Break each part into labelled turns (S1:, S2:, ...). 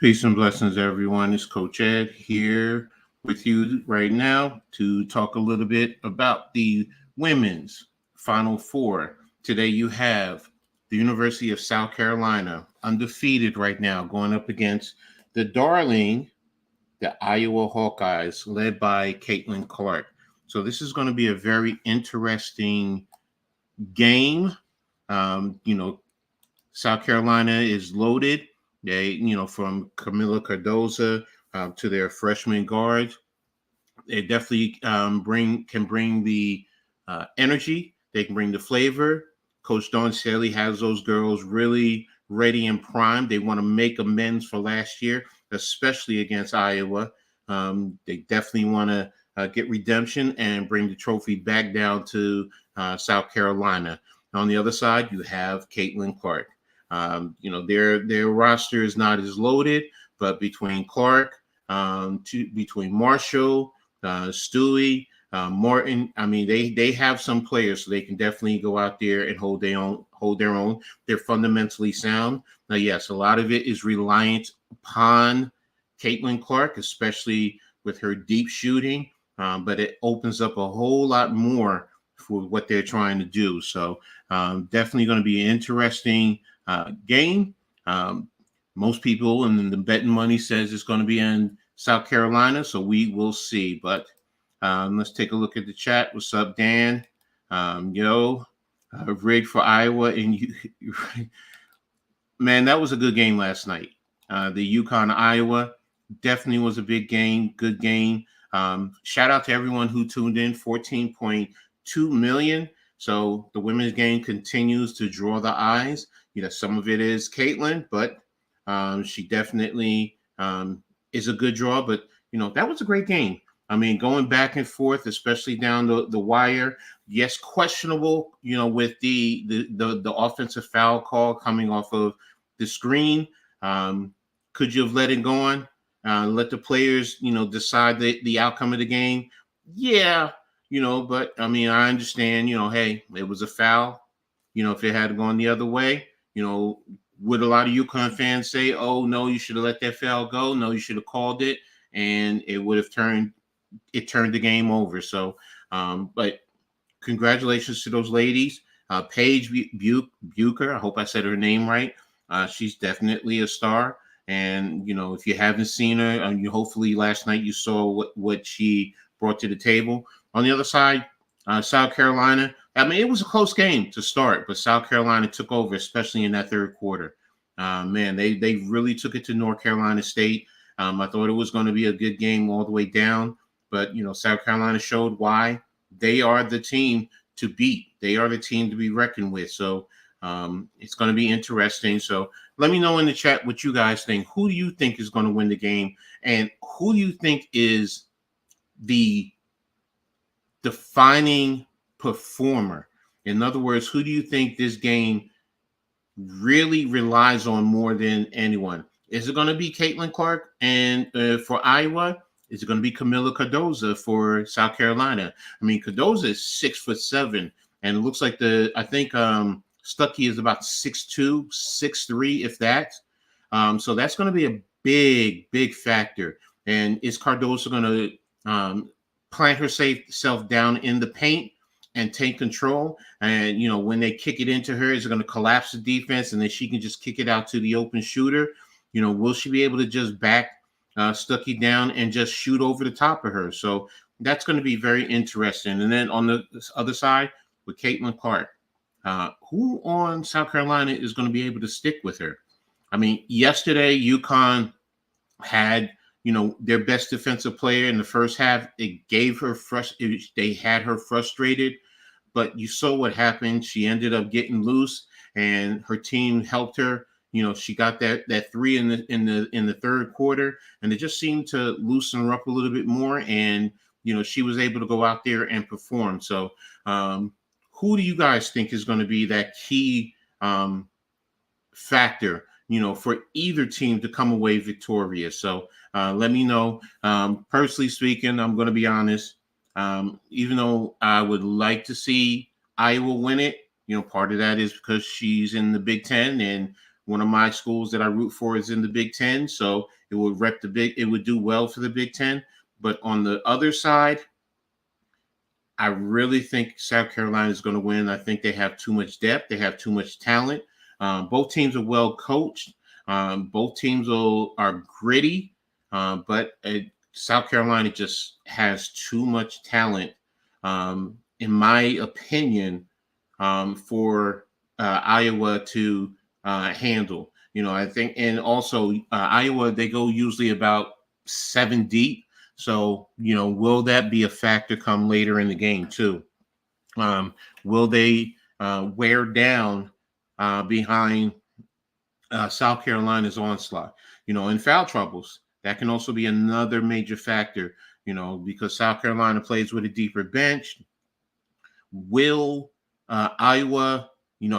S1: Peace and blessings, everyone. It's Coach Ed here with you right now to talk a little bit about the women's Final Four. Today, you have the University of South Carolina, undefeated right now, going up against the darling, the Iowa Hawkeyes, led by Caitlin Clark. So, this is going to be a very interesting game. Um, you know, South Carolina is loaded. From Camila Cardoza to their freshman guards, they definitely can bring the energy. They can bring the flavor. Coach Dawn Staley has those girls really ready and primed. They want to make amends for last year, especially against Iowa. They definitely want to get redemption and bring the trophy back down to South Carolina. On the other side, you have Caitlin Clark. Their roster is not as loaded, but between Clark, between Marshall, Stewie, Martin, they have some players, so they can definitely go out there and hold their own. They're fundamentally sound. Now, yes, a lot of it is reliant upon Caitlin Clark, especially with her deep shooting, but it opens up a whole lot more for what they're trying to do. So definitely going to be an interesting game. Most people in the betting money says it's going to be in South Carolina, so we will see. But let's take a look at the chat. What's up, Dan? Rigged for Iowa, and man, that was a good game last night. The UConn Iowa definitely was a big game, good game. Shout out to everyone who tuned in. 14.2 million. So the women's game continues to draw the eyes. Some of it is Caitlin, but she definitely is a good draw. But, that was a great game. Going back and forth, especially down the wire. Yes, questionable, with the offensive foul call coming off of the screen. Could you have let it go on? Let the players, decide the outcome of the game? Yeah, but I understand, hey, it was a foul. If it had gone the other way, would a lot of UConn fans say, oh, no, you should have let that foul go? No, you should have called it, and it would have turned the game over. So, but congratulations to those ladies. Paige Bucher, I hope I said her name right. She's definitely a star. And, if you haven't seen her, hopefully last night you saw what she brought to the table. On the other side, South Carolina, it was a close game to start, but South Carolina took over, especially in that third quarter. They really took it to North Carolina State. I thought it was going to be a good game all the way down, but, South Carolina showed why they are the team to beat. They are the team to be reckoned with. So it's going to be interesting. So let me know in the chat what you guys think. Who do you think is going to win the game? And who do you think is the defining performer? In other words, who do you think this game really relies on more than anyone? Is it going to be Caitlin Clark and for Iowa? Is it going to be Camila Cardoza for South Carolina? Cardoza is 6'7", and it looks like Stuckey is about 6'2", 6'3", if that. So that's going to be a big, big factor. And is Cardoza going to plant herself down in the paint and take control? And, when they kick it into her, is it going to collapse the defense and then she can just kick it out to the open shooter? Will she be able to just back Stuckey down and just shoot over the top of her? So that's going to be very interesting. And then on the other side with Caitlin Clark, who on South Carolina is going to be able to stick with her? Yesterday UConn had their best defensive player in the first half. It gave her they had her frustrated, but you saw what happened. She ended up getting loose, and her team helped her. She got that three in the third quarter, and it just seemed to loosen her up a little bit more. And she was able to go out there and perform. So, who do you guys think is going to be that key factor? For either team to come away victorious. So let me know. Personally speaking, I'm going to be honest. Even though I would like to see Iowa win it, part of that is because she's in the Big Ten, and one of my schools that I root for is in the Big Ten, so it would do well for the Big Ten. But on the other side, I really think South Carolina is going to win. I think they have too much depth. They have too much talent. Both teams are well coached. Both teams are gritty, but South Carolina just has too much talent, in my opinion, for Iowa to handle. I think, and also Iowa, they go usually about 7 deep. So, will that be a factor come later in the game too? Will they wear down behind South Carolina's onslaught? In foul troubles, that can also be another major factor, because South Carolina plays with a deeper bench. Will Iowa,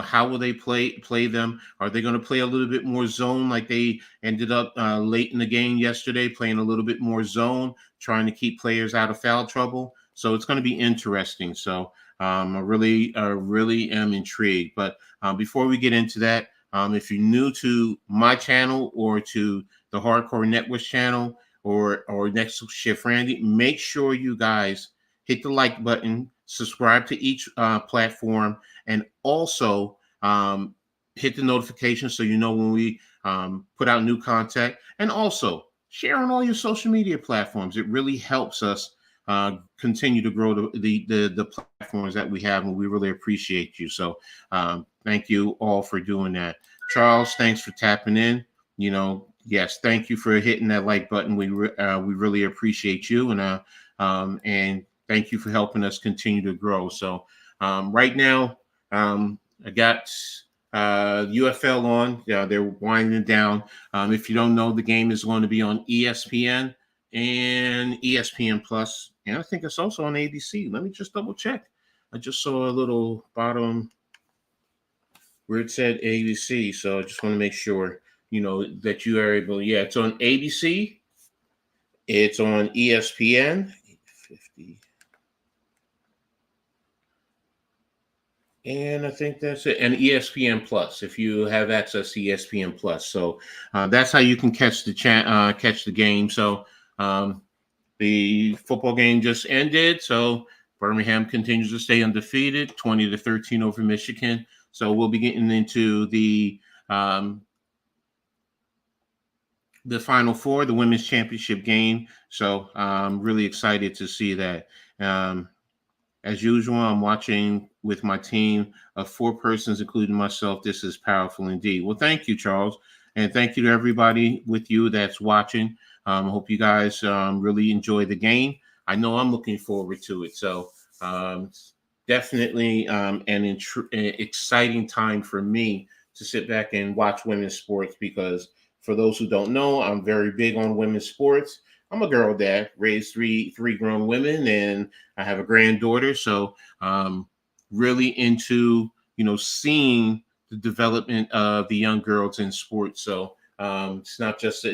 S1: how will they play them? Are they going to play a little bit more zone like they ended up late in the game yesterday, playing a little bit more zone, trying to keep players out of foul trouble? So it's going to be interesting. So I really am intrigued. But before we get into that, if you're new to my channel or to the Hardcore Networks channel or Next Shift Randy, make sure you guys hit the like button, subscribe to each platform, and also hit the notification so you know when we put out new content, and also share on all your social media platforms. It really helps us continue to grow the platforms that we have, and we really appreciate you. So thank you all for doing that. Charles, thanks for tapping in. Yes, thank you for hitting that like button. We really appreciate you, and thank you for helping us continue to grow. So right now, I got UFL on. They're winding down. If you don't know, the game is going to be on ESPN and ESPN Plus, and I think it's also on ABC. Let me just double check. I just saw a little bottom where it said ABC, so I just want to make sure that you are able. Yeah, it's on ABC. It's on ESPN. 850. And I think that's it. And ESPN Plus, if you have access to ESPN Plus. So that's how you can catch the game. So the football game just ended. So Birmingham continues to stay undefeated, 20-13 over Michigan. So we'll be getting into the Final Four, the women's championship game. So I'm really excited to see that. As usual, I'm watching with my team of 4 persons, including myself. This is powerful indeed. Well, thank you, Charles. And thank you to everybody with you that's watching. I hope you guys really enjoy the game. I know I'm looking forward to it. So definitely an exciting time for me to sit back and watch women's sports, because for those who don't know, I'm very big on women's sports. I'm a girl dad, raised three grown women, and I have a granddaughter. So really into, seeing the development of the young girls in sports. So it's not just,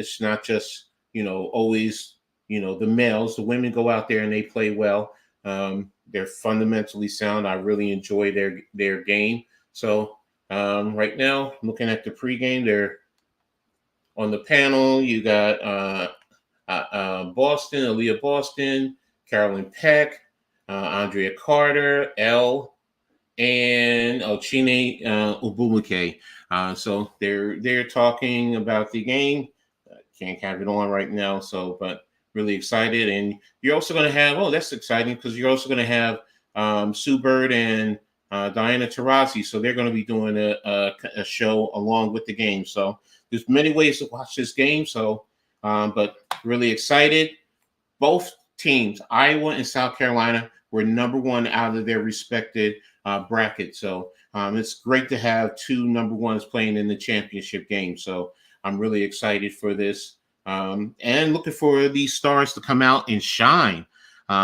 S1: always, the males. The women go out there and they play well. They're fundamentally sound. I really enjoy their game. So right now, looking at the pregame, they're on the panel. You got Boston, Aaliyah Boston, Carolyn Peck, Andrea Carter, and Ochine Ubumike. So they're talking about the game. Can't have it on right now, but really excited. And you're also going to have, that's exciting, because you're also going to have Sue Bird and Diana Taurasi. So they're going to be doing a show along with the game. So there's many ways to watch this game. So, but really excited. Both teams, Iowa and South Carolina, were number 1 out of their respected bracket. So it's great to have 2 number 1s playing in the championship game. So I'm really excited for this, and looking for these stars to come out and shine,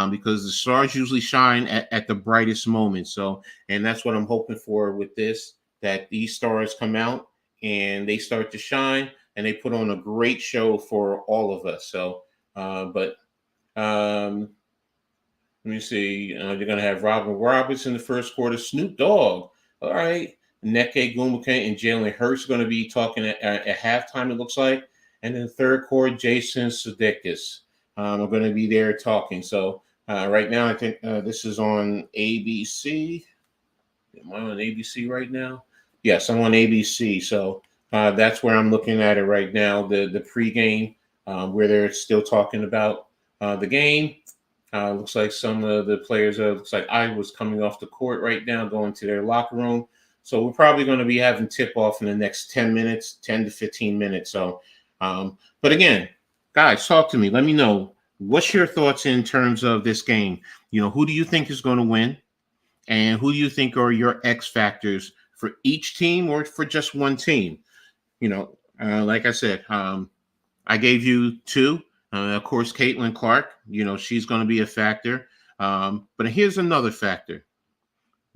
S1: because the stars usually shine at the brightest moment. So, and that's what I'm hoping for with this, that these stars come out and they start to shine, and they put on a great show for all of us. So, let me see. They're going to have Robin Roberts in the first quarter. Snoop Dogg. All right. Neke Gumake and Jalen Hurts going to be talking at halftime, it looks like. And then third quarter, Jason Sudeikis are going to be there talking. So right now, I think this is on ABC. Am I on ABC right now? Yes, I'm on ABC. So that's where I'm looking at it right now. The pregame, where they're still talking about the game. Looks like some of the players looks like I was coming off the court right now, going to their locker room. So we're probably going to be having tip off in the next 10 minutes, 10 to 15 minutes. So, but again, guys, talk to me. Let me know, what's your thoughts in terms of this game? Who do you think is going to win? And who do you think are your X factors for each team or for just one team? Like I said, I gave you two. Of course, Caitlin Clark, she's going to be a factor. But here's another factor.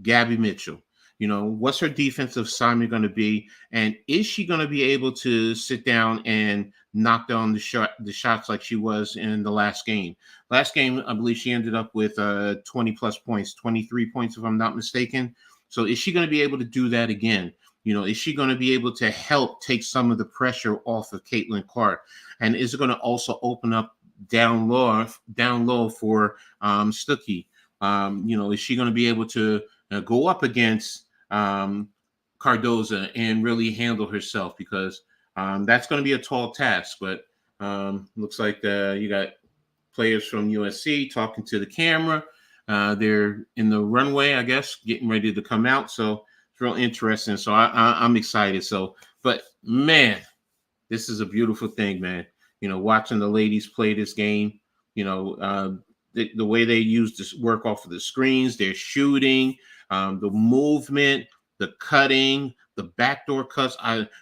S1: Gabby Mitchell. What's her defensive assignment going to be? And is she going to be able to sit down and knock down the shots like she was in the last game? Last game, I believe she ended up with 20 plus points, 23 points, if I'm not mistaken. So is she going to be able to do that again? Is she going to be able to help take some of the pressure off of Caitlin Clark? And is it going to also open up down low for Stuckey? Is she going to be able to go up against Cardoza and really handle herself? Because that's going to be a tall task. But looks like you got players from USC talking to the camera. They're in the runway, I guess, getting ready to come out. So it's real interesting. So I'm excited. So, but man, this is a beautiful thing, man. Watching the ladies play this game, the way they use this work off of the screens, their shooting, the movement, the cutting, the backdoor cuts.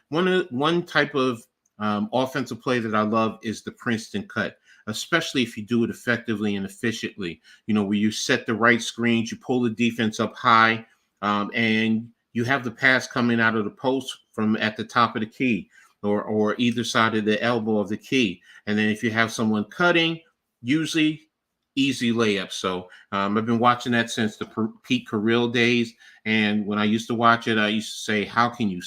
S1: One type of offensive play that I love is the Princeton cut, especially if you do it effectively and efficiently. Where you set the right screens, you pull the defense up high, and you have the pass coming out of the post from at the top of the key or either side of the elbow of the key. And then if you have someone cutting, usually easy layup. So I've been watching that since the Pete Carril days. And when I used to watch it, I used to say, how can you,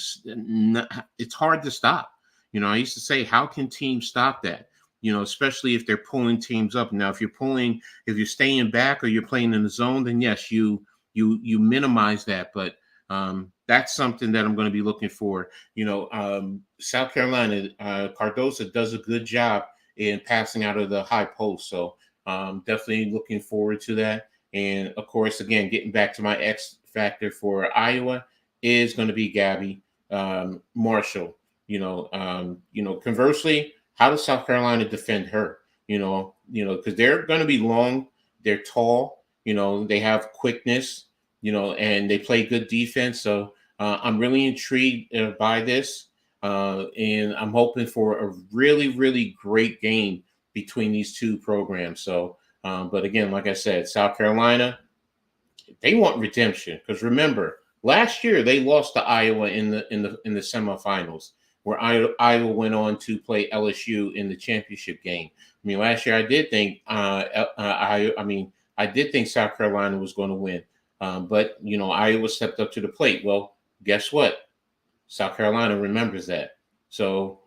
S1: it's hard to stop. I used to say, how can teams stop that? Especially if they're pulling teams up. Now, if you're staying back or you're playing in the zone, then yes, you minimize that. But that's something that I'm going to be looking for. South Carolina, Cardoza does a good job in passing out of the high post. So definitely looking forward to that. And of course, again, getting back to my X factor for Iowa is going to be Gabby Marshall. Conversely, how does South Carolina defend her? Because they're going to be long, they're tall, they have quickness, and they play good defense. So I'm really intrigued by this. And I'm hoping for a really, really great game between these two programs. So, but again, like I said, South Carolina, they want redemption, because remember, last year they lost to Iowa in the semifinals, where Iowa went on to play LSU in the championship game. I mean, last year I did think I did think South Carolina was going to win, but Iowa stepped up to the plate. Well, guess what? South Carolina remembers that. So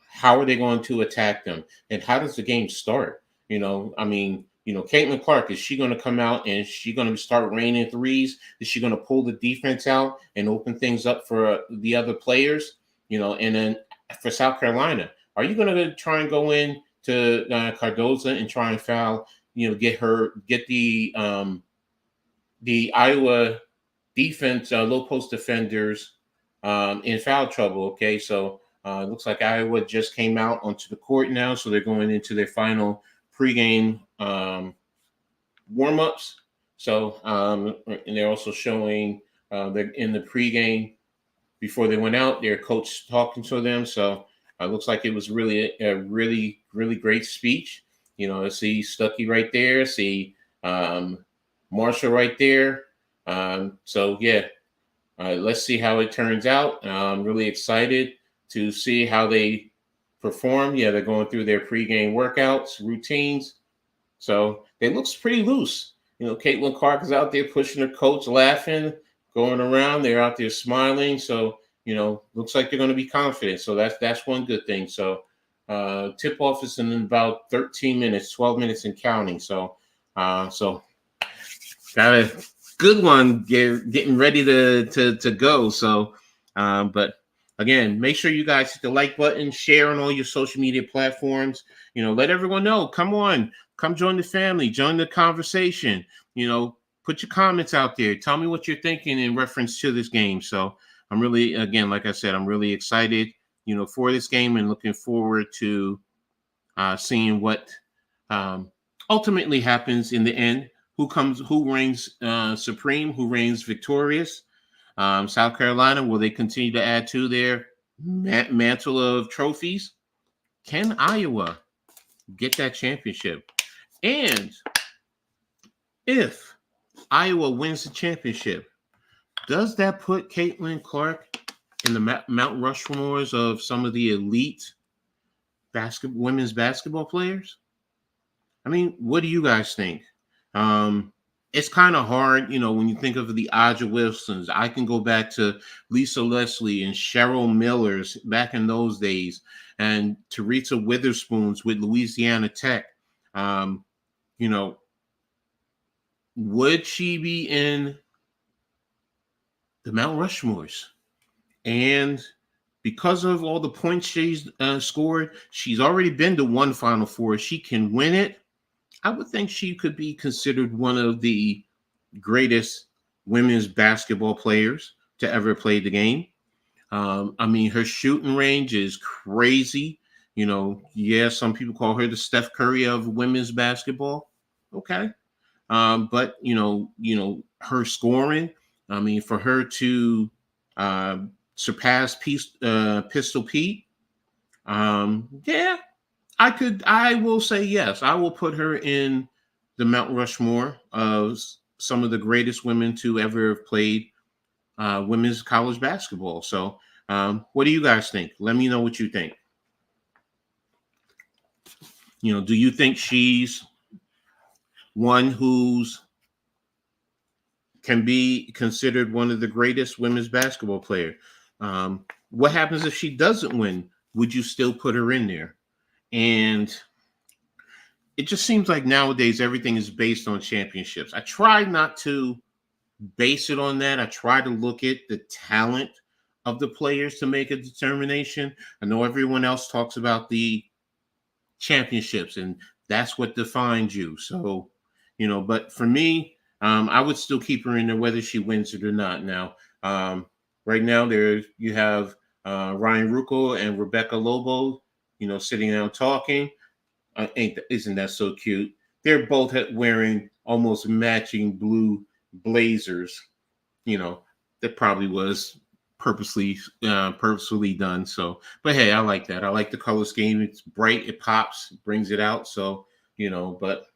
S1: how are they going to attack them? And how does the game start? Caitlin Clark, is she going to come out and she going to start raining threes? Is she going to pull the defense out and open things up for the other players? And then for South Carolina, are you going to try and go in to Cardoza and try and foul, get the Iowa defense, low post defenders in foul trouble? Okay, so it looks like Iowa just came out onto the court now, so they're going into their final pregame warm-ups. So, and they're also showing they're in the pregame before they went out, their coach talking to them. So it looks like it was really a really, really great speech. I see Stuckey right there, see Marshall right there. So yeah, let's see how it turns out. I'm really excited to see how they perform. Yeah, they're going through their pregame workouts, routines. So it looks pretty loose. Caitlin Clark is out there pushing her coach, laughing. going around. They're out there smiling. So, looks like they're going to be confident. So that's one good thing. So tip off is in about 13 minutes, 12 minutes and counting. So got a good one getting ready to go. So, but again, make sure you guys hit the like button, share on all your social media platforms. Let everyone know. Come on, come join the family, join the conversation. Put your comments out there. Tell me what you're thinking in reference to this game. So I'm really, again, like I said, I'm really excited, for this game and looking forward to seeing what ultimately happens in the end. Who reigns supreme, who reigns victorious. South Carolina, will they continue to add to their mantle of trophies? Can Iowa get that championship? And if Iowa wins the championship, does that put Caitlin Clark in the Mount Rushmores of some of the elite women's basketball players? I mean, what do you guys think? It's kind of hard, when you think of the Aja Wilsons. I can go back to Lisa Leslie and Cheryl Millers back in those days, and Teresa Witherspoons with Louisiana Tech. Would she be in the Mount Rushmores? And because of all the points she's scored, she's already been to one Final Four. She can win it. I would think she could be considered one of the greatest women's basketball players to ever play the game. Her shooting range is crazy. Some people call her the Steph Curry of women's basketball. Okay. But her scoring, for her to surpass Pistol Pete, I will say yes. I will put her in the Mount Rushmore of some of the greatest women to ever have played women's college basketball. So, what do you guys think? Let me know what you think. Do you think she's one who's can be considered one of the greatest women's basketball players? What happens if she doesn't win? Would you still put her in there? And it just seems like nowadays everything is based on championships. I try not to base it on that. I try to look at the talent of the players to make a determination. I know everyone else talks about the championships, and that's what defines you. So, but for me, I would still keep her in there whether she wins it or not. Now, right now, you have Ryan Ruckel and Rebecca Lobo, sitting down talking. Isn't that so cute? They're both wearing almost matching blue blazers. That probably was purposely done. So, but hey, I like that. I like the color scheme. It's bright, it pops, brings it out. So, but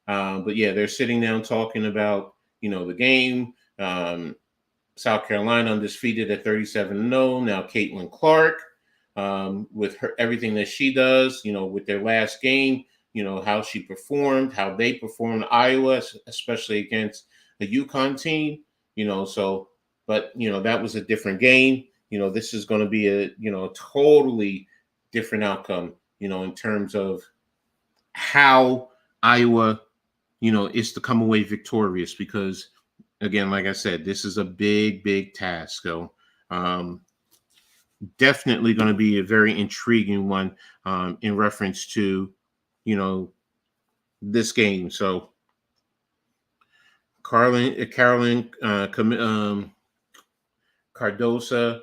S1: yeah, they're sitting down talking about the game. South Carolina undefeated at 37-0. Now Caitlin Clark, with her everything that she does, with their last game, how she performed, how they performed Iowa, especially against the UConn team, so, but, that was a different game. This is going to be a totally different outcome, in terms of how Iowa, is to come away victorious, because again, like I said, this is a big, big task. So, definitely going to be a very intriguing one in reference to, this game. So, Carolyn Cardosa,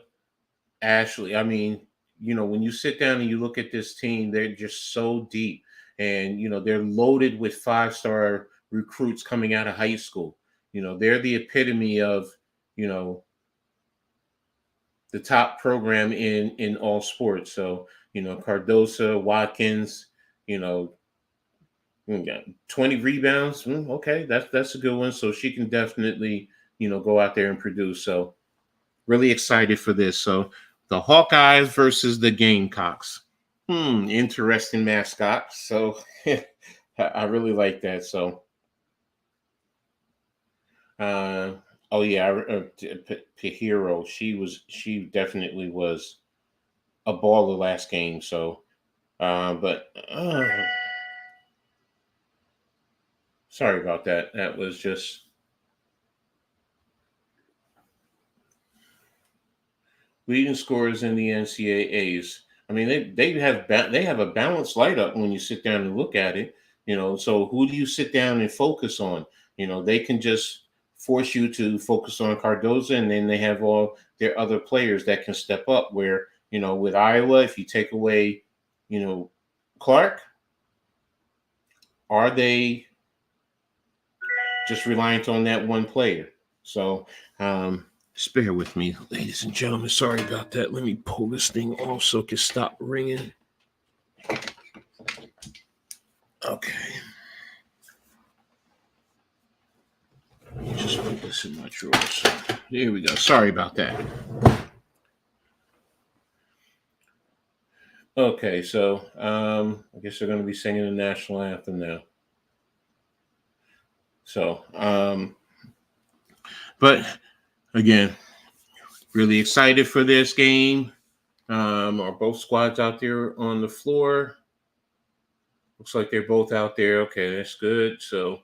S1: Ashley. When you sit down and you look at this team, they're just so deep, and they're loaded with 5-star recruits coming out of high school. They're the epitome of the top program in all sports. So, Cardosa, Watkins, 20 rebounds. Okay, that's a good one. So she can definitely, go out there and produce. So really excited for this. So the Hawkeyes versus the Gamecocks. Interesting mascot. So I really like that. So Oh yeah, Pihiro. She definitely was a baller last game. So, but sorry about that. That was just leading scorers in the NCAAs. I mean, they have a balanced lineup when you sit down and look at it. So who do you sit down and focus on? They can just force you to focus on Cardoza, and then they have all their other players that can step up. Where with Iowa, if you take away, you know, Clark, are they just reliant on that one player? So, just bear with me, ladies and gentlemen. Sorry about that. Let me pull this thing off so it can stop ringing. Okay. Let me just put this in my drawers. There we go. Sorry about that. Okay, so I guess they're going to be singing the national anthem now. So, but again, really excited for this game. Are both squads out there on the floor? Looks like they're both out there. Okay, that's good. So,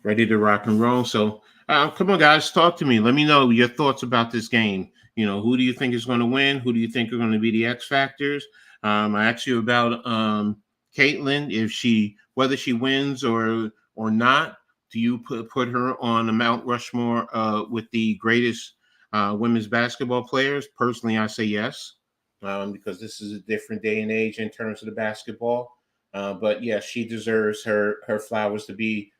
S1: ready to rock and roll. So, come on, guys, talk to me. Let me know your thoughts about this game. Who do you think is going to win? Who do you think are going to be the X factors? I asked you about Caitlin, whether she wins or not. Do you put her on the Mount Rushmore with the greatest women's basketball players? Personally, I say yes, because this is a different day and age in terms of the basketball. But yeah, she deserves her flowers to be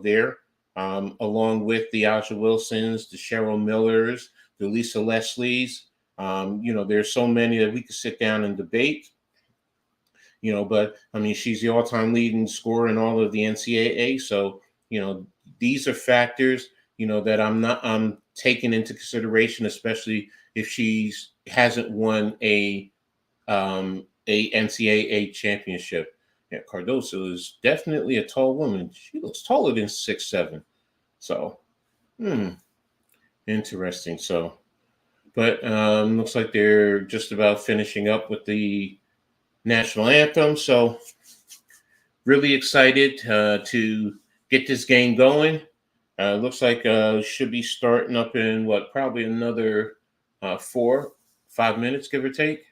S1: there, along with the Aja Wilsons, the Cheryl Millers, the Lisa Leslies. There's so many that we could sit down and debate. But I mean, she's the all-time leading scorer in all of the NCAA. So, these are factors, that I'm taking into consideration, especially if she hasn't won a NCAA championship. Yeah, Cardoso is definitely a tall woman. She looks taller than 6'7". So, interesting. So, but looks like they're just about finishing up with the national anthem. So, really excited to get this game going. Looks like should be starting up in probably another 4-5 minutes, give or take.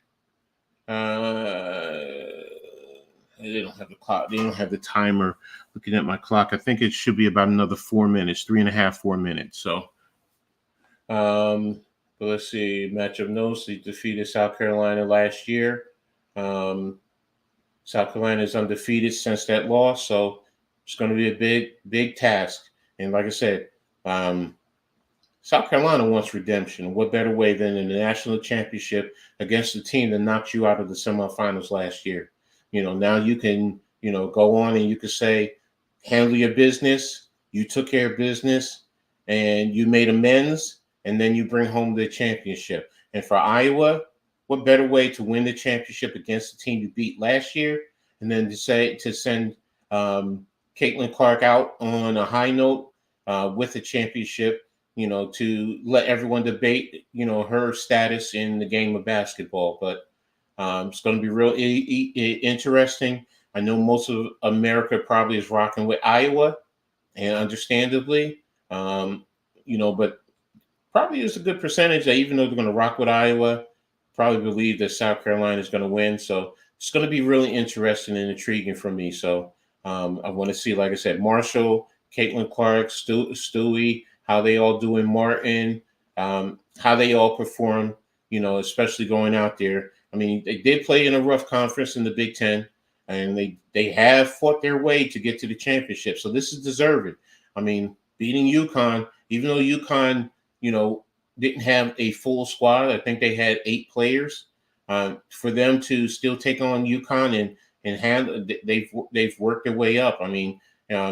S1: They don't have the clock. They don't have the timer. Looking at my clock, I think it should be about another 4 minutes, 3.5, 4 minutes. So, but let's see. Matchup notes: they defeated South Carolina last year. South Carolina is undefeated since that loss, so it's going to be a big task. And like I said, South Carolina wants redemption. What better way than in the national championship against the team that knocked you out of the semifinals last year? Now you can, go on and you can say, handle your business. You took care of business and you made amends, and then you bring home the championship. And for Iowa, what better way to win the championship against the team you beat last year, and then to send Caitlin Clark out on a high note with a championship, to let everyone debate, her status in the game of basketball. But it's going to be real interesting. I know most of America probably is rocking with Iowa, and understandably, but probably is a good percentage that even though they're going to rock with Iowa, probably believe that South Carolina is going to win. So it's going to be really interesting and intriguing for me. So I want to see, like I said, Marshall, Caitlin Clark, Stewie, how they all do in Martin, how they all perform, especially going out there. I mean, they did play in a rough conference in the Big Ten, and they have fought their way to get to the championship. So this is deserving. I mean, beating UConn, even though UConn, didn't have a full squad. I think they had 8 players. For them to still take on UConn and handle, they've worked their way up. I mean,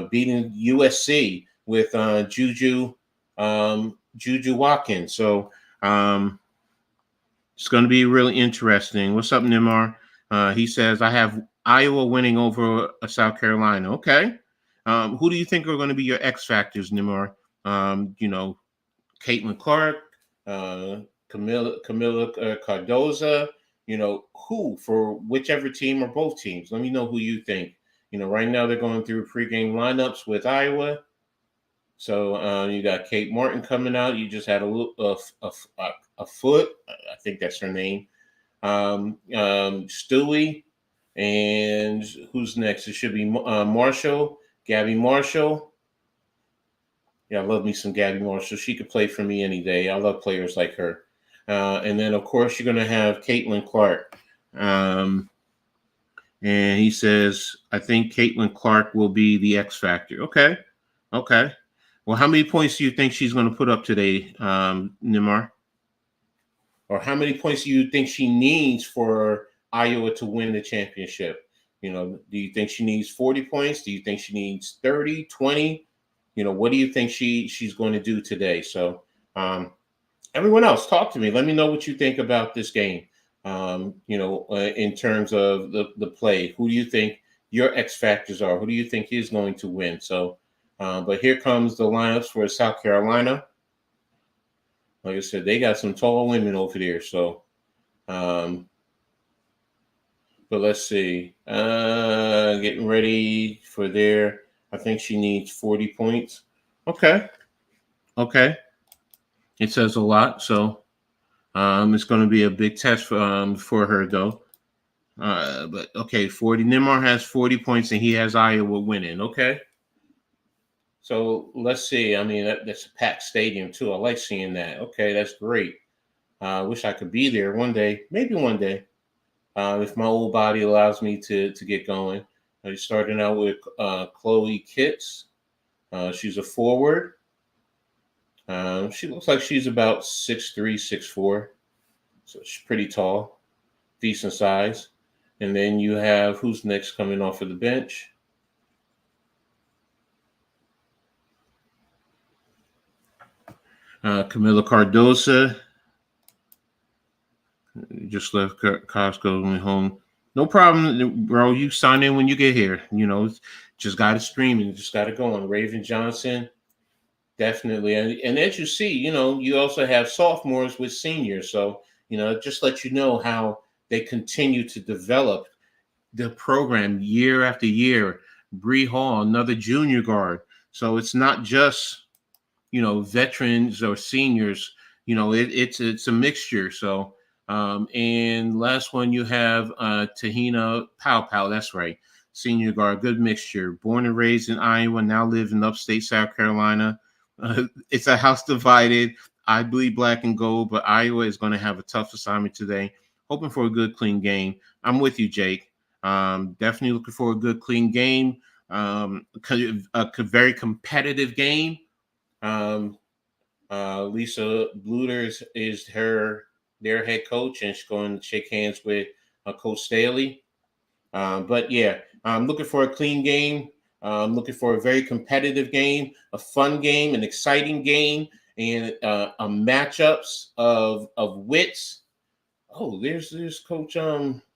S1: beating USC with Juju Watkins. So it's going to be really interesting. What's up, Nimar? He says, I have Iowa winning over South Carolina. Okay. Who do you think are going to be your X factors, Nimar? Caitlin Clark, uh, Camilla Cardoza. Who for whichever team or both teams. Let me know who you think. Right now they're going through pregame lineups with Iowa. So you got Kate Martin coming out. You just had a foot. I think that's her name. Stewie, and who's next? It should be Marshall, Gabby Marshall. Yeah, I love me some Gabby Marshall. She could play for me any day. I love players like her. And then, of course, you're going to have Caitlin Clark. And he says, I think Caitlin Clark will be the X factor. Okay. Well, how many points do you think she's going to put up today, Nimar? Or how many points do you think she needs for Iowa to win the championship? Do you think she needs 40 points? Do you think she needs 30, 20? What do you think she's going to do today? So everyone else, talk to me. Let me know what you think about this game. In terms of the play, who do you think your X factors are? Who do you think is going to win? So, but here comes the lineups for South Carolina. Like I said, they got some tall women over there. So, but let's see. Getting ready for their. I think she needs 40 points. Okay. It says a lot. So, it's going to be a big test for her, though. But okay, 40. Nimar has 40 points, and he has Iowa winning. Okay. So let's see. I mean, that's a packed stadium too. I like seeing that. Okay, that's great. I wish I could be there one day. Maybe one day, if my old body allows me to get going. Starting out with Chloe Kitts. She's a forward. She looks like she's about 6'3", 6'4". So she's pretty tall, decent size. And then you have who's next coming off of the bench? Camilla Cardoza. Just left Costco, went home. No problem, bro. You sign in when you get here. Just got to stream and just got to go on. Raven Johnson, definitely. And as you see, you also have sophomores with seniors. So, just let you know how they continue to develop the program year after year. Bree Hall, another junior guard. So it's not just veterans or seniors. It's a mixture. So and last one you have Tahina Pow. That's right, senior guard, good mixture. Born and raised in Iowa, now live in upstate South Carolina. It's a house divided. I bleed black and gold, but Iowa is going to have a tough assignment today. Hoping for a good, clean game. I'm with you, Jake. Definitely looking for a good, clean game. A very competitive game. Lisa Bluter is their head coach, and she's going to shake hands with Coach Staley. But yeah, I'm looking for a clean game. I'm looking for a very competitive game, a fun game, an exciting game, and a matchups of wits. Oh, there's Coach.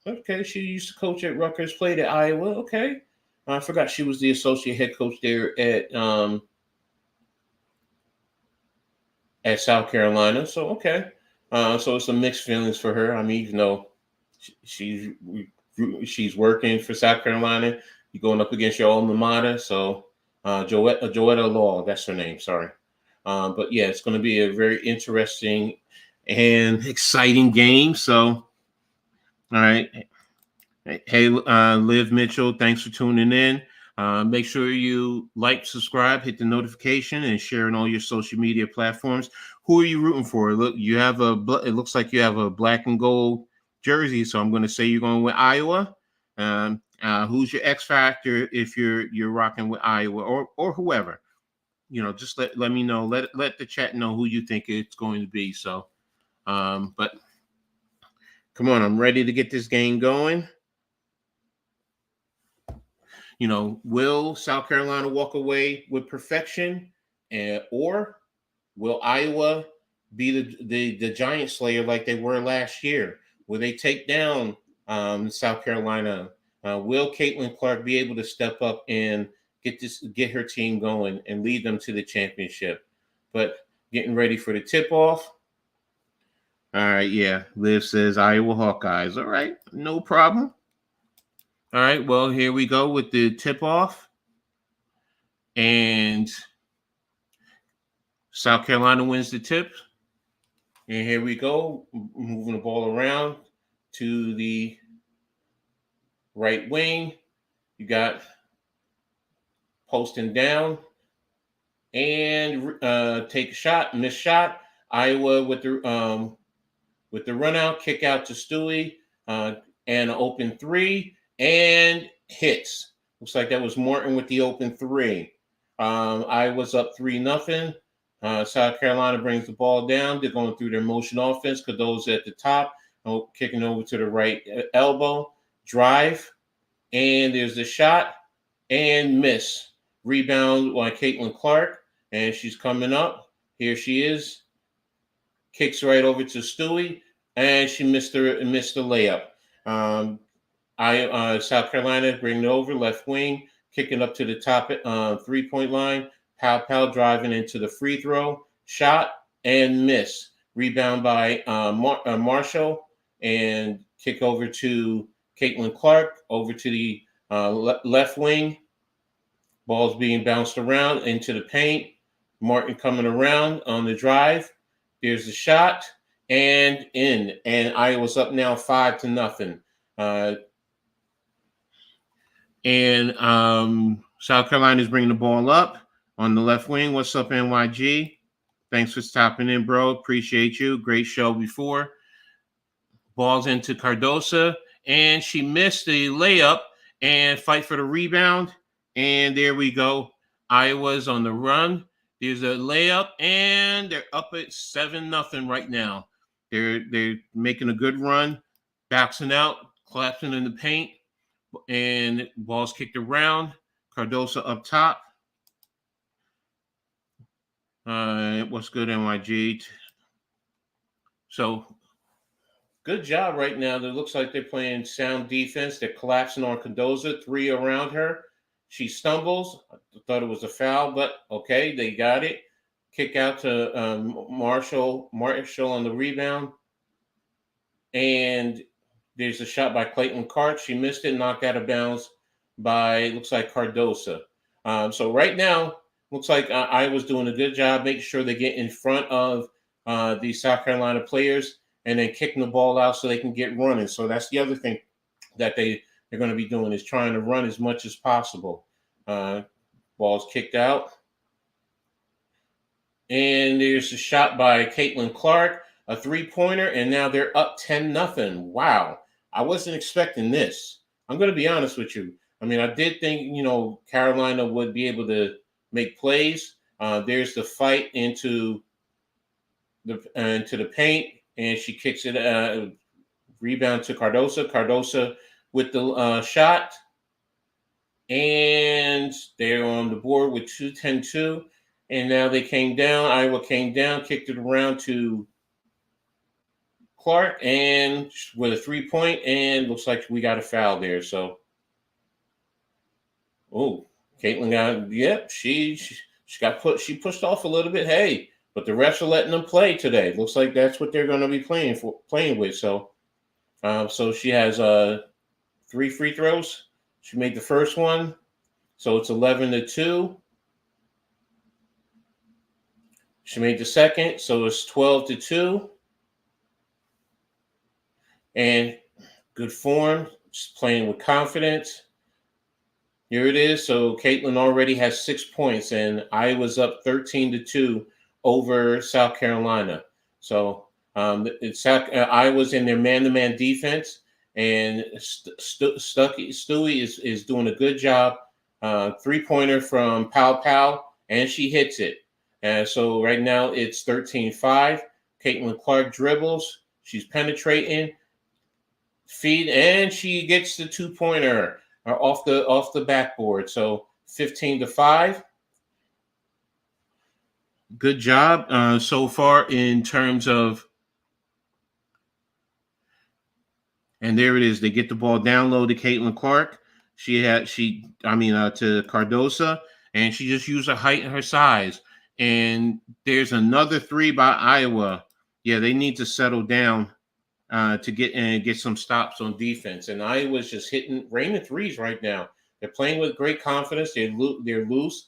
S1: Okay, she used to coach at Rutgers, played at Iowa. Okay, I forgot she was the associate head coach there at South Carolina. So okay, so it's some mixed feelings for her. I mean, she's working for South Carolina. You're going up against your alma mater. So Joetta Law, that's her name. Sorry, but yeah, it's going to be a very interesting and exciting game. So, all right. Hey, Liv Mitchell, thanks for tuning in. Make sure you like, subscribe, hit the notification, and share on all your social media platforms. Who are you rooting for? Look, it looks like you have a black and gold jersey, so I'm going to say you're going with Iowa. Who's your X factor if you're rocking with Iowa or whoever? Just let me know. Let the chat know who you think it's going to be. So, but come on, I'm ready to get this game going. Will South Carolina walk away with perfection, or will Iowa be the giant slayer like they were last year? Will they take down South Carolina? Will Caitlin Clark be able to step up and get her team going and lead them to the championship. But getting ready for the tip-off. All right, yeah. Liv says Iowa Hawkeyes. All right, no problem. All right, well, here we go with the tip-off. And South Carolina wins the tip. And here we go, moving the ball around to the right wing. You got posting down and take a shot, miss shot. Iowa with the run out, kick out to Stewie, and an open three, and hits. Looks like that was Morton with the open three. Iowa's up 3-0. South Carolina brings the ball down. They're going through their motion offense. Cardozo at the top, kicking over to the right elbow, drive, and there's the shot and miss. Rebound by Caitlin Clark, and she's coming up. Here she is. Kicks right over to Stewie, and she missed the layup. South Carolina bringing it over, left wing, kicking up to the top 3-point line. Powell driving into the free throw, shot and miss. Rebound by Marshall, and kick over to Caitlin Clark, over to the left wing. Ball's being bounced around into the paint. Martin coming around on the drive. There's the shot and in. And Iowa's up now 5-0. South Carolina's bringing the ball up on the left wing. What's up, NYG? Thanks for stopping in, bro. Appreciate you. Great show before. Ball's into Cardozo, and she missed the layup and fight for the rebound. And there we go. Iowa's on the run. There's a layup, and they're up at 7-0 right now. They're making a good run, bouncing out, collapsing in the paint, and ball's kicked around. Cardozo up top. What's good, NYG? So, good job right now. It looks like they're playing sound defense. They're collapsing on Cardozo, 3 around her. She stumbles. I thought it was a foul, but okay, they got it. Kick out to Marshall on the rebound. And there's a shot by Clayton Clark. She missed it, knocked out of bounds by, looks like, Cardozo. So right now, looks like Iowa's doing a good job making sure they get in front of the South Carolina players and then kicking the ball out so they can get running. So that's the other thing that they're going to be doing, is trying to run as much as possible. Ball's kicked out. And there's a shot by Caitlin Clark, a 3-pointer, and now they're up 10-0. Wow. I wasn't expecting this. I'm going to be honest with you. I mean, I did think, Carolina would be able to make plays. There's the fight into the paint, and she kicks it, rebound to Cardozo. Cardozo with the shot, and they're on the board with 2-10-2. And now they came down. Iowa came down, kicked it around to Clark, and with a 3-point, and looks like we got a foul there. So, Caitlin got, she pushed off a little bit. Hey, but the refs are letting them play today. Looks like that's what they're going to be playing with. So, so she has 3 free throws. She made the first one, so it's 11-2. She made the second, so it's 12-2. And good form, just playing with confidence. Here it is. So Caitlin already has 6 points, and Iowa's up 13-2 over South Carolina. So Iowa's in their man-to-man defense, and Stewie is doing a good job. 3-pointer from Powell, and she hits it. So right now it's 13-5. Caitlin Clark dribbles. She's penetrating. Feed, and she gets the 2-pointer off the backboard. So 15-5. Good job so far in terms of. And there it is. They get the ball down low to Caitlin Clark. to Cardosa, and she just used her height and her size. And there's another three by Iowa. Yeah, they need to settle down to get some stops on defense. And Iowa's just raining threes right now. They're playing with great confidence. They're loose.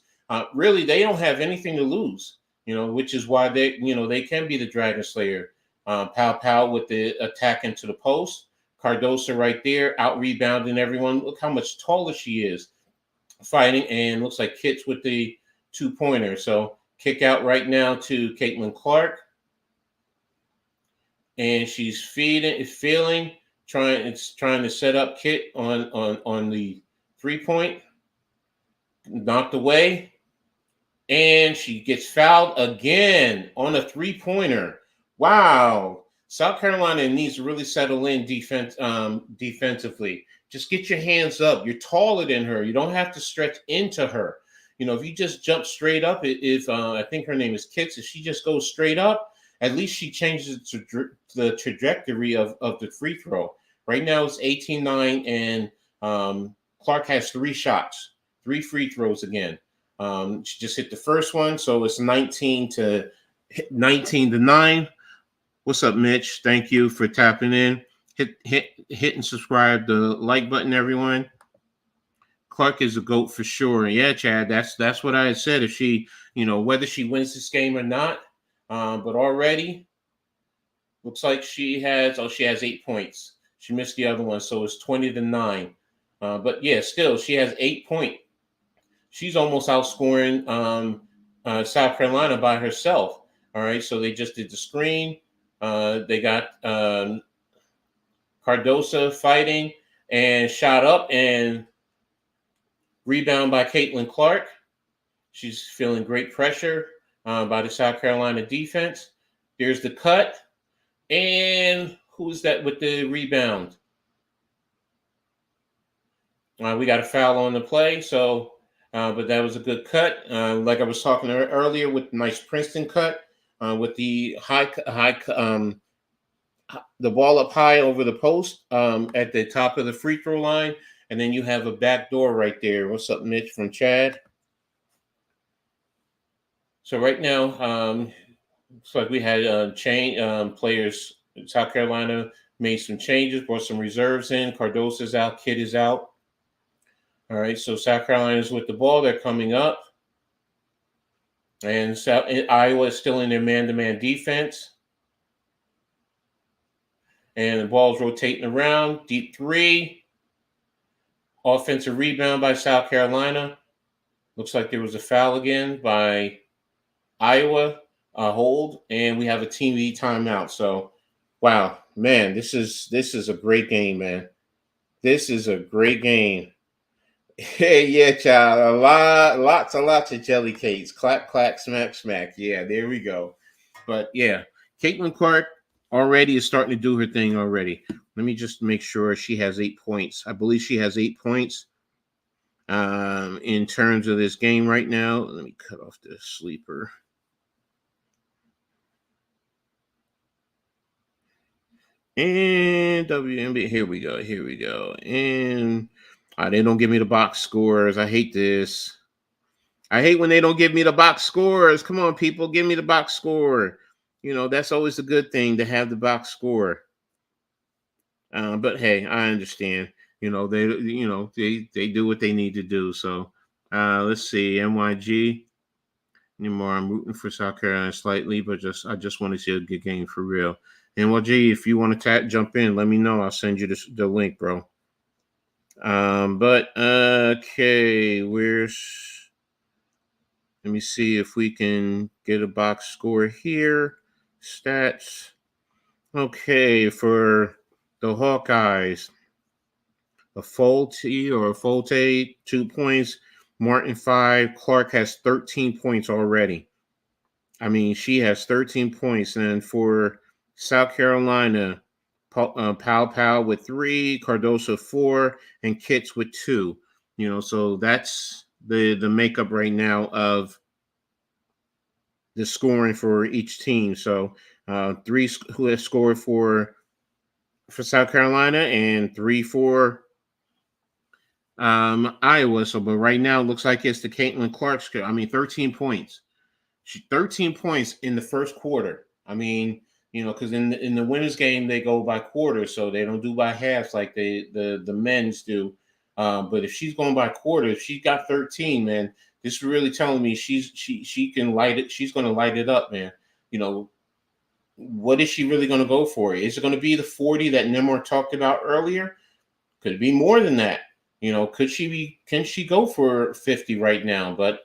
S1: Really, they don't have anything to lose. Which is why they can be the Dragon Slayer. Pow with the attack into the post. Cardosa right there, out rebounding everyone. Look how much taller she is, fighting, and looks like Kits with the 2-pointer. So kick out right now to Caitlin Clark. And she's trying to set up Kit on the 3-point, knocked away, and she gets fouled again on a 3-pointer. Wow, South Carolina needs to really settle in defensively. Just get your hands up. You're taller than her. You don't have to stretch into her. If you just jump straight up, if I think her name is Kits, if she just goes straight up, at least she changes the trajectory of the free throw. Right now it's 18-9, and Clark has 3 shots, 3 free throws again. She just hit the first one, so it's 19-9. What's up, Mitch? Thank you for tapping in. Hit and subscribe, the like button, everyone. Clark is a GOAT for sure. Yeah, Chad, that's what I had said. If she, whether she wins this game or not. But already looks like she has 8 points. She missed the other one, so it's 20-9. But yeah, still she has 8 points. She's almost outscoring South Carolina by herself. All right, so they just did the screen. They got Cardosa fighting and shot up and rebound by Caitlin Clark. She's feeling great pressure by the South Carolina defense. There's the cut. And who's that with the rebound? We got a foul on the play, so but that was a good cut. Like I was talking earlier, with nice Princeton cut, with the the ball up high over the post at the top of the free throw line, and then you have a back door right there. What's up, Mitch from Chad? So right now, looks like we had players. South Carolina made some changes, brought some reserves in. Cardosa's out, Kidd is out. All right, so South Carolina's with the ball. They're coming up. And Iowa is still in their man-to-man defense. And the ball's rotating around. Deep 3. Offensive rebound by South Carolina. Looks like there was a foul again by Iowa. Hold, and we have a TV timeout. So, wow, man, this is a great game, man. This is a great game. Hey, yeah, child, lots of jelly cakes. Clap, clap, smack, smack. Yeah, there we go. But yeah, Caitlin Clark already is starting to do her thing already. Let me just make sure she has 8 points. I believe she has 8 points in terms of this game right now. Let me cut off the sleeper. And WNBA, here we go. And they don't give me the box scores. I hate this. I hate when they don't give me the box scores. Come on, people, give me the box score. That's always a good thing to have the box score. But hey, I understand. They do what they need to do. So let's see, NYG. Anymore, I'm rooting for South Carolina slightly, but I just want to see a good game for real. NYG, if you want to jump in, let me know. I'll send you the link, bro. But okay, let me see if we can get a box score here. Stats. Okay, for the Hawkeyes, a Folte, 2 points. Martin 5. Clark has 13 points already. I mean, she has 13 points. And for South Carolina, Pow with 3, Cardosa 4, and Kits with 2. So that's the makeup right now of the scoring for each team. So 3 who has scored for South Carolina, and 3 for Iowa. So, but right now it looks like it's the Caitlin Clark. 13 points. 13 points in the first quarter. I mean, because in the women's game they go by quarters, so they don't do by halves like the men's do. But if she's going by quarters, if she got 13, man, this is really telling me she can light it. She's going to light it up, man. What is she really going to go for? Is it going to be the 40 that Nemor talked about earlier? Could it be more than that? Can she go for 50 right now? But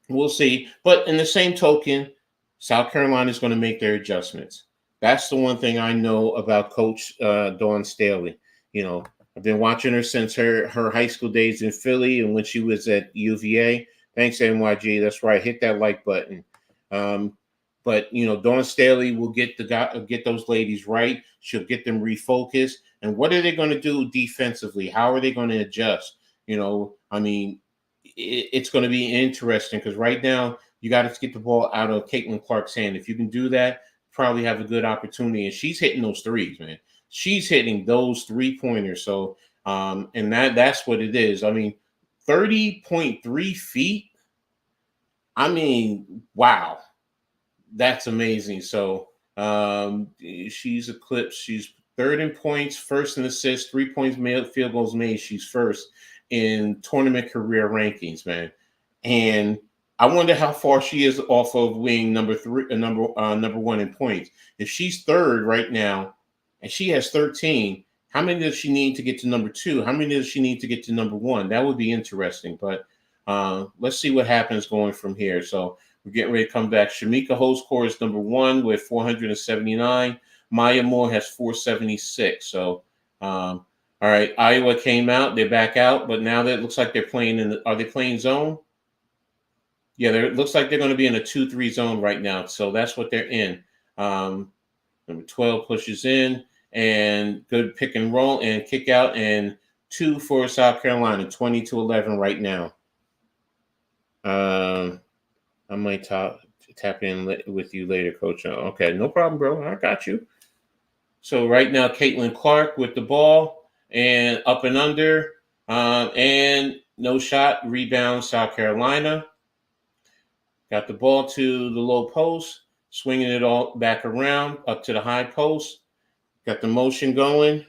S1: we'll see. But in the same token, South Carolina is going to make their adjustments. That's the one thing I know about Coach Dawn Staley. I've been watching her since her high school days in Philly and when she was at UVA. Thanks, NYG. That's right. Hit that like button. But Dawn Staley will get those ladies right. She'll get them refocused. And what are they going to do defensively? How are they going to adjust? It's going to be interesting because right now you got to get the ball out of Caitlin Clark's hand. If you can do that, probably have a good opportunity. And she's hitting those threes, man. She's hitting those 3-pointers. So, and that's what it is. 30.3 feet. Wow. That's amazing. So she's eclipsed. She's third in points, first in assists, 3 points made, field goals made. She's first in tournament career rankings, man. And I wonder how far she is off of being number one in points. If she's third right now and she has 13, how many does she need to get to number 2? How many does she need to get to number 1? That would be interesting. But let's see what happens going from here. So we're getting ready to come back. Shamika Hoscore is number 1 with 479. Maya Moore has 476. So, all right, Iowa came out. They're back out, but now that it looks like they're playing are they playing zone? Yeah, it looks like they're going to be in a 2-3 zone right now. So that's what they're in. Number 12 pushes in and good pick and roll and kick out and 2 for South Carolina, 20-11 right now. I might tap in with you later, Coach. Okay, no problem, bro. I got you. So right now, Caitlin Clark with the ball and up and under and no shot. Rebound, South Carolina. Got the ball to the low post, swinging it all back around up to the high post. Got the motion going.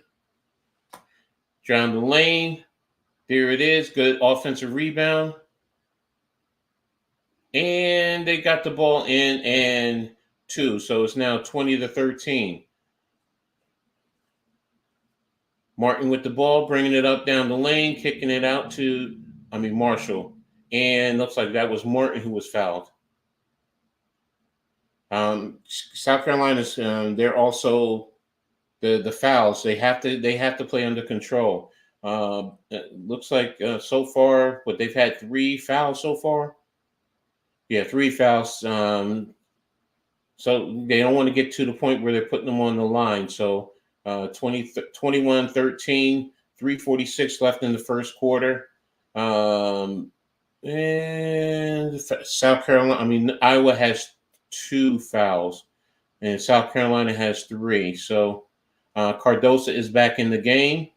S1: Down the lane. There it is. Good offensive rebound. And they got the ball in and 2. So it's now 20-13. Martin with the ball, bringing it up down the lane, kicking it out to, Marshall. And looks like that was Martin who was fouled. South Carolina's, they're also the fouls. They have to play under control. It looks like so far, they've had 3 fouls so far. Yeah, 3 fouls. So they don't want to get to the point where they're putting them on the line. So 21-13, 3:46 left in the first quarter. And South Carolina, Iowa has 2 fouls, and South Carolina has 3. So Cardoso is back in the game.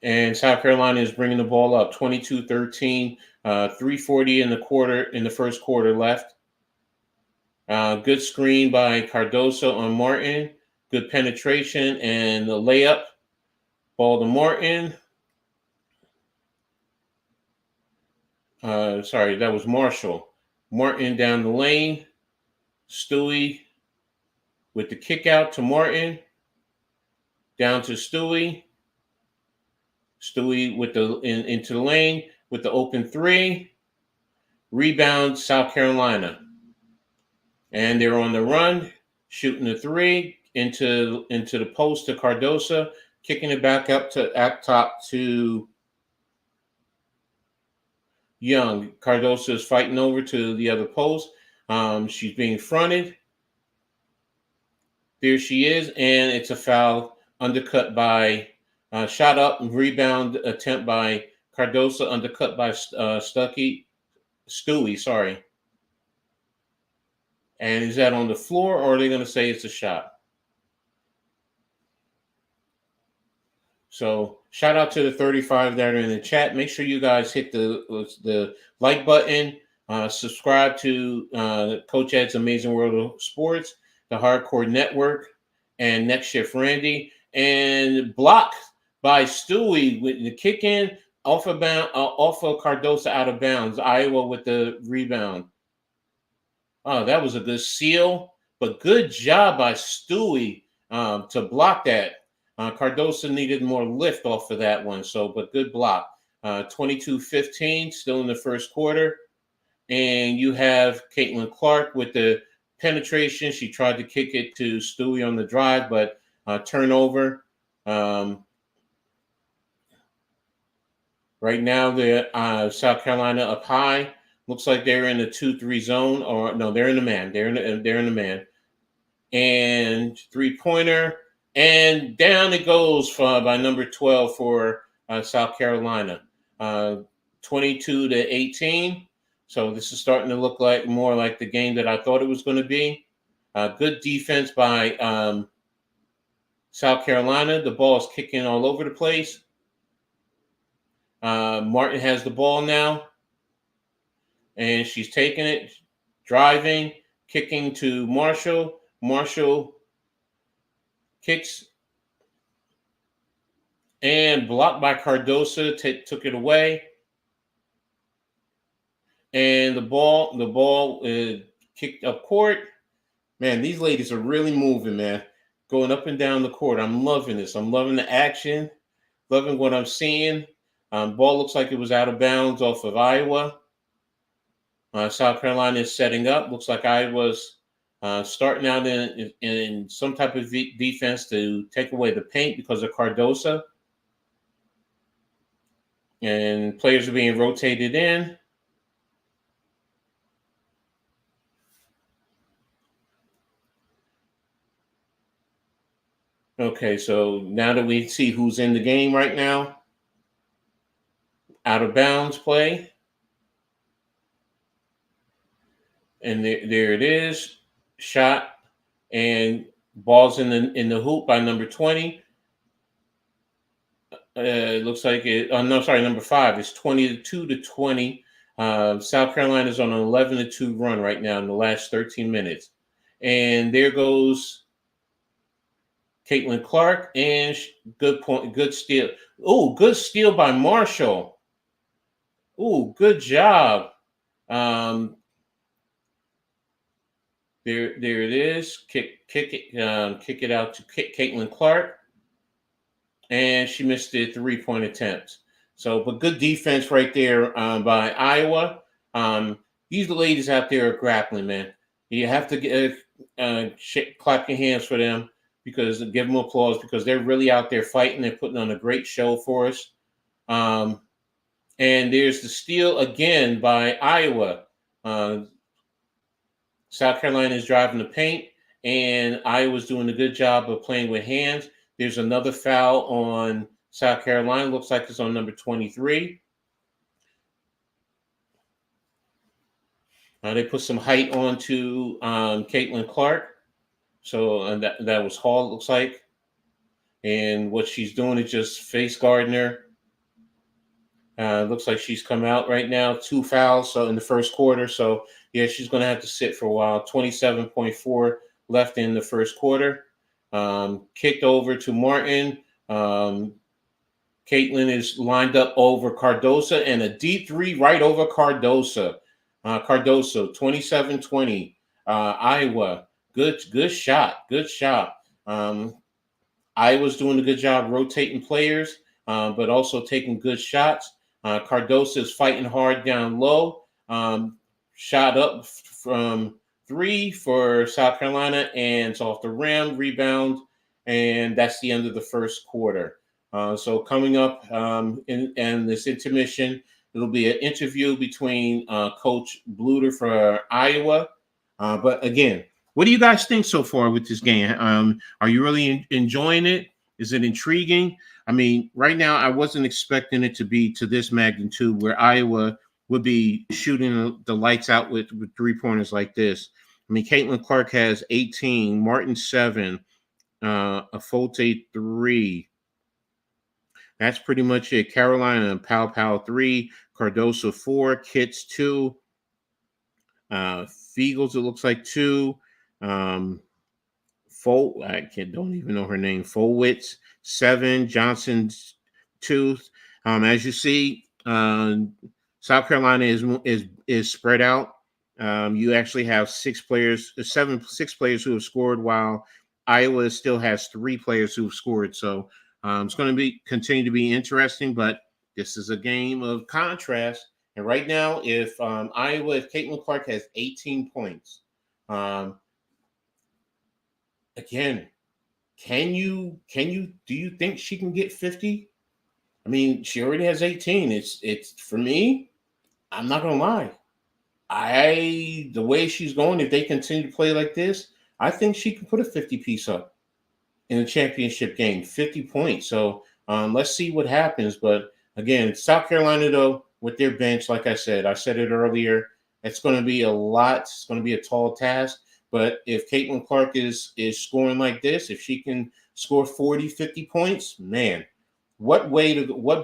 S1: And South Carolina is bringing the ball up, 22-13, 3:40 in the first quarter left. Good screen by Cardoso on Martin. Good penetration and the layup. Ball to Martin. Sorry, that was Marshall. Martin down the lane. Stewie with the kick out to Martin. Down to Stewie. Stewie with into the lane with the open 3. Rebound, South Carolina. And they're on the run, shooting the 3 into the post to Cardoso, kicking it back up top to Young. Cardoso is fighting over to the other post. She's being fronted. There she is, and it's a foul, undercut by shot up, rebound attempt by Cardoso, undercut by Stewie, sorry. And is that on the floor, or are they going to say it's a shot? So shout out to the 35 that are in the chat. Make sure you guys hit the like button. Subscribe to Coach Ed's Amazing World of Sports, the Hardcore Network, and Next Shift Randy. And blocked by Stewie with the kick in off of Cardosa out of bounds. Iowa with the rebound. Oh, that was a good seal, but good job by Stewie to block that. Cardosa needed more lift off of that one, but good block. 22-15, still in the first quarter. And you have Caitlin Clark with the penetration. She tried to kick it to Stewie on the drive, but turnover. Right now, the South Carolina up high. Looks like they're in the 2-3 zone, or no, they're in the man. They're in the man. And three-pointer, and down it goes by number 12 for South Carolina, 22-18. So this is starting to look like more like the game that I thought it was going to be. Good defense by South Carolina. The ball is kicking all over the place. Martin has the ball now, and she's taking it, driving, kicking to Marshall. Marshall kicks and blocked by Cardosa, took it away. And the ball kicked up court. Man, these ladies are really moving, man. Going up and down the court. I'm loving this. I'm loving the action. Loving what I'm seeing. Ball looks like it was out of bounds off of Iowa. South Carolina is setting up. Looks like Iowa's starting out in some type of defense to take away the paint because of Cardosa. And players are being rotated in. Okay, so now that we see who's in the game right now, out of bounds play. And there it is, shot, and ball's in the hoop by number 20. It looks like it. Oh no, sorry, number 5. It's 22-20. South Carolina's on an 11-2 run right now in the last 13 minutes. And there goes Caitlin Clark, and good point, good steal. Oh, good steal by Marshall. Oh, good job. There it is. Kick it out to Caitlin Clark, and she missed the 3-point attempt. So, but good defense right there by Iowa. These ladies out there are grappling, man. You have to clap your hands for them, because give them applause, because they're really out there fighting. They're putting on a great show for us. And there's the steal again by Iowa. South Carolina is driving the paint, and Iowa's doing a good job of playing with hands. There's another foul on South Carolina. Looks like it's on number 23. They put some height onto Caitlin Clark. So and that was Hall, looks like. And what she's doing is just face guarding her. Looks like she's come out right now. 2 fouls in the first quarter. So, yeah, she's going to have to sit for a while. 27.4 left in the first quarter. Kicked over to Martin. Caitlin is lined up over Cardosa, and a deep 3 right over Cardosa. Cardoso, 27-20. Iowa, good shot. Good shot. Iowa's doing a good job rotating players, but also taking good shots. Cardosa is fighting hard down low. Shot up from 3 for South Carolina, and it's off the rim, rebound, and that's the end of the first quarter. So coming up in this intermission, it'll be an interview between Coach Bluter for Iowa. But again, what do you guys think so far with this game? Are you really enjoying it? Is it intriguing? I mean, right now, I wasn't expecting it to be to this magnitude where Iowa would be shooting the lights out with 3-pointers like this. I mean, Caitlin Clark has 18, Martin 7, a Folte 3. that's pretty much it. Carolina, Pow 3, Cardoso 4, Kits 2, Fiegels, it looks like 2, don't even know her name. Folwitz 7, Johnson's 2. As you see, South Carolina is spread out. You actually have 6 players who have scored, while Iowa still has 3 players who have scored. So it's going to continue to be interesting, but this is a game of contrast. And right now, if Caitlin Clark has 18 points, again, do you think she can get 50? I mean, she already has 18. It's for me, I'm not gonna lie. The way she's going, if they continue to play like this, I think she can put a 50 piece up in a championship game, 50 points. So let's see what happens. But again, South Carolina, though, with their bench, like I said it earlier, it's going to be a lot. It's going to be a tall task. But if Caitlin Clark is scoring like this, if she can score 40, 50 points, man, what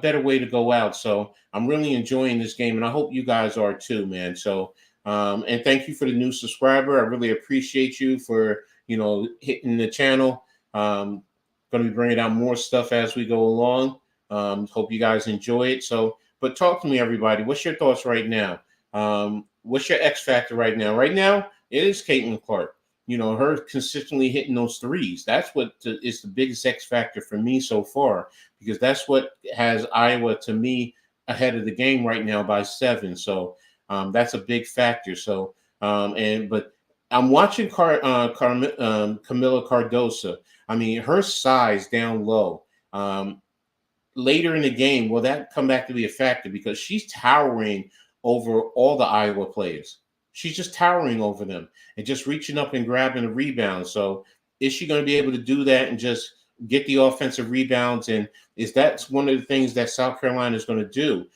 S1: better way to go out? So I'm really enjoying this game, and I hope you guys are too, man. So and thank you for the new subscriber. I really appreciate you for hitting the channel. Going to be bringing out more stuff as we go along. Hope you guys enjoy it. So, but talk to me, everybody. What's your thoughts right now? What's your X factor right now? Right now, it is Caitlin Clark. Her consistently hitting those threes. That's what is the biggest X factor for me so far, because that's what has Iowa, to me, ahead of the game right now by 7. So that's a big factor. So but I'm watching Camila Cardoso. I mean, her size down low. Later in the game, will that come back to be a factor? Because she's towering over all the Iowa players. She's just towering over them and just reaching up and grabbing a rebound. So is she going to be able to do that and just get the offensive rebounds? And is that one of the things that South Carolina is going to do?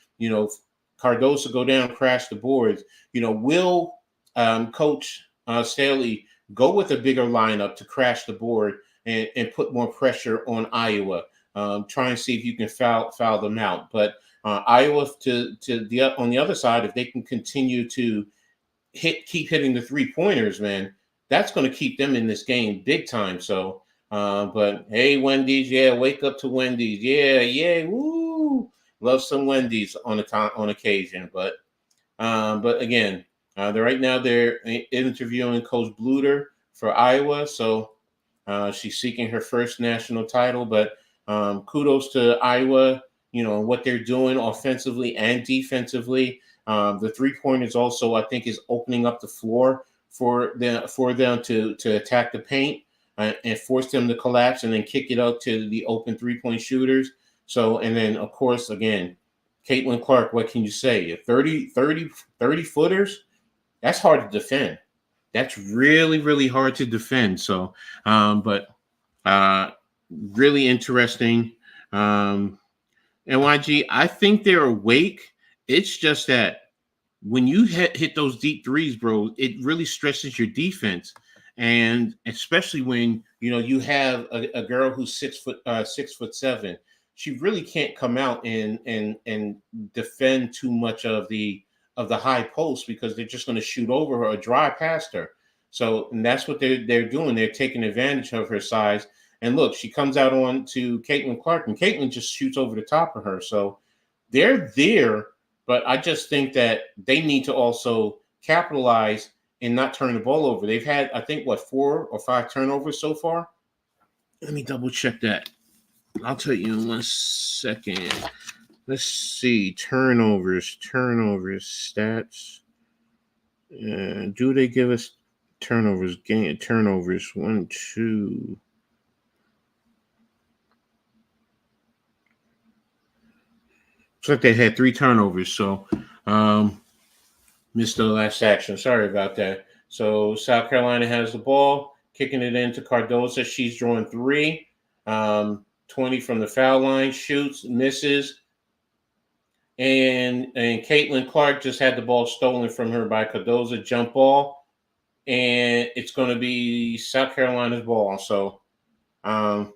S1: Cardoso go down, crash the boards. Will Coach Staley go with a bigger lineup to crash the board and put more pressure on Iowa? Try and see if you can foul them out. But Iowa on the other side, if they can continue to keep hitting the 3-pointers, man, that's going to keep them in this game big time. So, but hey, Wendy's, yeah, wake up to Wendy's, yeah, woo, love some Wendy's on occasion. But again, they're interviewing Coach Bluter for Iowa, so she's seeking her first national title. But kudos to Iowa, what they're doing offensively and defensively. The 3-pointers also, I think, is opening up the floor for them to attack the paint and force them to collapse and then kick it out to the open 3-point shooters. So, and then, of course, again, Caitlin Clark, what can you say? 30 footers, that's hard to defend. That's really, really hard to defend. So, but really interesting. NYG, I think they're awake. It's just that when you hit those deep threes, bro, it really stresses your defense, and especially when you have a girl who's 6'7". She really can't come out and defend too much of the high post, because they're just going to shoot over her or drive past her. So, and that's what they're doing. They're taking advantage of her size. And look, she comes out on to Caitlin Clark, and Caitlin just shoots over the top of her. So they're there. But I just think that they need to also capitalize and not turn the ball over. They've had, I think, 4 or 5 turnovers so far? Let me double check that. I'll tell you in 1 second. Let's see. Turnovers, stats. Do they give us turnovers? Turnovers. 1, 2. Looks like they had 3 turnovers, so missed the last action. Sorry about that. So South Carolina has the ball, kicking it into Cardoso. She's drawing 3, 20 from the foul line, shoots, misses. And Caitlin Clark just had the ball stolen from her by Cardoso, jump ball. And it's going to be South Carolina's ball. So going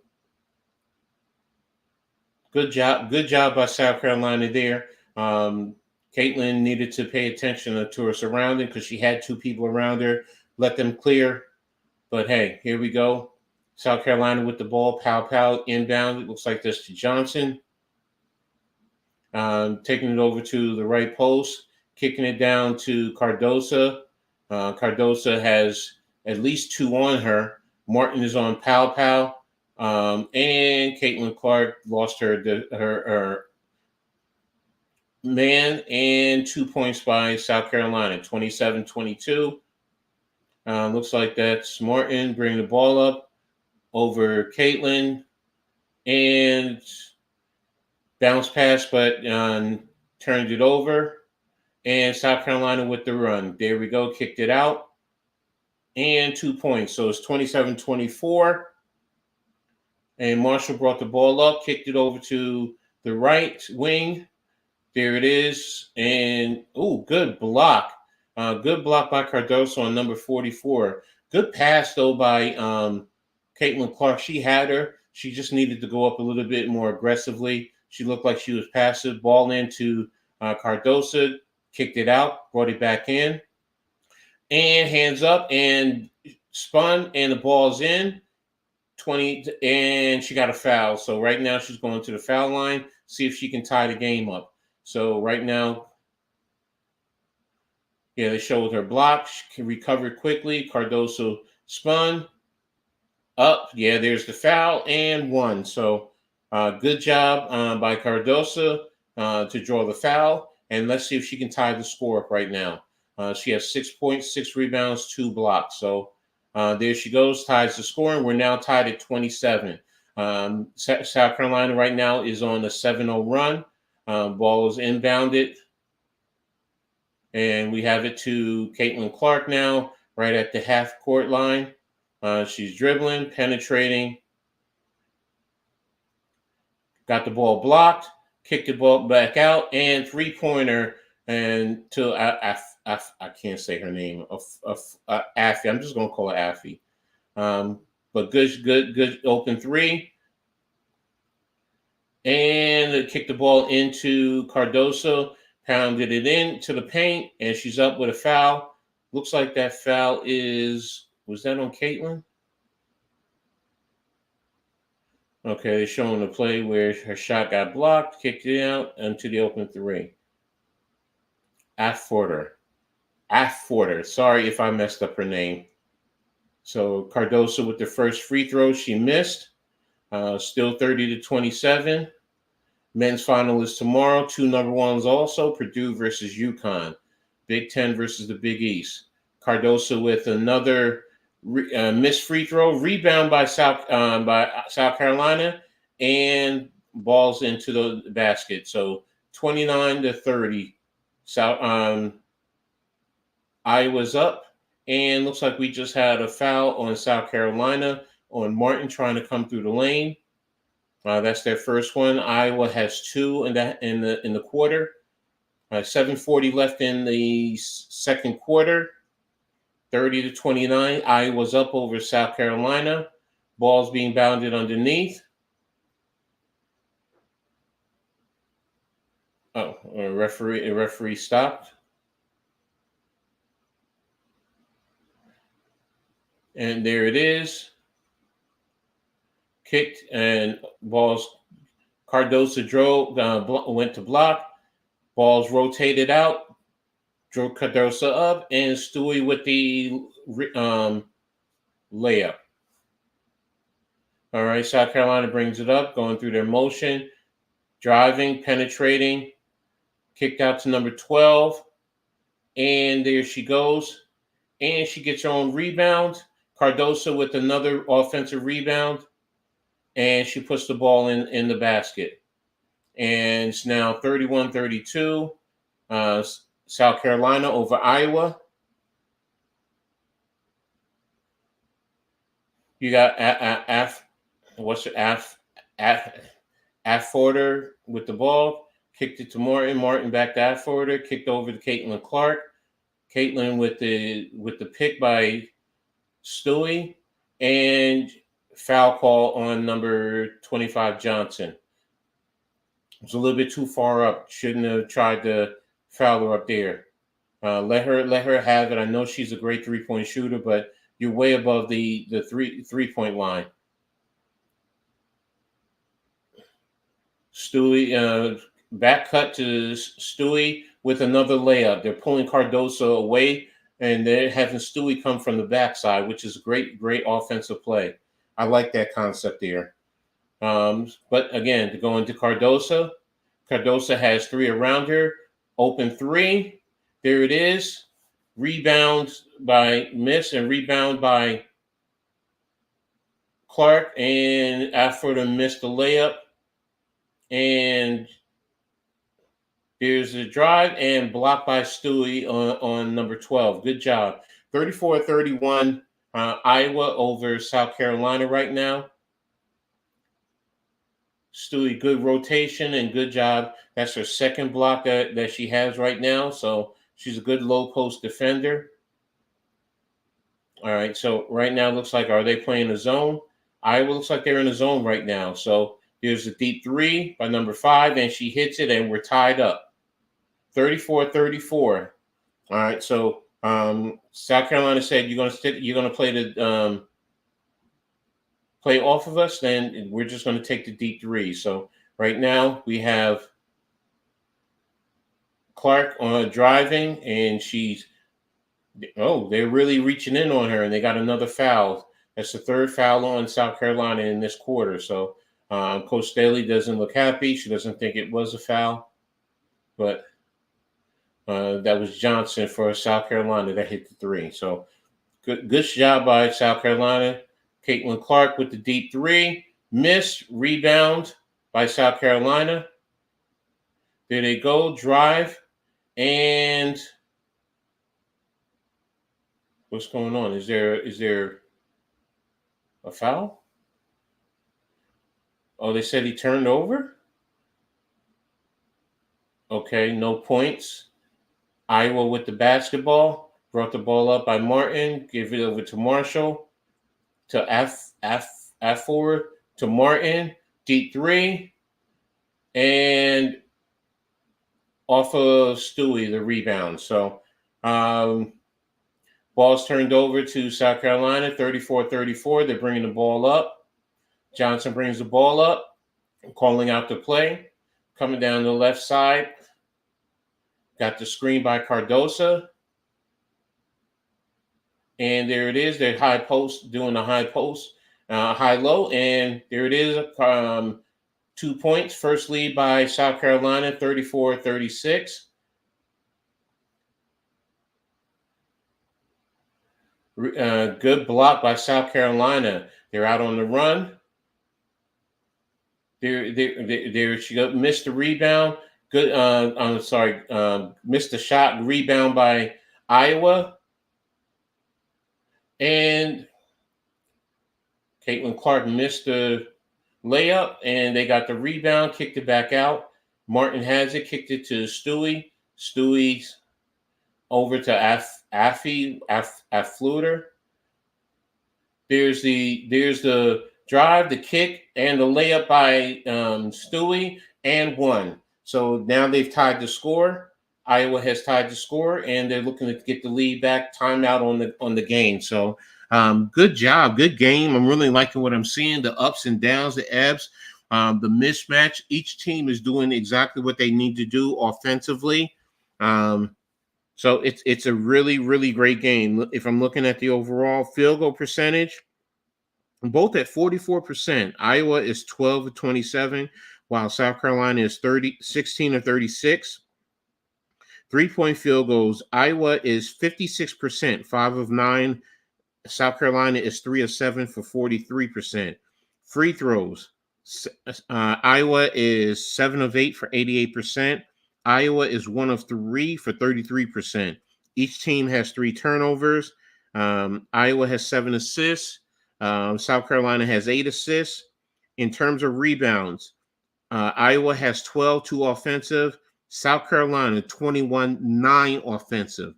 S1: Good job by South Carolina there. Caitlin needed to pay attention to her surrounding because she had two people around her. Let them clear. But hey, here we go. South Carolina with the ball. Pow, inbound. It looks like this to Johnson. Taking it over to the right post. Kicking it down to Cardosa. Cardosa has at least two on her. Martin is on Pow. And Caitlin Clark lost her man, and 2 points by South Carolina, 27-22. Looks like that's Martin bringing the ball up over Caitlin, and bounce pass, but turned it over. And South Carolina with the run. There we go, kicked it out, and 2 points. So it's 27-24. And Marshall brought the ball up, kicked it over to the right wing. There it is. And, good block. Good block by Cardoso on number 44. Good pass, though, by Caitlin Clark. She had her. She just needed to go up a little bit more aggressively. She looked like she was passive. Ball into Cardoso. Kicked it out. Brought it back in. And hands up and spun. And the ball's in. 20. And she got a foul. So right now she's going to the foul line. See if she can tie the game up. So right now, they showed her block. She can recover quickly. Cardoso spun up. Yeah, there's the foul and one. So good job by Cardoso to draw the foul. And let's see if she can tie the score up right now. She has 6 points, 6 rebounds, 2 blocks. So there she goes, ties the score. And we're now tied at 27. South Carolina right now is on a 7-0 run. Ball is inbounded. And we have it to Caitlin Clark now, right at the half-court line. She's dribbling, penetrating. Got the ball blocked, kicked the ball back out, and three-pointer. And to I can't say her name. Affy. I'm just going to call her Affy. But good open three. And kicked the ball into Cardoso, pounded it into the paint, and she's up with a foul. Looks like that foul was that on Caitlin? Okay, they're showing the play where her shot got blocked, kicked it out into the open three. Afforder. Sorry if I messed up her name. So Cardoso with the first free throw, she missed. Still 30-27. Men's final is tomorrow. 2 number ones also. Purdue versus UConn. Big Ten versus the Big East. Cardoso with another missed free throw. Rebound by South Carolina. And balls into the basket. So 29-30. Iowa's up. And looks like we just had a foul on South Carolina on Martin trying to come through the lane. That's their first one. Iowa has 2 in the quarter. 7:40 left in the second quarter. 30-29. Iowa's up over South Carolina. Ball's being bounded underneath. A referee stopped. And there it is. Kicked and balls. Cardoso drove, went to block. Balls rotated out. Drove Cardoso up, and Stewie with the layup. All right, South Carolina brings it up, going through their motion, driving, penetrating, kicked out to number 12, and there she goes. And she gets her own rebound. Cardoso with another offensive rebound. And she puts the ball in the basket. And it's now 31-32. South Carolina over Iowa. You got Afforder with the ball. Kicked it to Martin. Martin back to Afforder. Kicked over to Caitlin Clark. Caitlin with the pick by Stewie. And foul call on number 25, Johnson. It's a little bit too far up. Shouldn't have tried to foul her up there. Let her have it. I know she's a great 3-point shooter, but you're way above the three-point line. Stewie, back cut to Stewie with another layup. They're pulling Cardoso away, and they're having Stewie come from the backside, which is a great offensive play. I like that concept there. But again, to go into Cardoso, Cardoso has three around her. Open three. There it is. Rebound by Miss and rebound by Clark. And Alfredo missed the layup. And there's a drive and blocked by Stewie on number 12. Good job. 34-31, Iowa over South Carolina right now. Stewie, good rotation and good job. That's her second block that she has right now. So she's a good low post defender. All right. So right now it looks like, are they playing a zone? Iowa looks like they're in a zone right now. So there's a deep three by number 5, and she hits it, and we're tied up. 34-34. All right. So South Carolina said you're gonna play the play off of us, then we're just going to take the deep three. So right now we have Clark on driving, and they're really reaching in on her, and they got another foul. That's the third foul on South Carolina in this quarter. So Coach Staley doesn't look happy. She doesn't think it was a foul, but that was Johnson for South Carolina that hit the three. So good job by South Carolina. Caitlin Clark with the deep three. Miss, rebound by South Carolina. There they go, drive. And what's going on? Is there a foul? Oh, they said he turned over? Okay, no points. Iowa with the basketball. Brought the ball up by Martin. Give it over to Marshall. To F forward to Martin, deep three, and off of Stewie, the rebound. So ball's turned over to South Carolina, 34-34. They're bringing the ball up. Johnson brings the ball up, calling out the play, coming down the left side. Got the screen by Cardoso. And there it is. They're high post, doing the high post, high-low. And there it is, 2 points. First lead by South Carolina, 34-36. Good block by South Carolina. They're out on the run. She missed the rebound. Good. Missed the shot. Rebound by Iowa. And Caitlin Clark missed the layup, and they got the rebound, kicked it back out. Martin has it, kicked it to Stewie. Stewie's over to Affluter. There's the drive, the kick, and the layup by Stewie, and one. So now they've tied the score. Iowa has tied the score, and they're looking to get the lead back. Timeout on the game. So good job, good game. I'm really liking what I'm seeing. The ups and downs, the ebbs, the mismatch. Each team is doing exactly what they need to do offensively. So it's a really great game. If I'm looking at the overall field goal percentage, both at 44%. Iowa is 12 of 27, while South Carolina is 16 of 36. 3-point field goals, Iowa is 56%, 5 of 9. South Carolina is 3 of 7 for 43%. Free throws, Iowa is 7 of 8 for 88%. Iowa is 1 of 3 for 33%. Each team has 3 turnovers. Iowa has 7 assists. South Carolina has 8 assists. In terms of rebounds, Iowa has 12, 2 offensive. South Carolina, 21, 9 offensive.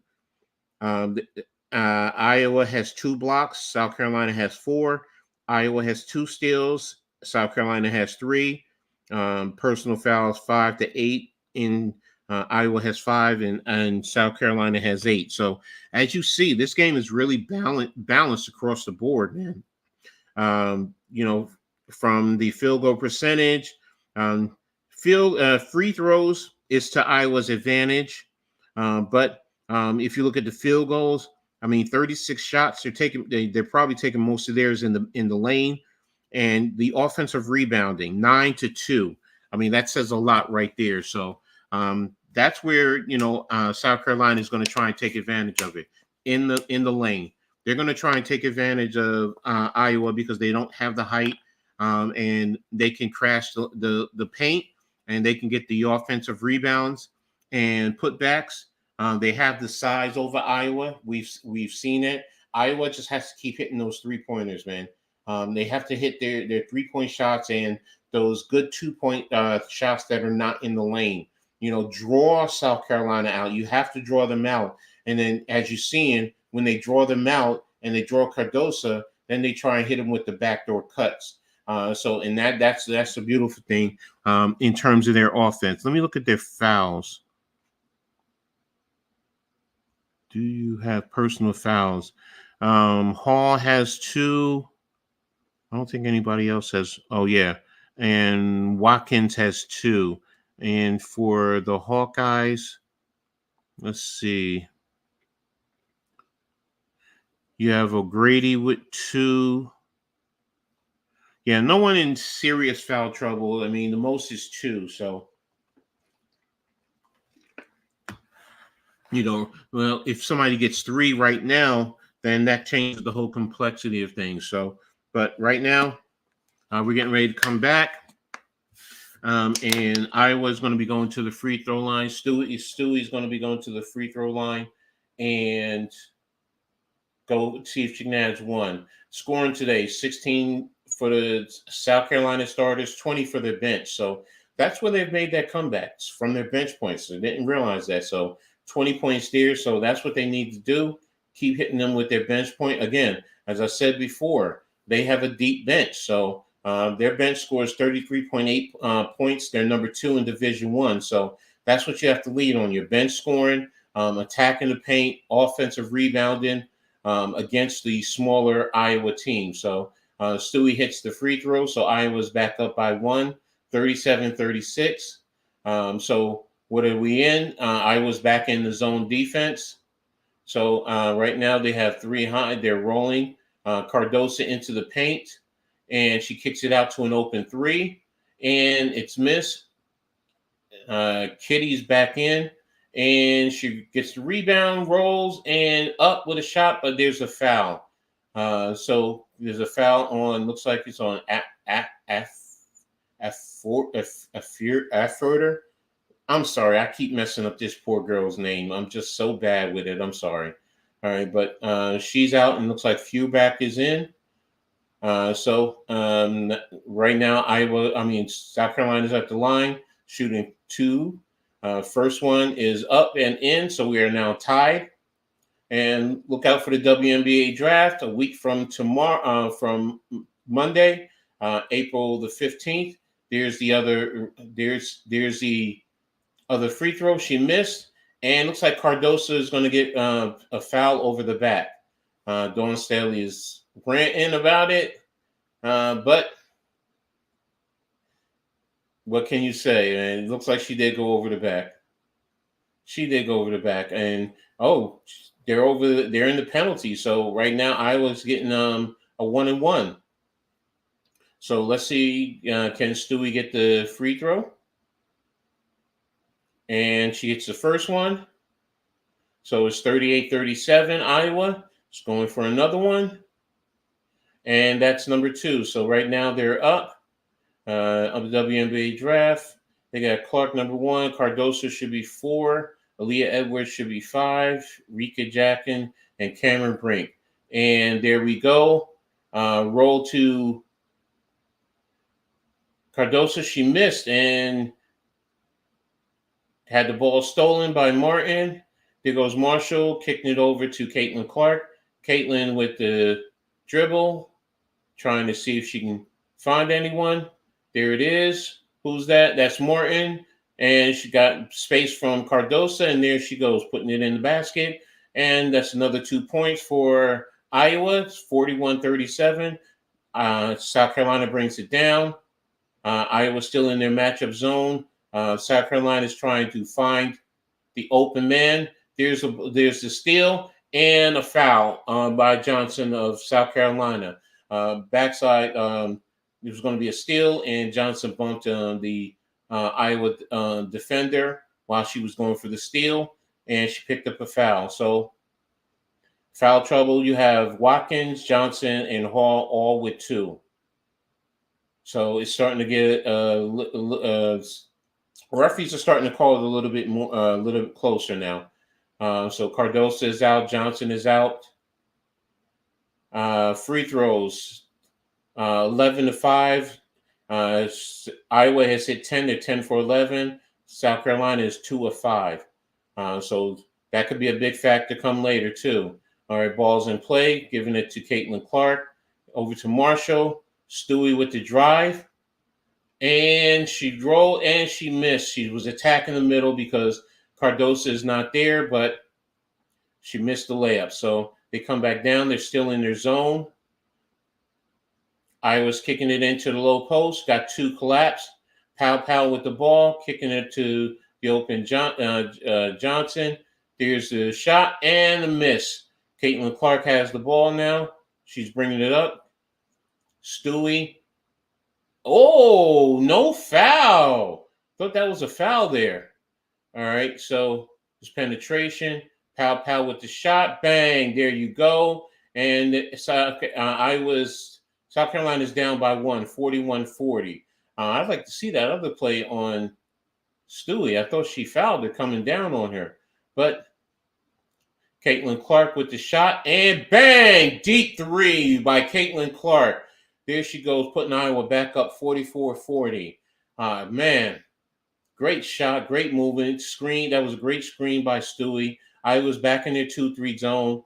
S1: Iowa has 2 blocks. South Carolina has 4. Iowa has 2 steals. South Carolina has 3. Personal fouls 5 to 8 in Iowa has 5, and South Carolina has 8. So as you see, this game is really balanced across the board, man. You know, from the field goal percentage, free throws is to Iowa's advantage. But if you look at the field goals, I mean, 36 shots. They're probably taking most of theirs in the lane, and the offensive rebounding 9-2. I mean, that says a lot right there. So that's where South Carolina is going to try and take advantage of it in the lane. They're going to try and take advantage of Iowa because they don't have the height, and they can crash the paint, and they can get the offensive rebounds and putbacks. They have the size over Iowa. We've seen it. Iowa just has to keep hitting those 3-pointers, man. They have to hit their 3-point shots and those good 2-point shots that are not in the lane. Draw South Carolina out. You have to draw them out. And then, as you're seeing, when they draw them out and they draw Cardoso, then they try and hit them with the backdoor cuts. That's the beautiful thing in terms of their offense. Let me look at their fouls. Do you have personal fouls? Hall has 2. I don't think anybody else has. Oh, yeah. And Watkins has 2. And for the Hawkeyes, let's see. You have O'Grady with 2. Yeah, no one in serious foul trouble. I mean, the most is 2. So, well, if somebody gets 3 right now, then that changes the whole complexity of things. So, but right now, we're getting ready to come back. And Iowa's going to be going to the free throw line. Stewie's going to be going to the free throw line and go see if she can add 1. Scoring today, 16 for the South Carolina starters, 20 for their bench. So that's where they've made that comeback, from their bench points. They didn't realize that. So 20 points there. So that's what they need to do. Keep hitting them with their bench point. Again, as I said before, they have a deep bench. So their bench scores 33.8 points. They're number 2 in Division I. So that's what you have to lead on, your bench scoring, attacking the paint, offensive rebounding against the smaller Iowa team. So Stewie hits the free throw. So Iowa's back up by 1, 37-36. So what are we in? Iowa's back in the zone defense. So right now they have 3 high. They're rolling Cardoso into the paint, and she kicks it out to an open 3, and it's missed. Kitty's back in, and she gets the rebound, rolls, and up with a shot, but there's a foul. So there's a foul on, looks like it's on Afferter. I'm sorry, I keep messing up this poor girl's name. I'm just so bad with it. I'm sorry. All right, but she's out, and looks like Fewback is in. So right now, South Carolina's at the line, shooting 2. First one is up and in, so we are now tied. And look out for the WNBA draft a week from tomorrow, from Monday, April the 15th. There's the other free throw she missed, and looks like Cardoso is going to get a foul over the back. Dawn Staley is ranting about it, but what can you say? And it looks like she did go over the back. And they're in the penalty. So right now Iowa's getting a 1-1. So let's see, can Stewie get the free throw? And she gets the first one. So it's 38-37, Iowa. It's going for another one. And that's number 2. So right now they're up on the WNBA draft. They got Clark number 1. Cardoso should be 4. Aaliyah Edwards should be 5. Rika Jackin and Cameron Brink. And there we go. Roll to Cardoso. She missed and had the ball stolen by Martin. There goes Marshall, kicking it over to Caitlin Clark. Caitlin with the dribble, trying to see if she can find anyone. There it is. Who's that? That's Morton. And she got space from Cardosa, and there she goes, putting it in the basket. And that's another 2 points for Iowa. It's 41-37. South Carolina brings it down. Iowa's still in their matchup zone. South Carolina is trying to find the open man. There's the steal and a foul by Johnson of South Carolina. Backside, it was going to be a steal, and Johnson bumped the Iowa defender while she was going for the steal, and she picked up a foul. So foul trouble, you have Watkins, Johnson, and Hall all with 2. So it's starting to get referees are starting to call it a little bit more, a little bit closer now. So Cardosa is out, Johnson is out. Free throws, 11-5. Iowa has hit 10. They're 10 for 11. South Carolina is 2 of 5. So that could be a big factor come later too. All right, ball's in play, giving it to Caitlin Clark. Over to Marshall. Stewie with the drive. And she drove and she missed. She was attacking the middle because Cardosa is not there, but she missed the layup. So they come back down. They're still in their zone. Iowa's kicking it into the low post. Got 2 collapsed. Powell with the ball, kicking it to the open Johnson. There's the shot and the miss. Caitlin Clark has the ball now. She's bringing it up. Stewie. Oh, no foul. Thought that was a foul there. All right, so it's penetration. Powell with the shot. Bang, there you go. And South Carolina is down by 1, 41-40. I'd like to see that other play on Stewie. I thought she fouled her coming down on her. But Caitlin Clark with the shot. And bang, deep 3 by Caitlin Clark. There she goes, putting Iowa back up 44-40. Man, great shot, great movement. Screen, that was a great screen by Stewie. Iowa's back in their 2-3 zone.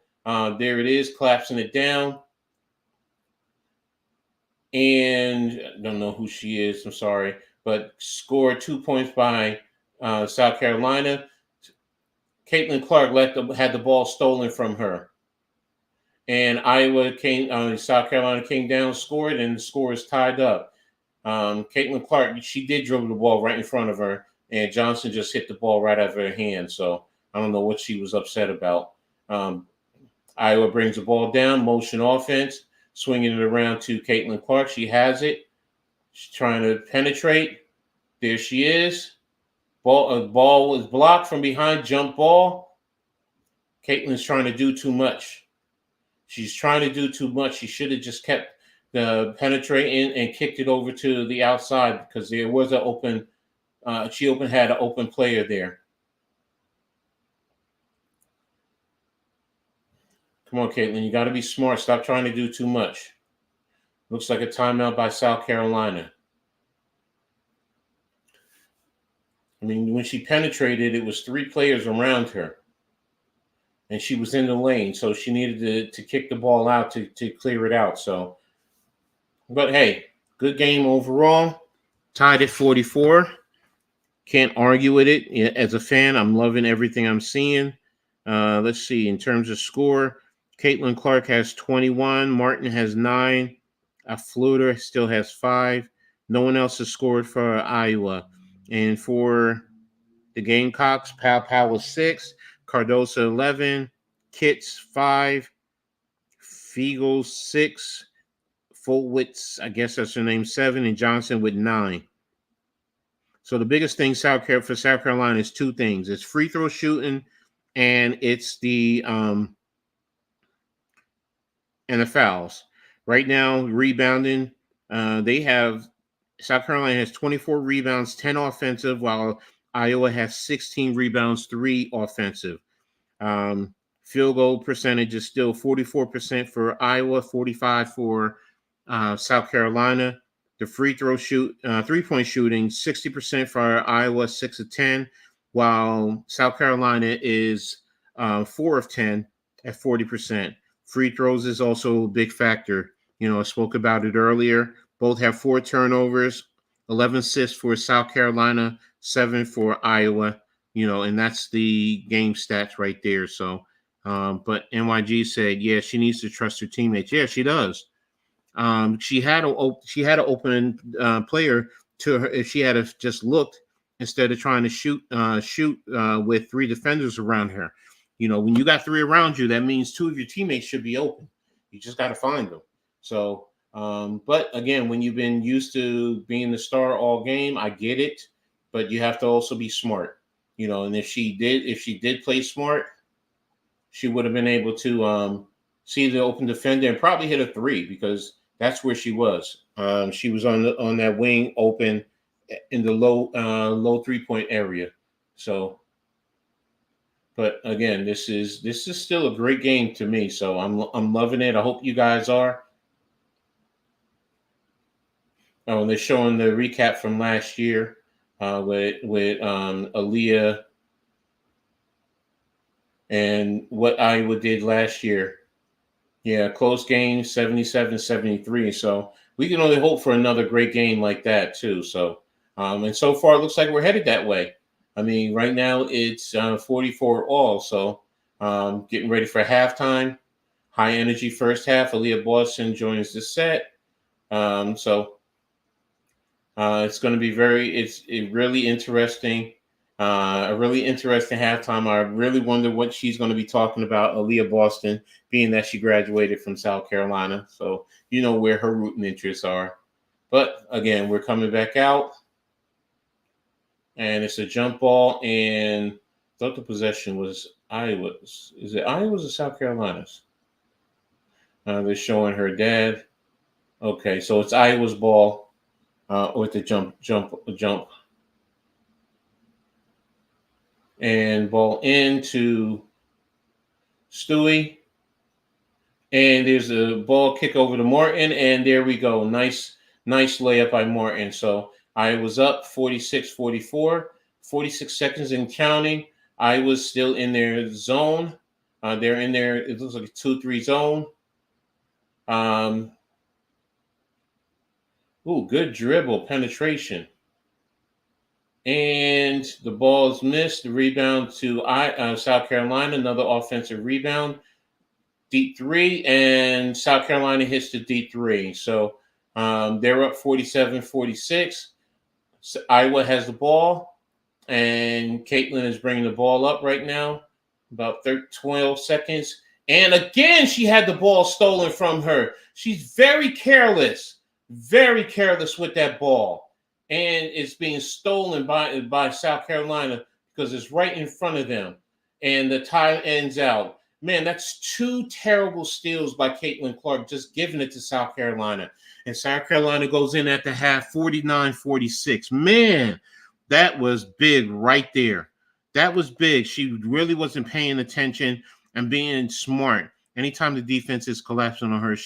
S1: There it is, collapsing it down. And I don't know who she is, I'm sorry, but scored 2 points by South Carolina. Caitlin Clark had the ball stolen from her. And South Carolina came down, scored, and the score is tied up. Caitlin Clark, she did dribble the ball right in front of her, and Johnson just hit the ball right out of her hand. So I don't know what she was upset about. Iowa brings the ball down, motion offense, swinging it around to Caitlin Clark. She has it. She's trying to penetrate. There she is. Ball was blocked from behind, jump ball. Caitlin's trying to do too much. She's trying to do too much. She should have just kept the penetrating and kicked it over to the outside because there was an open. She had an open player there. Come on, Caitlin. You got to be smart. Stop trying to do too much. Looks like a timeout by South Carolina. I mean, when she penetrated, it was 3 players around her. And she was in the lane, so she needed to kick the ball out to clear it out. So, but hey, good game overall. Tied at 44. Can't argue with it. As a fan, I'm loving everything I'm seeing. Let's see. In terms of score, Caitlin Clark has 21. Martin has 9. Fluter still has 5. No one else has scored for Iowa. And for the Gamecocks, Powell was 6. Cardosa 11, Kitts 5, Fiegel 6, Fulwitz, I guess that's her name, 7, and Johnson with 9. So the biggest thing for South Carolina is 2 things. It's free throw shooting and it's the and the fouls. Right now, rebounding, South Carolina has 24 rebounds, 10 offensive, while Iowa has 16 rebounds, 3 offensive. Field goal percentage is still 44% for Iowa, 45% for South Carolina. The free throw 3-point shooting, 60% for Iowa, 6 of 10, while South Carolina is 4 of 10 at 40%. Free throws is also a big factor. I spoke about it earlier. Both have 4 turnovers. 11 assists for South Carolina, 7 for Iowa. And that's the game stats right there. So, but NYG said, yeah, she needs to trust her teammates. Yeah, she does. She had an open player to her if she had just looked instead of trying to shoot with 3 defenders around her. When you got 3 around you, that means 2 of your teammates should be open. You just got to find them. So, but again, when you've been used to being the star all game, I get it, but you have to also be smart. And if she did play smart, she would have been able to see the open defender and probably hit a 3 because that's where she was. She was on that wing open in the low 3-point area. So, but again, this is still a great game to me. So I'm loving it. I hope you guys are. Oh, they're showing the recap from last year with Aaliyah and what Iowa did last year. Yeah, close game, 77-73. So we can only hope for another great game like that too. So, and so far it looks like we're headed that way. I mean, right now it's 44 all. So getting ready for halftime. High energy first half. Aaliyah Boston joins the set. So it's going to be really interesting. A really interesting halftime. I really wonder what she's going to be talking about, Aaliyah Boston, being that she graduated from South Carolina. So where her rooting interests are. But again, we're coming back out. And it's a jump ball. And I thought the possession was Iowa's. Is it Iowa's or South Carolina's? They're showing her dad. Okay, so it's Iowa's ball with the jump. And ball into Stewie. And there's a ball kick over to Martin. And there we go. Nice layup by Martin. So I was up 46-44, 46 seconds and counting. I was still in their zone. They're in there. It looks like a 2-3 zone. Good dribble, penetration. And the ball is missed. The rebound to South Carolina. Another offensive rebound. Deep 3. And South Carolina hits the deep 3. So they're up 47-46. So Iowa has the ball. And Caitlin is bringing the ball up right now. About 12 seconds. And again, she had the ball stolen from her. She's very careless with that ball. And it's being stolen by South Carolina because it's right in front of them. And the tie ends out. Man, that's 2 terrible steals by Caitlin Clark, just giving it to South Carolina. And South Carolina goes in at the half, 49-46. Man, that was big right there. That was big. She really wasn't paying attention and being smart. Anytime the defense is collapsing on her,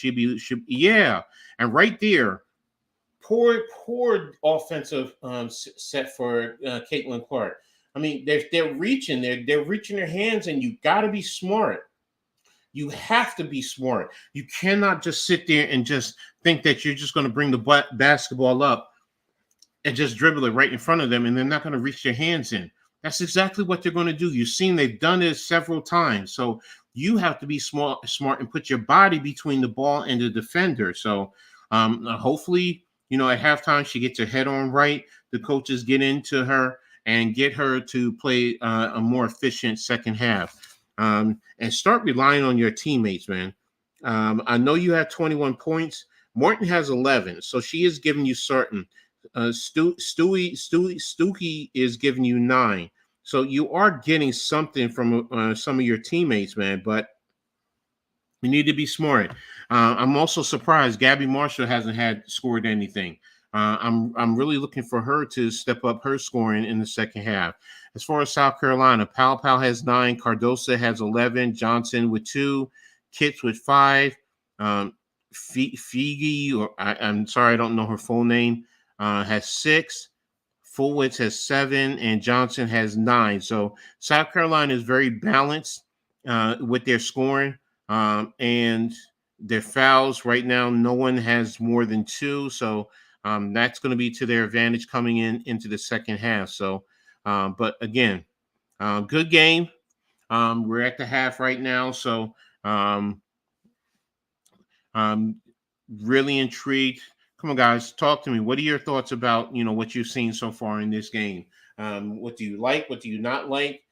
S1: yeah. And right there, poor offensive set for Caitlin Clark. I mean, they're reaching their hands, and you got to be smart. You have to be smart. You cannot just sit there and just think that you're just going to bring the basketball up and just dribble it right in front of them, and they're not going to reach their hands in. That's exactly what they're going to do. You've seen they've done it several times. So you have to be smart and put your body between the ball and the defender. So hopefully, at halftime, she gets her head on right. The coaches get into her and get her to play a more efficient second half. And start relying on your teammates, man. I know you have 21 points. Morton has 11, so she is giving you certain. Stewie is giving you 9. So you are getting something from some of your teammates, man, but you need to be smart. I'm also surprised Gabby Marshall hasn't scored anything. I'm really looking for her to step up her scoring in the second half. As far as South Carolina, Pal has 9, Cardosa has 11, Johnson with 2, Kitts with 5, Figi, I'm sorry, I don't know her full name, has 6, Fulwitz has 7, and Johnson has 9. So South Carolina is very balanced with their scoring, and their fouls right now. No one has more than 2. So that's going to be to their advantage coming into the second half. So, but again, good game. We're at the half right now, so um, I'm really intrigued. Come on, guys, talk to me. What are your thoughts about what you've seen so far in this game? What do you like? What do you not like?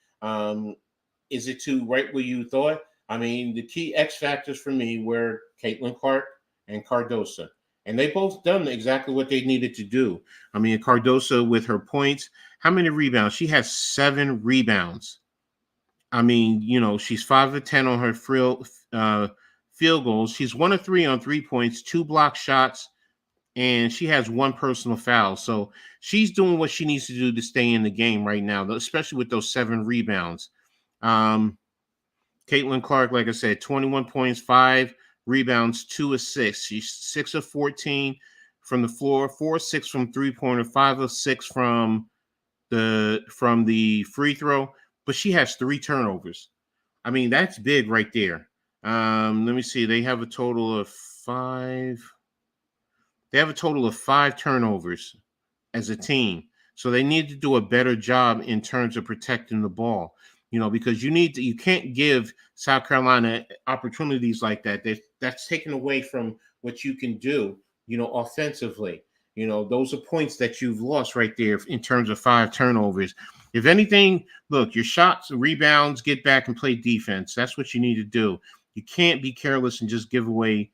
S1: Is it too right where you thought? I mean, the key X factors for me were Caitlin Clark and Cardosa, and they both done exactly what they needed to do. I mean, Cardosa with her points, how many rebounds? She has 7 rebounds. I mean, she's 5 of 10 on her field goals. She's 1 of 3 on 3 points, 2 block shots, and she has 1 personal foul. So she's doing what she needs to do to stay in the game right now, especially with those 7 rebounds. Caitlin Clark, like I said, 21 points, 5 rebounds, 2 assists. She's 6 of 14 from the floor, 4 of 6 from 3-pointer, 5 of 6 from the free throw, but she has 3 turnovers. I mean, that's big right there. Let me see. They have a total of 5. They have a total of 5 turnovers as a team. So they need to do a better job in terms of protecting the ball. Because you can't give South Carolina opportunities like that. That's taken away from what you can do, offensively. Those are points that you've lost right there in terms of 5 turnovers. If anything, look, your shots, rebounds, get back and play defense. That's what you need to do. You can't be careless and just give away,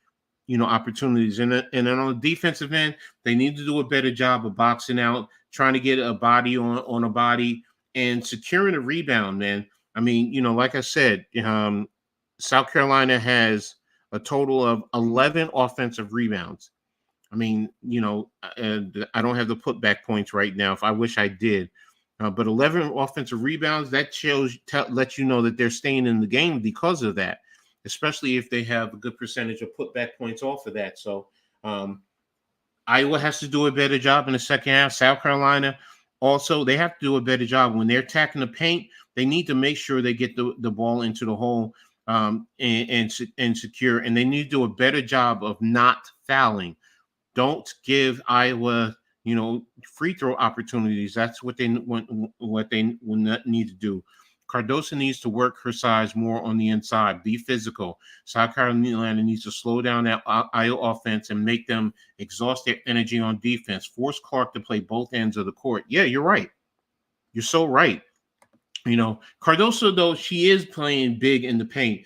S1: opportunities. And then on the defensive end, they need to do a better job of boxing out, trying to get a body on a body and securing a rebound, man. I mean, like I said, South Carolina has a total of 11 offensive rebounds. I mean, I don't have the putback points right now. If I wish I did, but 11 offensive rebounds, that lets you know that they're staying in the game because of that, especially if they have a good percentage of putback points off of that. So Iowa has to do a better job in the second half. South Carolina also, they have to do a better job when they're attacking the paint. They need to make sure they get the ball into the hole and secure, and they need to do a better job of not fouling. Don't give Iowa, free throw opportunities. That's what they need to do. Cardosa needs to work her size more on the inside. Be physical. South Carolina needs to slow down that Iowa offense and make them exhaust their energy on defense. Force Clark to play both ends of the court. Yeah, you're right. You're so right. Cardosa, though, she is playing big in the paint.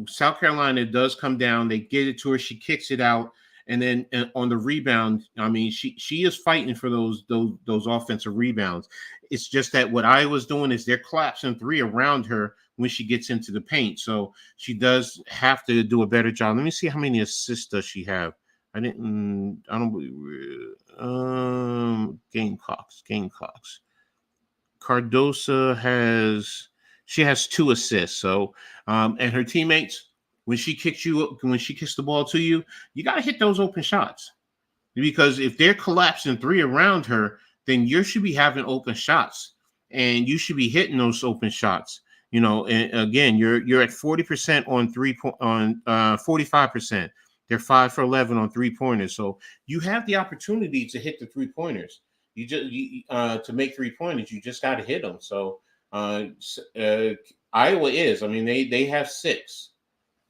S1: South Carolina does come down. They get it to her. She kicks it out. And then on the rebound, I mean, she is fighting for those offensive rebounds. It's just that what Iowa's doing is they're collapsing 3 around her when she gets into the paint. So she does have to do a better job. Let me see how many assists does she have. I don't believe Gamecocks. Cardosa has 2 assists. So and her teammates, when she kicks the ball to you, you got to hit those open shots, because if they're collapsing 3 around her, then you should be having open shots and you should be hitting those open shots. And again, you're at 40% on 45%. They're 5 for 11 on 3-pointers. So you have the opportunity to hit the 3-pointers. To make 3-pointers, you just got to hit them. So Iowa is. I mean, they have 6.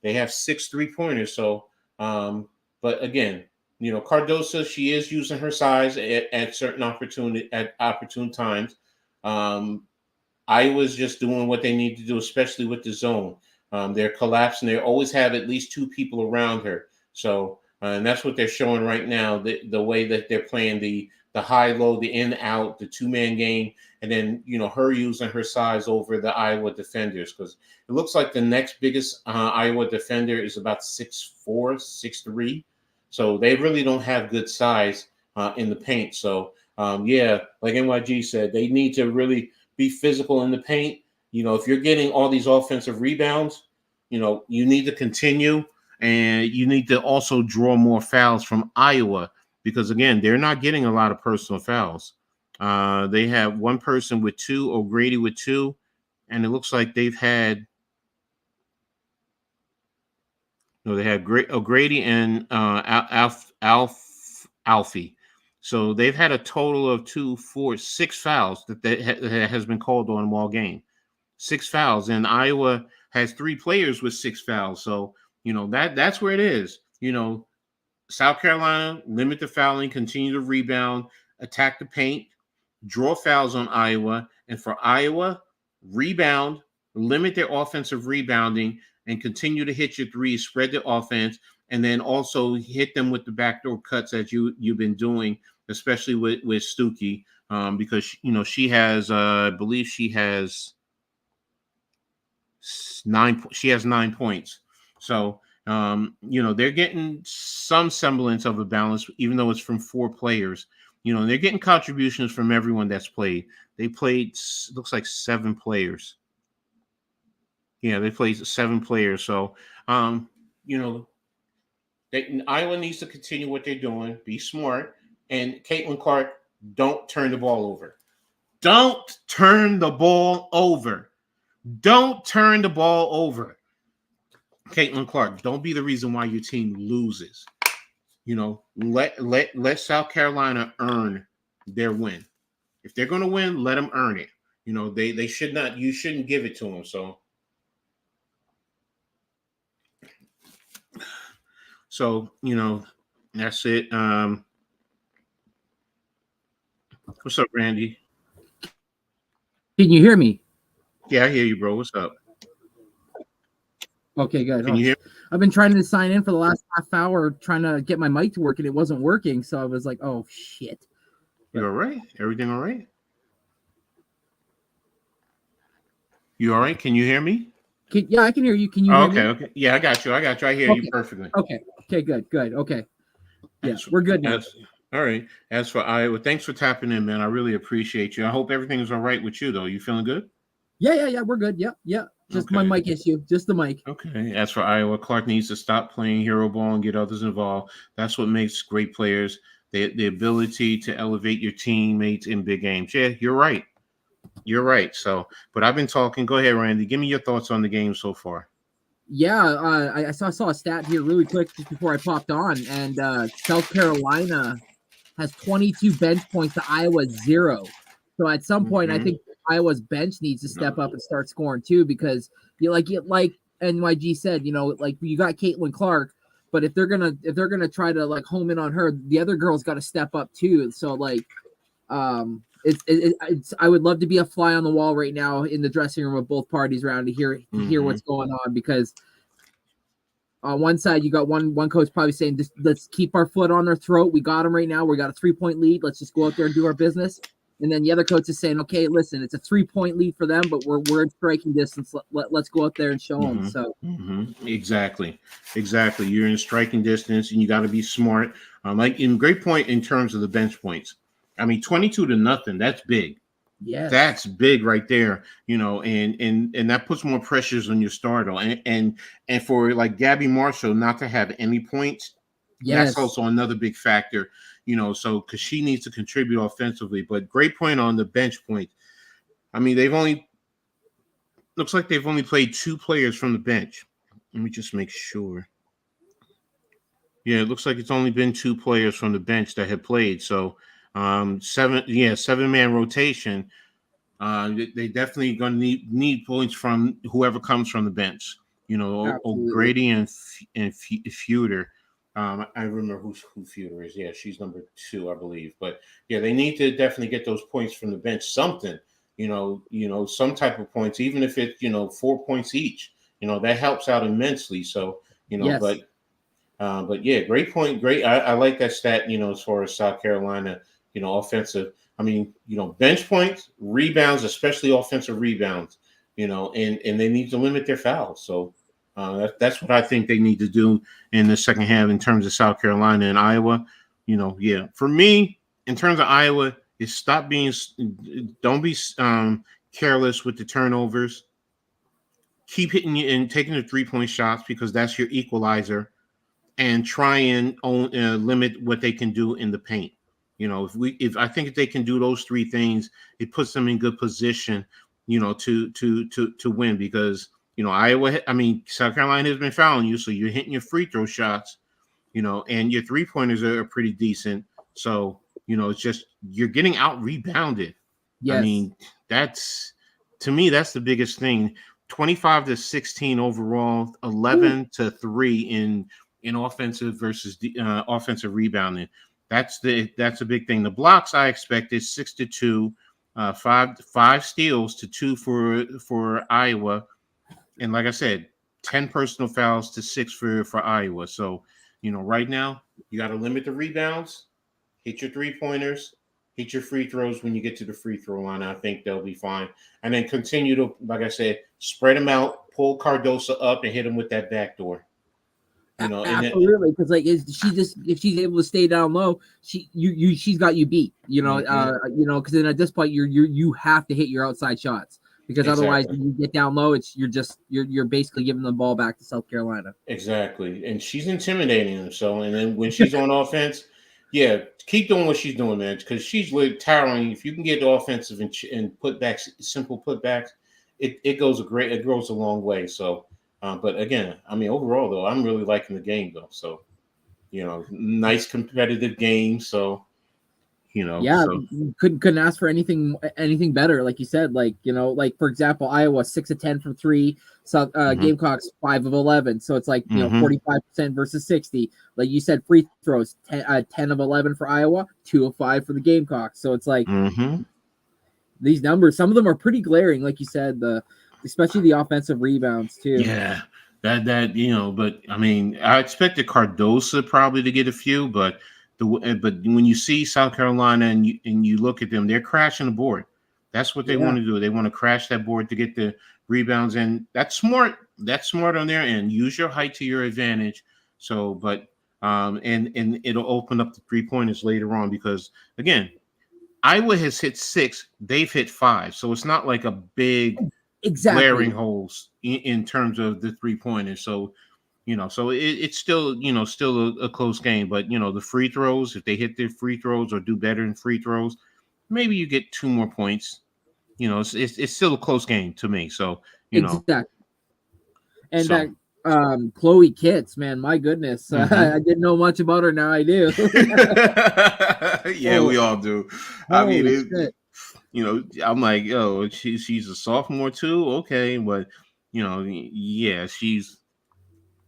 S1: They have 6 3-pointers. So, but again, Cardosa, she is using her size at certain opportune times. Iowa's just doing what they need to do, especially with the zone. They're collapsing. They always have at least 2 people around her. So, and that's what they're showing right now. The way that they're playing the high-low, the in-out, the 2-man game, and then, her using her size over the Iowa defenders, because it looks like the next biggest Iowa defender is about 6'4", 6'3". So they really don't have good size in the paint. So, yeah, like NYG said, they need to really be physical in the paint. If you're getting all these offensive rebounds, you need to continue, and you need to also draw more fouls from Iowa, because, again, they're not getting a lot of personal fouls. They have 1 person with 2, O'Grady with 2, and it looks like they've had O'Grady and Alfie. So they've had a total of 2, 4, 6 fouls that has been called on them all game. 6 fouls, and Iowa has 3 players with 6 fouls. So that's where it is. South Carolina limit the fouling, continue to rebound, attack the paint, draw fouls on Iowa, and for Iowa, rebound, limit their offensive rebounding, and continue to hit your threes, spread the offense, and then also hit them with the backdoor cuts as you've been doing, especially with Stuckey, because she has, I believe she has 9. She has 9 points. So they're getting some semblance of a balance, even though it's from 4 players. They're getting contributions from everyone that's played. They played, looks like 7 players. Yeah, they played 7 players. So, Iowa needs to continue what they're doing, be smart, and Caitlin Clark, don't turn the ball over. Don't turn the ball over. Don't turn the ball over. Caitlin Clark, don't be the reason why your team loses. Let South Carolina earn their win. If they're going to win, let them earn it. They should not. You shouldn't give it to them. So that's it. What's up, Randy?
S2: Can you hear me?
S1: Yeah, I hear you, bro. What's up?
S2: Okay, good.
S1: Can you hear?
S2: I've been trying to sign in for the last half hour, trying to get my mic to work, and it wasn't working. So I was like, "Oh shit!"
S1: You all right? Everything all right? You all right? Can you hear me?
S2: Yeah, I can hear you. Can you hear me?
S1: Okay. Yeah, I got you. I hear you perfectly.
S2: Okay, good. Okay. Yeah, we're good now.
S1: All right. As for Iowa, thanks for tapping in, man. I really appreciate you. I hope everything is all right with you, though. You feeling good?
S2: Yeah. We're good. Yeah. Just my mic issue. Just the mic.
S1: Okay. As for Iowa, Clark needs to stop playing hero ball and get others involved. That's what makes great players. The ability to elevate your teammates in big games. Yeah, you're right. You're right. So, but I've been talking. Go ahead, Randy. Give me your thoughts on the game so far.
S2: Yeah, I saw a stat here really quick just before I popped on, and South Carolina has 22 bench points to Iowa's 0. So at some point, I think Iowa's bench needs to step up and start scoring too, because like NYG said, like you got Caitlin Clark, but if they're gonna try to like home in on her, the other girls got to step up too. So like, it's I would love to be a fly on the wall right now in the dressing room of both parties around to hear what's going on, because on one side you got one coach probably saying, just let's keep our foot on their throat. We got them right now. We got a 3-point lead. Let's just go out there and do our business. And then the other coach is saying, okay, listen, it's a 3-point lead for them, but we're in striking distance. Let's go out there and show them. So
S1: exactly. You're in striking distance, and you got to be smart. Like in great point in terms of the bench points. I mean, 22-0. That's big.
S2: Yeah,
S1: that's big right there. And that puts more pressures on your starter. And for like Gabby Marshall not to have any points, that's also another big factor. So because she needs to contribute offensively. But great point on the bench point. I mean, looks like they've only played 2 players from the bench. Let me just make sure. Yeah, it looks like it's only been 2 players from the bench that have played. So 7-man rotation. They definitely gonna need points from whoever comes from the bench. O'Grady and Feuder. I remember who Feuder is. Yeah, she's number 2, I believe. But yeah, they need to definitely get those points from the bench. Something, some type of points, even if it's 4 points each. That helps out immensely. So but yeah, great point. Great. I like that stat. As far as South Carolina, offensive. I mean, bench points, rebounds, especially offensive rebounds. And they need to limit their fouls. So that's what I think they need to do in the second half in terms of South Carolina and Iowa. For me, in terms of Iowa, is don't be careless with the turnovers. Keep hitting and taking the 3-point shots, because that's your equalizer, and try and limit what they can do in the paint. If I think if they can do those 3 things, it puts them in good position, to win, because South Carolina has been fouling you, so you're hitting your free throw shots, and your 3-pointers are pretty decent. So it's just you're getting out rebounded. I
S2: Yes.
S1: mean, to me, that's the biggest thing. 25-16 overall, 11-3 in offensive versus offensive rebounding. That's a big thing. The blocks I expected 6-2, five steals to 2 for Iowa, and like I said, 10 personal fouls to 6 for Iowa. So right now you got to limit the rebounds, hit your 3-pointers, hit your free throws when you get to the free throw line. I think they'll be fine. And then continue to, like I said, spread them out, pull Cardosa up, and hit him with that backdoor.
S2: Absolutely, because if she's able to stay down low, she's got you beat. Because then at this point you have to hit your outside shots, because otherwise when you get down low, you're basically giving the ball back to South Carolina.
S1: Exactly, and she's intimidating them. So, and then when she's on offense, yeah, keep doing what she's doing, man, because she's really towering. If you can get offensive and putbacks, simple putbacks, it goes a long way. So. But again, I mean, overall, though, I'm really liking the game, though. So, nice competitive game. So,
S2: couldn't ask for anything better. Like you said, like for example, Iowa 6 of 10 from 3, so Gamecocks 5 of 11. So it's like 45% versus 60. Like you said, free throws 10 of 11 for Iowa, 2 of 5 for the Gamecocks. So it's like these numbers, some of them are pretty glaring, like you said, especially the offensive rebounds too.
S1: Yeah, but I mean, I expected Cardosa probably to get a few, but when you see South Carolina and you look at them, they're crashing the board. That's what they want to do. They want to crash that board to get the rebounds, and that's smart. That's smart on their end. Use your height to your advantage. So, but and it'll open up the 3-pointers later on, because again, Iowa has hit 6, they've hit 5, so it's not like a big glaring holes in terms of the 3-pointers. So, so it's still, still a close game. But, the free throws, if they hit their free throws or do better in free throws, maybe you get 2 more points. It's still a close game to me. So,
S2: exactly. And that Chloe Kitts, man, my goodness, I didn't know much about her. Now I do.
S1: Yeah, we all do. I mean, I'm like, oh, she's a sophomore too. Okay. But, yeah, she's,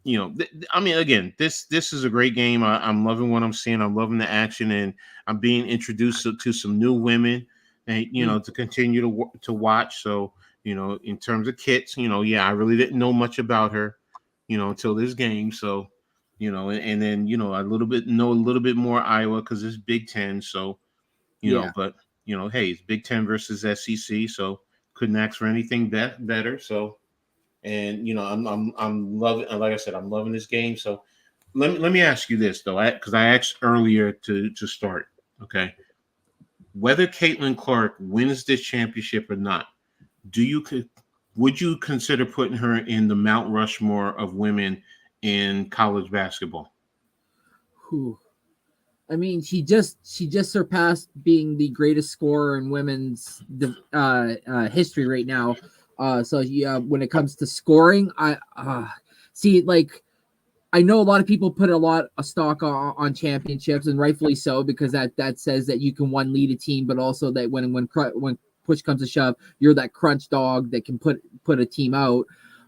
S1: I mean, again, this is a great game. I'm loving what I'm seeing. I'm loving the action, and I'm being introduced to some new women, and, to continue to watch. So, in terms of Kitts, I really didn't know much about her, until this game. So, and then, a little bit more Iowa, because it's Big Ten. So, but hey, it's Big Ten versus SEC, so couldn't ask for anything better. So, and I'm loving, like I said, I'm loving this game. So let me ask you this though, because I asked earlier to start. Okay, whether Caitlin Clark wins this championship or not, would you consider putting her in the Mount Rushmore of women in college basketball?
S2: Whew. I mean, she just surpassed being the greatest scorer in women's history right now. So when it comes to scoring, I see, like, I know a lot of people put a lot of stock on championships, and rightfully so, because that says that you can lead a team, but also that when push comes to shove, you're that crunch dog that can put a team out.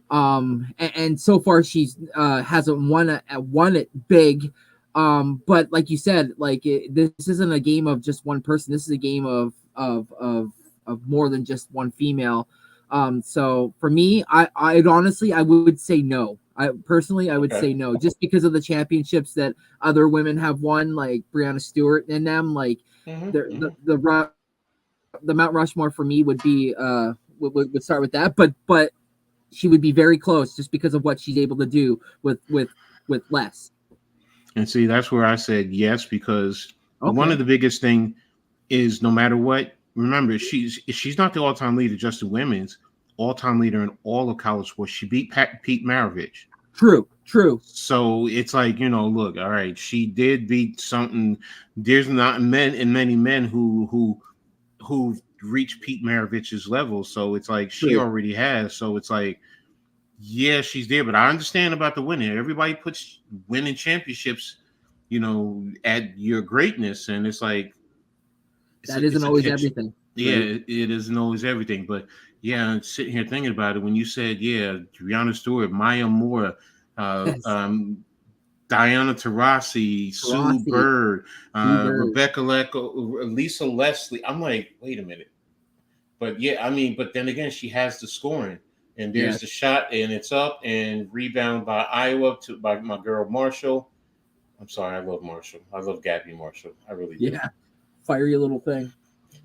S2: And so far she's hasn't won it big. But like you said, like this isn't a game of just one person. This is a game of more than just one female. So for me, I'd honestly, I would say no. I would say no, just because of the championships that other women have won, like Breanna Stewart and them. Like the Mount Rushmore for me would be would start with that, but she would be very close just because of what she's able to do with less.
S1: And see, that's where I said yes, because one of the biggest thing is, no matter what, remember, she's not the all-time leader just in women's, all-time leader in all of college sports. She beat Pete Maravich.
S2: True.
S1: So it's like, look, all right, she did beat something. There's not many men who reached Pete Maravich's level. So it's like she already has. So it's like, yeah, she's there, but I understand about the winning. Everybody puts winning championships, at your greatness, and it's like,
S2: That isn't always everything.
S1: Yeah,
S2: right?
S1: it isn't always everything. But yeah, I'm sitting here thinking about it when you said, yeah, Brianna Stewart, Maya Moore,
S2: Yes.
S1: Diana Taurasi, Sue
S2: Rossi,
S1: Bird,
S2: Bird.
S1: Rebecca Lecco, Lisa Leslie. I'm like, wait a minute. But yeah, I mean, but then again, she has the scoring. And there's
S2: Yes.
S1: the shot, and it's up, and rebound by Iowa by my girl Marshall. I'm sorry, I love Marshall. I love Gabby Marshall. I really do.
S2: Yeah. Fiery little thing.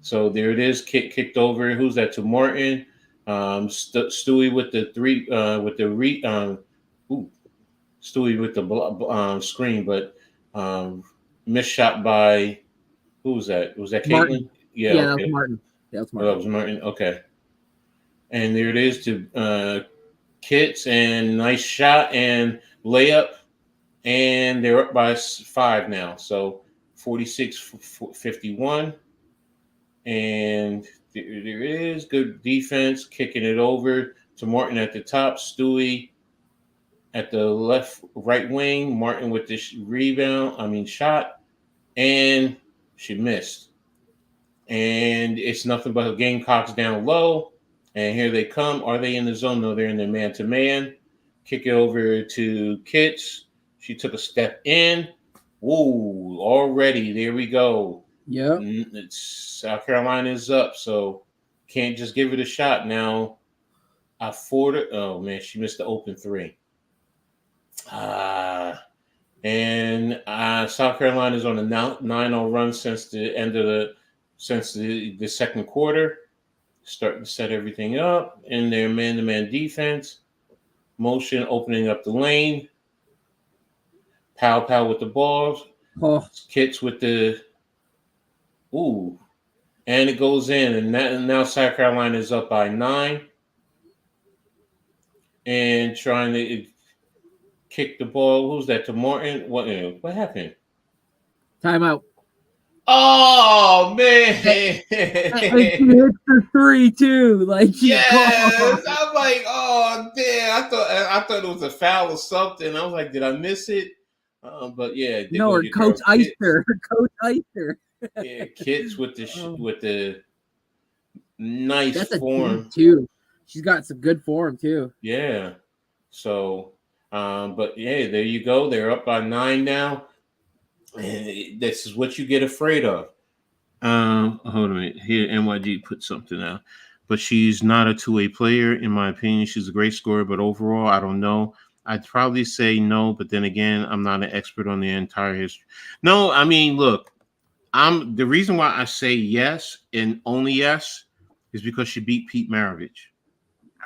S1: So there it is, kicked over. Who's that to Martin? Stewie with the three, with the ooh, Stewie with the screen, but missed shot by who was that? Was that
S2: Martin.
S1: Caitlin? Yeah,
S2: Yeah, that was
S1: okay.
S2: Martin. Yeah, that was
S1: Oh,
S2: Martin.
S1: that was Martin. Okay. And there it is to Kits, and nice shot and layup, and they're up by 5 now. So 46-51. And there is good defense, kicking it over to Martin at the top, Stewie at the right wing, Martin with this shot, and she missed. And it's nothing but Gamecocks down low. And here they come. Are they in the zone? No, they're in the man-to-man. Kick it over to Kits. She took a step in. Whoa, already. There we go.
S2: Yep.
S1: South Carolina is up, so can't just give it a shot. Now, oh man, she missed the open 3. And South Carolina is on a 9-0 run since the end of the second quarter. Starting to set everything up in their man-to-man defense. Motion opening up the lane. Pow with the balls.
S2: Oh.
S1: Kits with the and it goes in, and now South Carolina is up by 9, and trying to kick the ball. Who's that to Martin? What happened?
S2: Timeout.
S1: Oh man!
S2: And she hits the 3 too. Like
S1: yes, I'm like, oh damn! I thought it was a foul or something. I was like, did I miss it? But yeah,
S2: no, or Coach Eister. Coach Eister.
S1: Yeah, Kits with the nice
S2: That's
S1: form
S2: too. She's got some good form too.
S1: Yeah. So, but yeah, there you go. They're up by 9 now. And this is what you get afraid of. Hold on a minute. Here, NYG put something out. But she's not a two-way player, in my opinion. She's a great scorer, but overall, I don't know. I'd probably say no, but then again, I'm not an expert on the entire history. No, I mean, look, the reason why I say yes and only yes is because she beat Pete Maravich.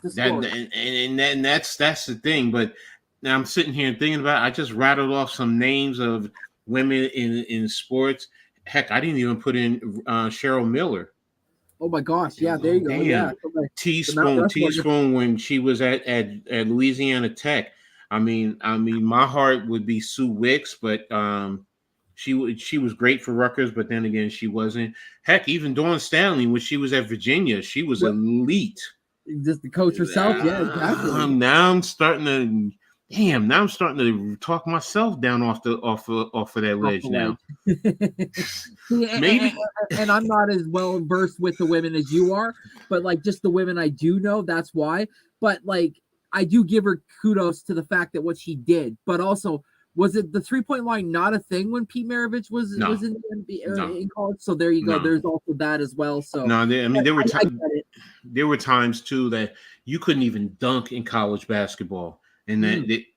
S1: And that's the thing. But now I'm sitting here and thinking about it. I just rattled off some names of women in sports. Heck, I didn't even put in Cheryl Miller.
S2: Oh my gosh! Yeah, there you go. Yeah,
S1: Teaspoon when she was at Louisiana Tech. I mean, my heart would be Sue Wicks, but she was great for Rutgers, but then again, she wasn't. Heck, even Dawn Stanley when she was at Virginia, she was elite.
S2: Just the coach herself, yeah, exactly.
S1: Now I'm starting to talk myself down off of that ledge now. Maybe,
S2: and I'm not as well versed with the women as you are, but like just the women I do know, that's why. But like I do give her kudos to the fact that what she did, but also was it the 3-point line not a thing when Pete Maravich was in the NBA in college? So there you go. There's also that as well. So
S1: there were times too that you couldn't even dunk in college basketball, and they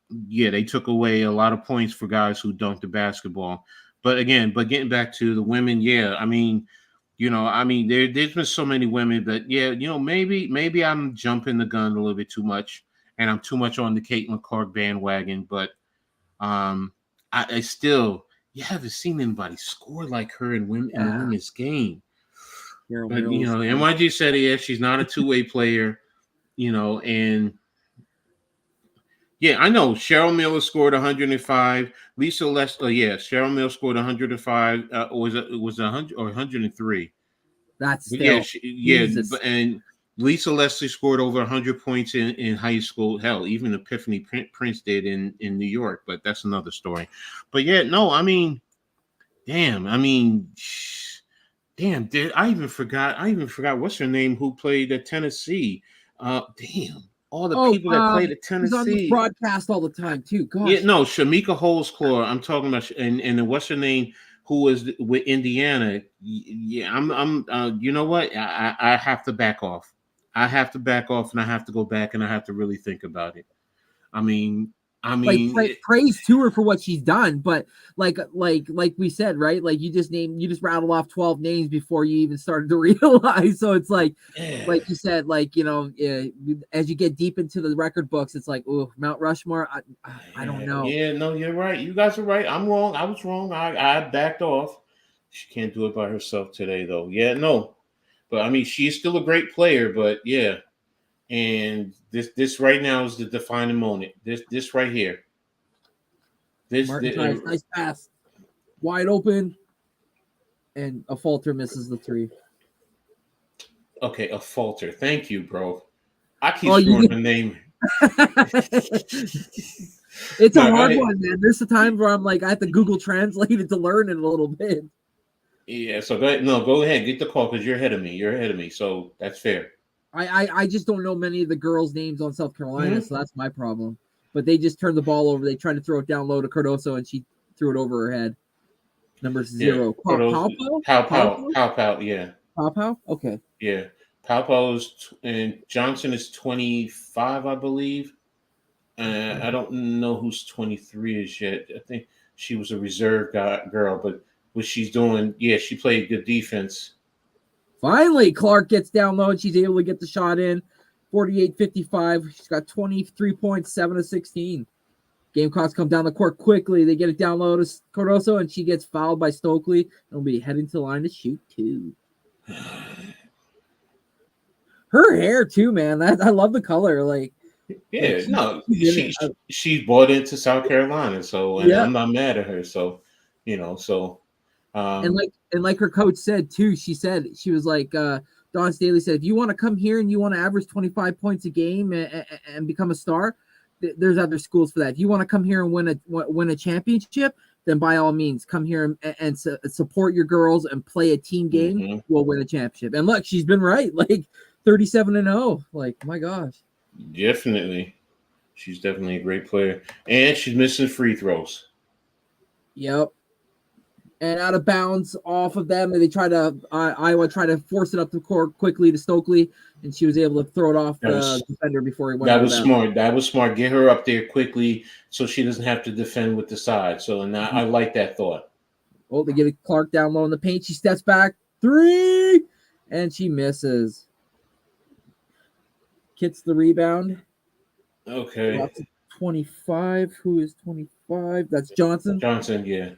S1: took away a lot of points for guys who dunked the basketball. But getting back to the women, there's been so many women that maybe I'm jumping the gun a little bit too much, and I'm too much on the Caitlin Clark bandwagon, but. I still, you haven't seen anybody score like her in the women's game. But NYG said she's not a two-way player, and I know Cheryl Miller scored 105. Lisa Leslie, Cheryl Miller scored 105. Was it 100 or 103?
S2: That's still
S1: and Lisa Leslie scored over 100 points in high school. Hell, even Epiphany Prince did in New York, but that's another story. But damn. Damn, I even forgot what's her name who played at Tennessee. Damn, all the people that played at
S2: She's on the
S1: Tennessee.
S2: broadcast all the time too. Gosh.
S1: Yeah, no, Shamika Holesclaw. I'm talking about, and what's her name? Who was with Indiana? Yeah, I'm. You know what? I have to back off. I have to back off, and I have to go back, and I have to really think about it. I mean,
S2: like praise to her for what she's done, but like we said, right? Like you just rattled off 12 names before you even started to realize. So it's like you said, like, you know, as you get deep into the record books, it's like, oh, Mount Rushmore. I don't know.
S1: Yeah, no, you're right. You guys are right. I'm wrong. I was wrong. I backed off. She can't do it by herself today, though. Yeah, no, but I mean, she's still a great player. But yeah. And this right now is the defining moment. This right here.
S2: Nice pass, wide open, and a falter misses the three.
S1: Okay, a falter. Thank you, bro. I keep throwing the name.
S2: It's a hard one, man. There's the times where I'm like, I have to Google Translate it to learn it a little bit.
S1: Yeah, so go ahead. No, go ahead. Get the call because you're ahead of me. So that's fair.
S2: I just don't know many of the girls' names on South Carolina, so that's my problem. But they just turned the ball over. They tried to throw it down low to Cardoso, and she threw it over her head. Number 0.
S1: Pow, yeah.
S2: Pow? Okay.
S1: Yeah. Pow and Johnson is 25, I believe. I don't know who's 23 is yet. I think she was a reserve girl, but what she's doing, yeah, she played good defense.
S2: Finally, Clark gets down low and she's able to get the shot in. 48-55. She's got 23 points, 7 of 16. Gamecocks come down the court quickly. They get it down low to Cardoso, and she gets fouled by Stokely. And will be heading to the line to shoot 2. Her hair too, man. I love the color. Like,
S1: yeah, no, she's bought into South Carolina, so I'm not mad at her. So, you know,
S2: and like her coach said too, she was like, Dawn Staley said, if you want to come here and you want to average 25 points a game and become a star, there's other schools for that. If you want to come here and win a championship, then by all means come here and support your girls and play a team game. Mm-hmm. We'll win a championship. And look, she's been right. Like 37-0. Like, my gosh.
S1: Definitely. She's definitely a great player. And she's missing free throws.
S2: Yep. And out of bounds off of them, and Iowa tried to force it up the court quickly to Stokely, and she was able to throw it off the defender before he went.
S1: That was smart. That was smart. Get her up there quickly so she doesn't have to defend with the side. So, and I like that thought.
S2: Oh, they get it Clark down low in the paint. She steps back, 3, and she misses. Gets the rebound.
S1: Okay.
S2: 25. Who is 25? That's Johnson.
S1: Johnson, yeah.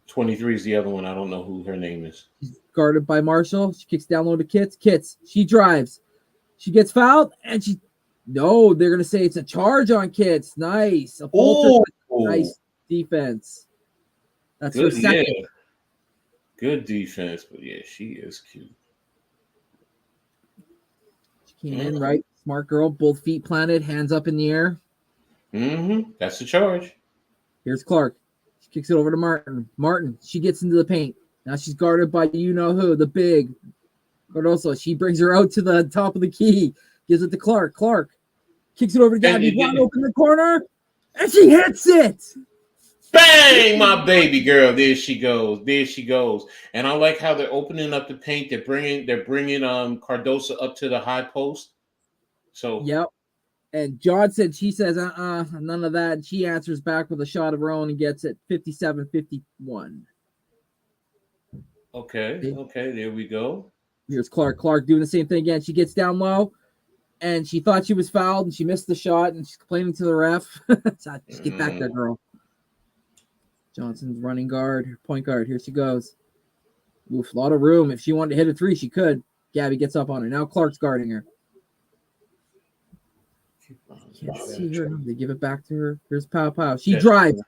S1: 23 is the other one. I don't know who her name is.
S2: She's guarded by Marshall. She kicks down low to Kitts. Kitts. She drives. She gets fouled, and they're going to say it's a charge on Kitts. Nice. Nice defense. That's her second.
S1: Yeah. Good defense, but yeah, she is cute.
S2: She came in right. Smart girl. Both feet planted, hands up in the air.
S1: Mm-hmm. That's the charge.
S2: Here's Clark. She kicks it over to Martin. Martin, she gets into the paint. Now she's guarded by you-know-who, the big Cardoso. She brings her out to the top of the key. Gives it to Clark. Clark kicks it over to Gabby. Wide open in the corner. And she hits it.
S1: Bang, my baby girl. There she goes. And I like how they're opening up the paint. They're bringing Cardoso up to the high post. So
S2: yep. And Johnson, she says, none of that. And she answers back with a shot of her own and gets it 57-51.
S1: Okay, there we go.
S2: Here's Clark. Clark doing the same thing again. She gets down low, and she thought she was fouled, and she missed the shot, and she's complaining to the ref. Just get back there, girl. Johnson's running guard, point guard. Here she goes. Oof, a lot of room. If she wanted to hit a 3, she could. Gabby gets up on her. Now Clark's guarding her. Can't see her. They give it back to her. Here's Pow. She drives.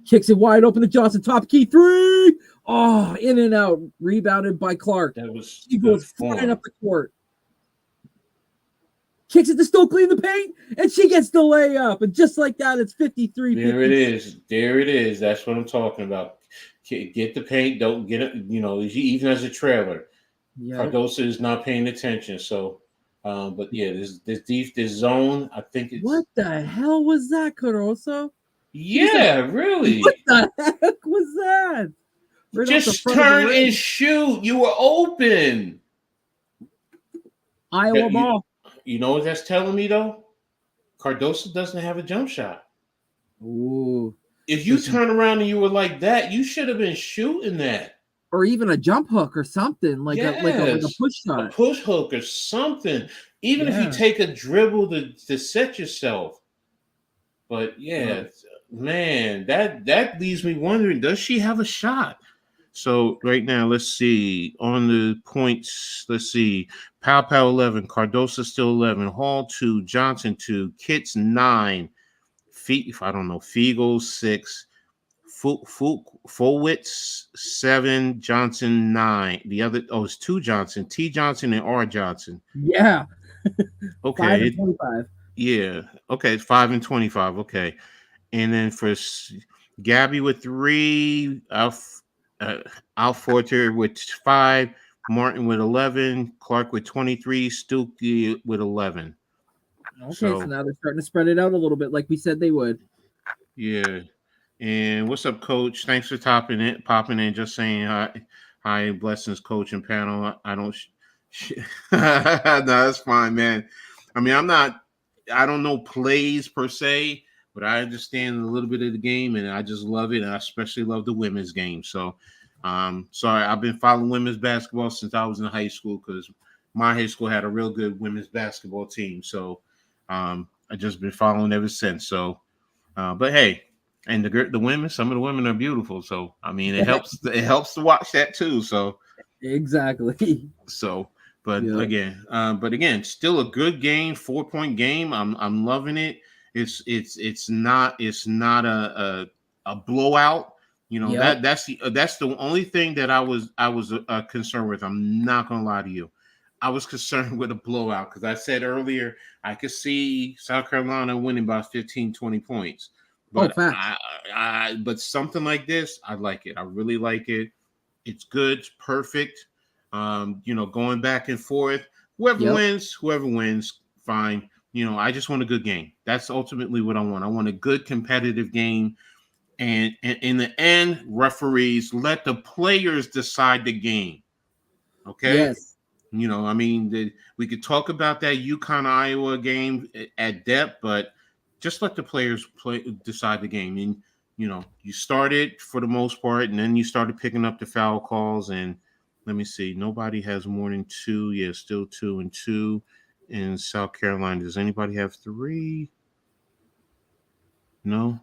S2: Kicks it wide open to Johnson. Top key 3. Oh, in and out. Rebounded by Clark. She goes flying up the court. Kicks it to Stokely in the paint, and she gets the layup. And just like that, it's 53.
S1: There it is. That's what I'm talking about. Get the paint. Don't get it. You know, even as a trailer, Cardoso is not paying attention. So, but yeah, this zone, I think it's.
S2: What the hell was that, Caruso?
S1: Yeah, really.
S2: What the heck was that? Right
S1: Just turn and shoot. You were open.
S2: Iowa ball.
S1: You know what that's telling me though? Cardoso doesn't have a jump shot.
S2: Ooh.
S1: If you turn around and you were like that, you should have been shooting that.
S2: Or even a jump hook or something, like a push shot.
S1: A push hook or something. Even if you take a dribble to set yourself. But man, that leaves me wondering, does she have a shot? So right now, let's see. On the points, let's see. Pow 11, Cardoso still 11, Hall 2, Johnson 2, Kitts 9, Fiegel 6, Fulwitz 7, Johnson 9. The other it's 2 Johnson, T Johnson and R Johnson.
S2: Yeah.
S1: Okay.
S2: 5 and 25.
S1: Yeah. Okay. 5 and 25. Okay. And then for Gabby with 3, Alforter with 5, Martin with 11, Clark with 23, Stuckey with 11.
S2: Okay, so now they're starting to spread it out a little bit, like we said they would.
S1: Yeah. And what's up, Coach? Thanks for popping in. Just saying hi, blessings, Coach and panel. I don't. No, that's fine, man. I mean, I don't know plays per se, but I understand a little bit of the game, and I just love it. And I especially love the women's game. So, sorry, I've been following women's basketball since I was in high school because my high school had a real good women's basketball team. So, I just been following ever since. So, but hey, and the women, some of the women are beautiful. So, I mean, it helps to watch that too. So,
S2: exactly.
S1: So. But again, still a good game, 4-point game. I'm loving it. It's not a blowout. You know, that's the only thing that I was concerned with. I'm not gonna lie to you. I was concerned with a blowout because I said earlier I could see South Carolina winning by 15, 20 points. But but something like this, I like it. I really like it. It's good. It's perfect. Going back and forth. Whoever wins, fine. I just want a good game. That's ultimately what I want. I want a good competitive game. And in the end, referees let the players decide the game. Okay.
S2: Yes.
S1: We could talk about that UConn Iowa game at depth, but just let the players decide the game. And you started for the most part, and then you started picking up the foul calls. And let me see. Nobody has more than 2. Yeah, still 2 and 2 in South Carolina. Does anybody have 3? No.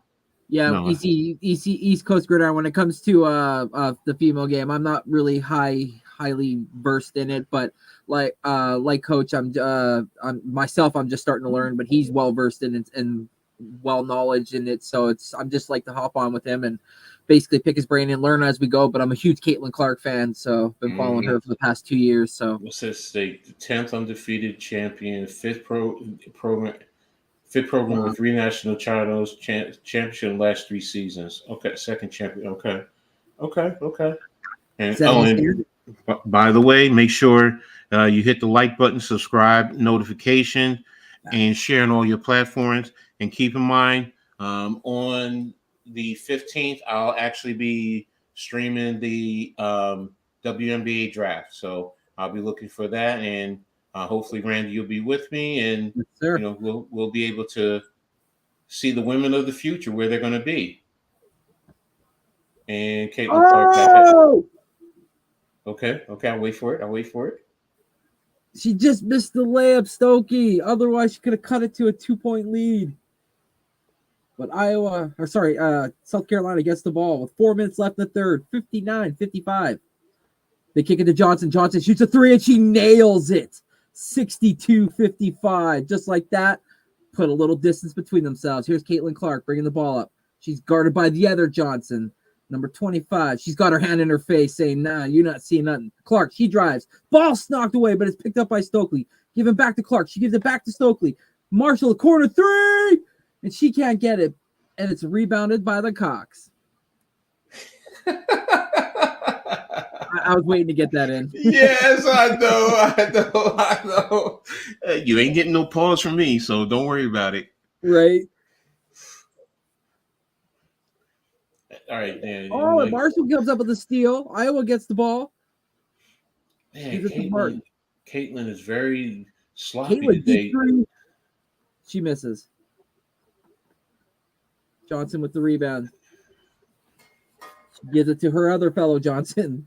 S2: Yeah, no. East Coast Gridiron. When it comes to the female game, I'm not really highly versed in it, but like Coach, I'm just starting to learn, but he's well versed in it and well knowledge in it. So I'm just like to hop on with him and basically pick his brain and learn as we go. But I'm a huge Caitlin Clark fan, so been following her for the past 2 years. So
S1: what's that stake? The 10th undefeated champion, fifth program with 3 national titles, championship in the last 3 seasons. Okay, second champion. Okay. And by the way, make sure you hit the like button, subscribe, notification, and share on all your platforms. And keep in mind, on the 15th, I'll actually be streaming the WNBA draft. So I'll be looking for that, and hopefully, Randy, you'll be with me, and we'll be able to see the women of the future where they're going to be. And Caitlin Clark. Okay. I'll wait for it.
S2: She just missed the layup, Stokey. Otherwise, she could have cut it to a 2-point lead. But South Carolina gets the ball with 4 minutes left in the third, 59-55. They kick it to Johnson. Johnson shoots a 3, and she nails it. 62-55. Just like that, put a little distance between themselves. Here's Caitlin Clark bringing the ball up. She's guarded by the other Johnson, number 25. She's got her hand in her face saying, nah, you're not seeing nothing. Clark, she drives. Ball knocked away, but it's picked up by Stokely. Give it back to Clark. She gives it back to Stokely. Marshall, corner 3, and she can't get it. And it's rebounded by the Cocks. I was waiting to get that in.
S1: Yes, I know. You ain't getting no pause from me, so don't worry about it.
S2: Right.
S1: All right, man.
S2: Oh, and Marshall comes up with a steal. Iowa gets the ball.
S1: Man, Caitlin is very sloppy
S2: Caitlin,
S1: today.
S2: deep three. She misses. Johnson with the rebound. She gives it to her other fellow Johnson.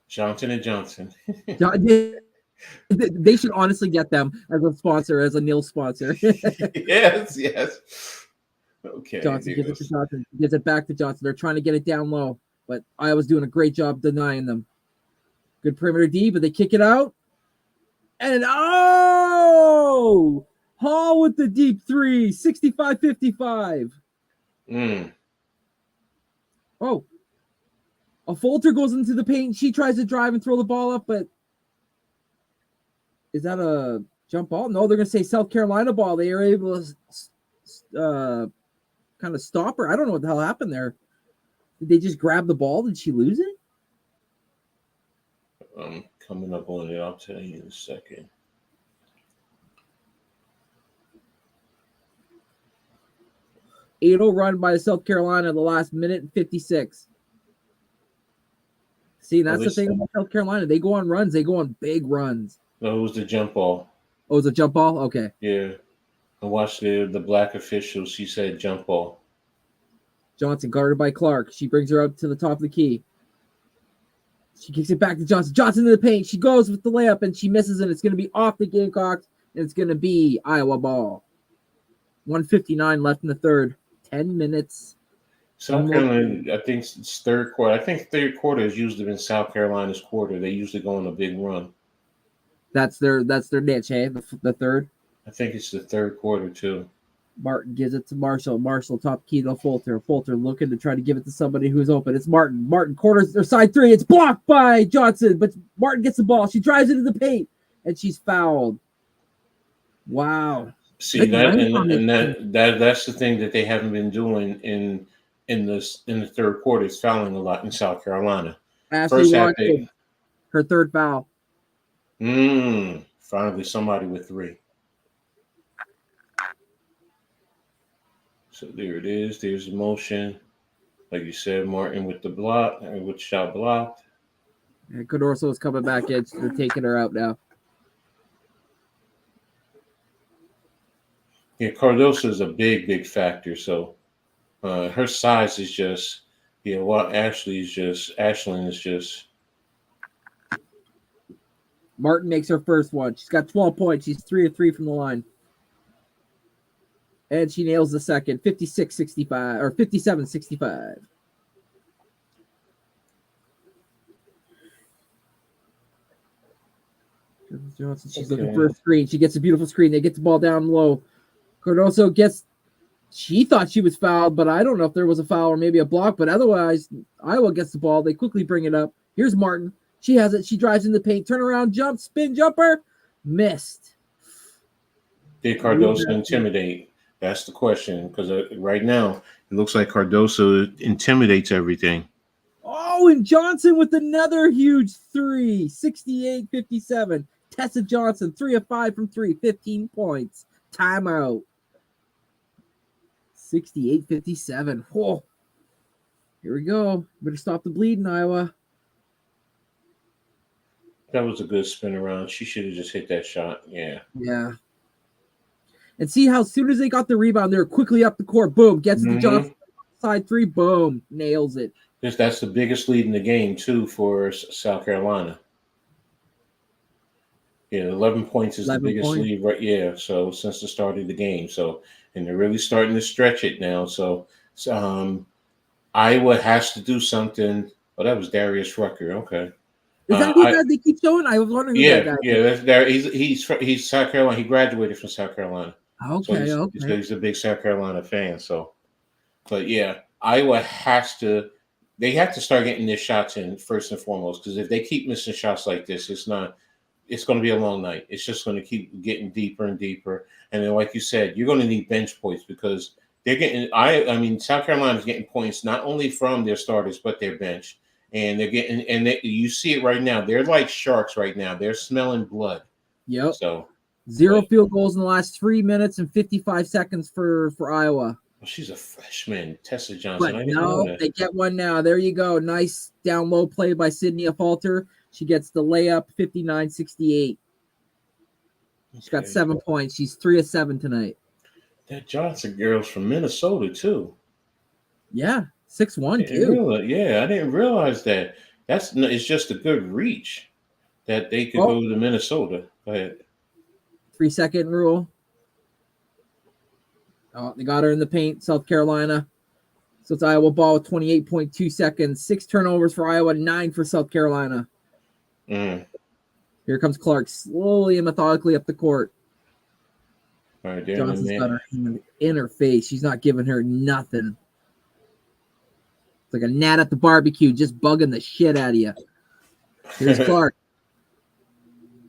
S1: Johnson and Johnson.
S2: They should honestly get them as a sponsor, as a nil sponsor.
S1: Yes. Okay.
S2: Johnson gives it to Johnson. Gives it back to Johnson. They're trying to get it down low, but Iowa's doing a great job denying them. Good perimeter D, but they kick it out. And Hall with the deep three, 65-55. Oh, a Folter goes into the paint. She tries to drive and throw the ball up, but is that a jump ball? No, they're going to say South Carolina ball. They are able to kind of stop her. I don't know what the hell happened there. Did they just grab the ball? Did she lose it?
S1: I'm coming up on it. I'll tell you in a second.
S2: Run by South Carolina in the last minute and 56. See, that's the thing about South Carolina. They go on runs. They go on big runs.
S1: No, it was the jump ball.
S2: Oh, it was a jump ball? Okay.
S1: Yeah. I watched the black official. She said jump ball.
S2: Johnson guarded by Clark. She brings her up to the top of the key. She kicks it back to Johnson. Johnson in the paint. She goes with the layup, and she misses, and it's going to be off the Gamecocks, and it's going to be Iowa ball. 1:59 left in the third. 10 minutes.
S1: South Carolina, I think it's third quarter. I think third quarter has usually been South Carolina's quarter. They usually go on a big run.
S2: That's their niche, hey? The third?
S1: I think it's the third quarter, too.
S2: Martin gives it to Marshall. Marshall top key to Folter. Folter looking to try to give it to somebody who's open. It's Martin. Martin corners or side three. It's blocked by Johnson, but Martin gets the ball. She drives into the paint, and she's fouled. Wow.
S1: See that's the thing that they haven't been doing in the third quarter. Is fouling a lot in South Carolina.
S2: Ashley Watson, her third foul.
S1: Finally somebody with three. So there it is. There's the motion. Like you said, Martin with the block, with shot blocked.
S2: And Codorso is coming back in. They're taking her out now.
S1: Yeah, Cardoso is a big factor. So her size is just, Ashlyn is just.
S2: Martin makes her first one. She's got 12 points. She's 3 of 3 from the line. And she nails the second, 56-65 or 57-65. Johnson, she's looking for a screen. She gets a beautiful screen. They get the ball down low. Cardoso she thought she was fouled, but I don't know if there was a foul or maybe a block, but otherwise, Iowa gets the ball. They quickly bring it up. Here's Martin. She has it. She drives in the paint. Turnaround jump, spin jumper. Missed.
S1: Did Cardoso intimidate? That's the question, because right now, it looks like Cardoso intimidates everything.
S2: Oh, and Johnson with another huge three, 68-57. Tessa Johnson, 3 of 5 from 3, 15 points. Timeout. 68-57. Whoa. Here we go. Better stop the bleeding, Iowa.
S1: That was a good spin around. She should have just hit that shot. Yeah.
S2: Yeah. And see how as soon as they got the rebound, they were quickly up the court. Boom. Gets it to Johnson. Side three. Boom. Nails it.
S1: That's the biggest lead in the game, too, for South Carolina. Yeah, 11 points is the biggest lead, right? Yeah, so since the start of the game. So, and they're really starting to stretch it now. So Iowa has to do something. Oh, that was Darius Rucker. Okay.
S2: Is that who that they keep showing? I was wondering who that guy is.
S1: Yeah, that's there. He's South Carolina. He graduated from South Carolina.
S2: Okay,
S1: so he's a big South Carolina fan. So, but yeah, Iowa they have to start getting their shots in first and foremost, because if they keep missing shots like this, it's going to be a long night. It's just going to keep getting deeper and deeper. And then, like you said, you're going to need bench points, because they're getting. South Carolina's getting points not only from their starters but their bench. and they're getting, and you see it right now. They're like sharks right now. They're smelling blood.
S2: Yep.
S1: So
S2: 0 field goals in the last 3 minutes and 55 seconds for Iowa.
S1: She's a freshman, Tessa Johnson.
S2: But
S1: I didn't know that.
S2: They get one now. There you go. Nice down low play by Sydney Falter. She gets the layup, 59-68. She's got 7 points. She's 3 of 7 tonight.
S1: That Johnson girl's from Minnesota too.
S2: Yeah, 6'1" too.
S1: Yeah, I didn't realize that. It's just a good reach that they could go to Minnesota. Go ahead.
S2: 3-second rule. Oh, they got her in the paint, South Carolina. So it's Iowa ball with 28.2 seconds. 6 turnovers for Iowa, 9 for South Carolina. Here comes Clark slowly and methodically up the court.
S1: All right,
S2: Johnson's got her in her face. She's not giving her nothing. It's like a gnat at the barbecue, just bugging the shit out of you. Here's Clark.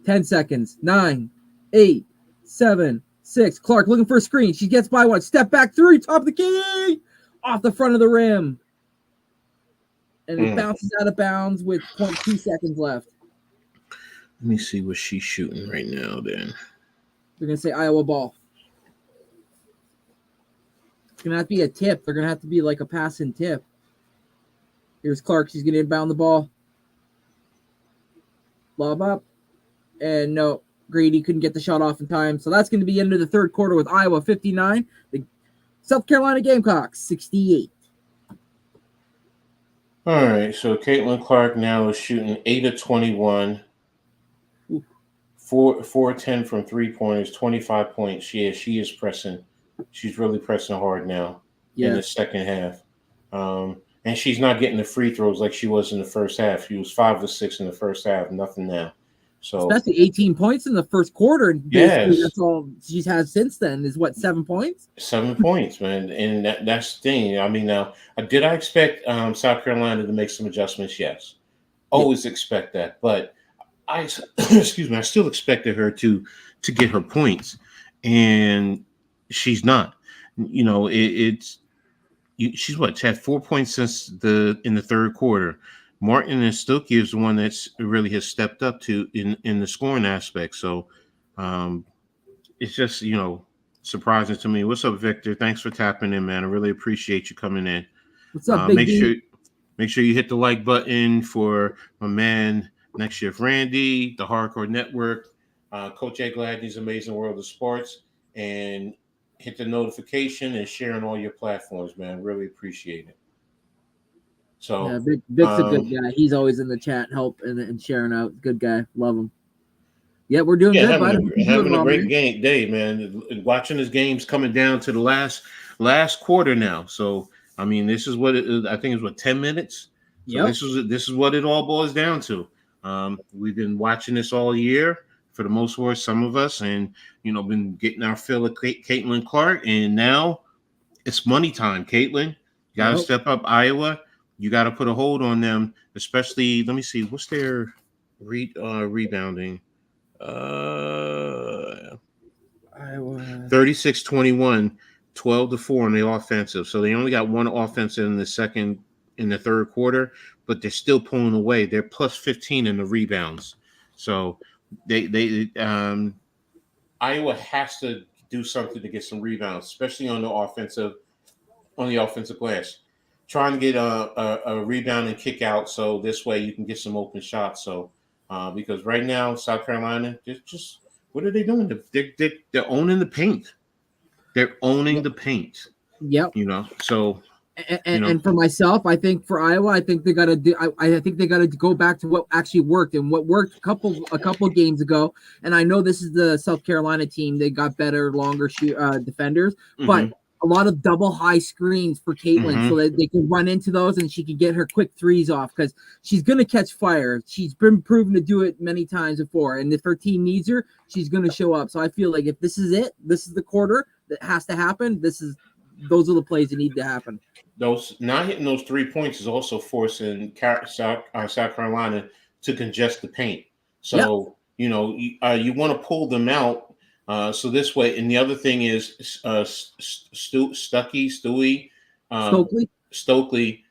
S2: 10 seconds. 9, 8, 7, 6. Clark looking for a screen. She gets by one. Step back 3. Top of the key. Off the front of the rim. And it bounces out of bounds with 0.2 seconds left.
S1: Let me see what she's shooting right now then.
S2: They're going to say Iowa ball. It's going to have to be a tip. They're going to have to be like a passing tip. Here's Clark. She's going to inbound the ball. Lob up. And no, Grady couldn't get the shot off in time. So that's going to be into the third quarter with Iowa 59. The South Carolina Gamecocks 68.
S1: All right, so Caitlin Clark now is shooting 8 of 21. 4-10 from 3-pointers, 25 points. Yeah, she is pressing. She's really pressing hard now in the second half. And she's not getting the free throws like she was in the first half. She was 5 of 6 in the first half, nothing now. So
S2: especially 18 points in the first quarter. And basically that's all she's had since then is what, 7 points?
S1: 7 points, man. And that's the thing. I mean, now, did I expect South Carolina to make some adjustments? Yes. Always expect that. But I still expected her to get her points, and she's not. You know, she's had 4 points since in the third quarter. Martin and Stokey is the one that's really has stepped up to in the scoring aspect. So it's just, surprising to me. What's up, Victor? Thanks for tapping in, man. I really appreciate you coming in.
S2: What's up, Big D?
S1: Make sure you hit the like button for my man Next Shift Randy, the Hardcore Network, Coach Ed Gladney's Amazing World of Sports, and hit the notification and share on all your platforms, man. Really appreciate it. So
S2: yeah, Vic's a good guy. He's always in the chat, help and sharing out. Good guy, love him. Yeah, we're doing good.
S1: Having a great day, man. Watching his games coming down to the last quarter now. So I mean, this is what it is. I think it's 10 minutes. So this is what it all boils down to. We've been watching this all year for the most part, some of us, and been getting our fill of Caitlin Clark, and now it's money time. Caitlin, you got to step up. Iowa, you got to put a hold on them, especially. Let me see, what's their rebounding? Iowa 36-21, 12-4 on the offensive. So they only got one offensive in the third quarter, but they're still pulling away. They're plus 15 in the rebounds. So they Iowa has to do something to get some rebounds, especially on the offensive glass. Trying to get a rebound and kick out, so this way you can get some open shots. So because right now South Carolina just what are they doing? They're owning the paint. They're owning the paint.
S2: Yep.
S1: So.
S2: And for myself, I think for Iowa, I think they got to do. I think they got to go back to what actually worked and what worked a couple games ago. And I know this is the South Carolina team; they got better, longer defenders, but a lot of double high screens for Caitlin so that they can run into those and she can get her quick threes off because she's going to catch fire. She's been proven to do it many times before, and if her team needs her, she's going to show up. So I feel like if this is it, this is the quarter that has to happen. Those are the plays that need to happen.
S1: Those not hitting those 3 points is also forcing South Carolina to congest the paint. So you want to pull them out. So this way, and the other thing is Stokely.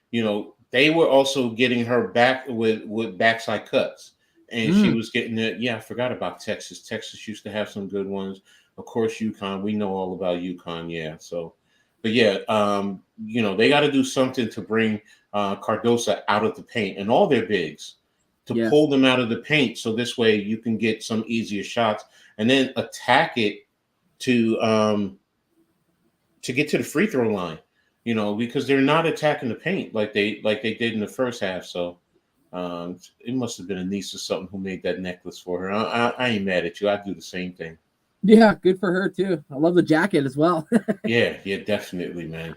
S1: they were also getting her back with backside cuts, and she was getting it. Yeah, I forgot about Texas. Texas used to have some good ones. Of course, UConn. We know all about UConn. Yeah. So, but yeah, they got to do something to bring Cardosa out of the paint and all their bigs to pull them out of the paint. So this way you can get some easier shots and then attack it to get to the free throw line. Because they're not attacking the paint like they did in the first half. So it must have been a niece or something who made that necklace for her. I ain't mad at you. I'd do the same thing.
S2: Yeah, good for her too. I love the jacket as well.
S1: yeah, definitely, man.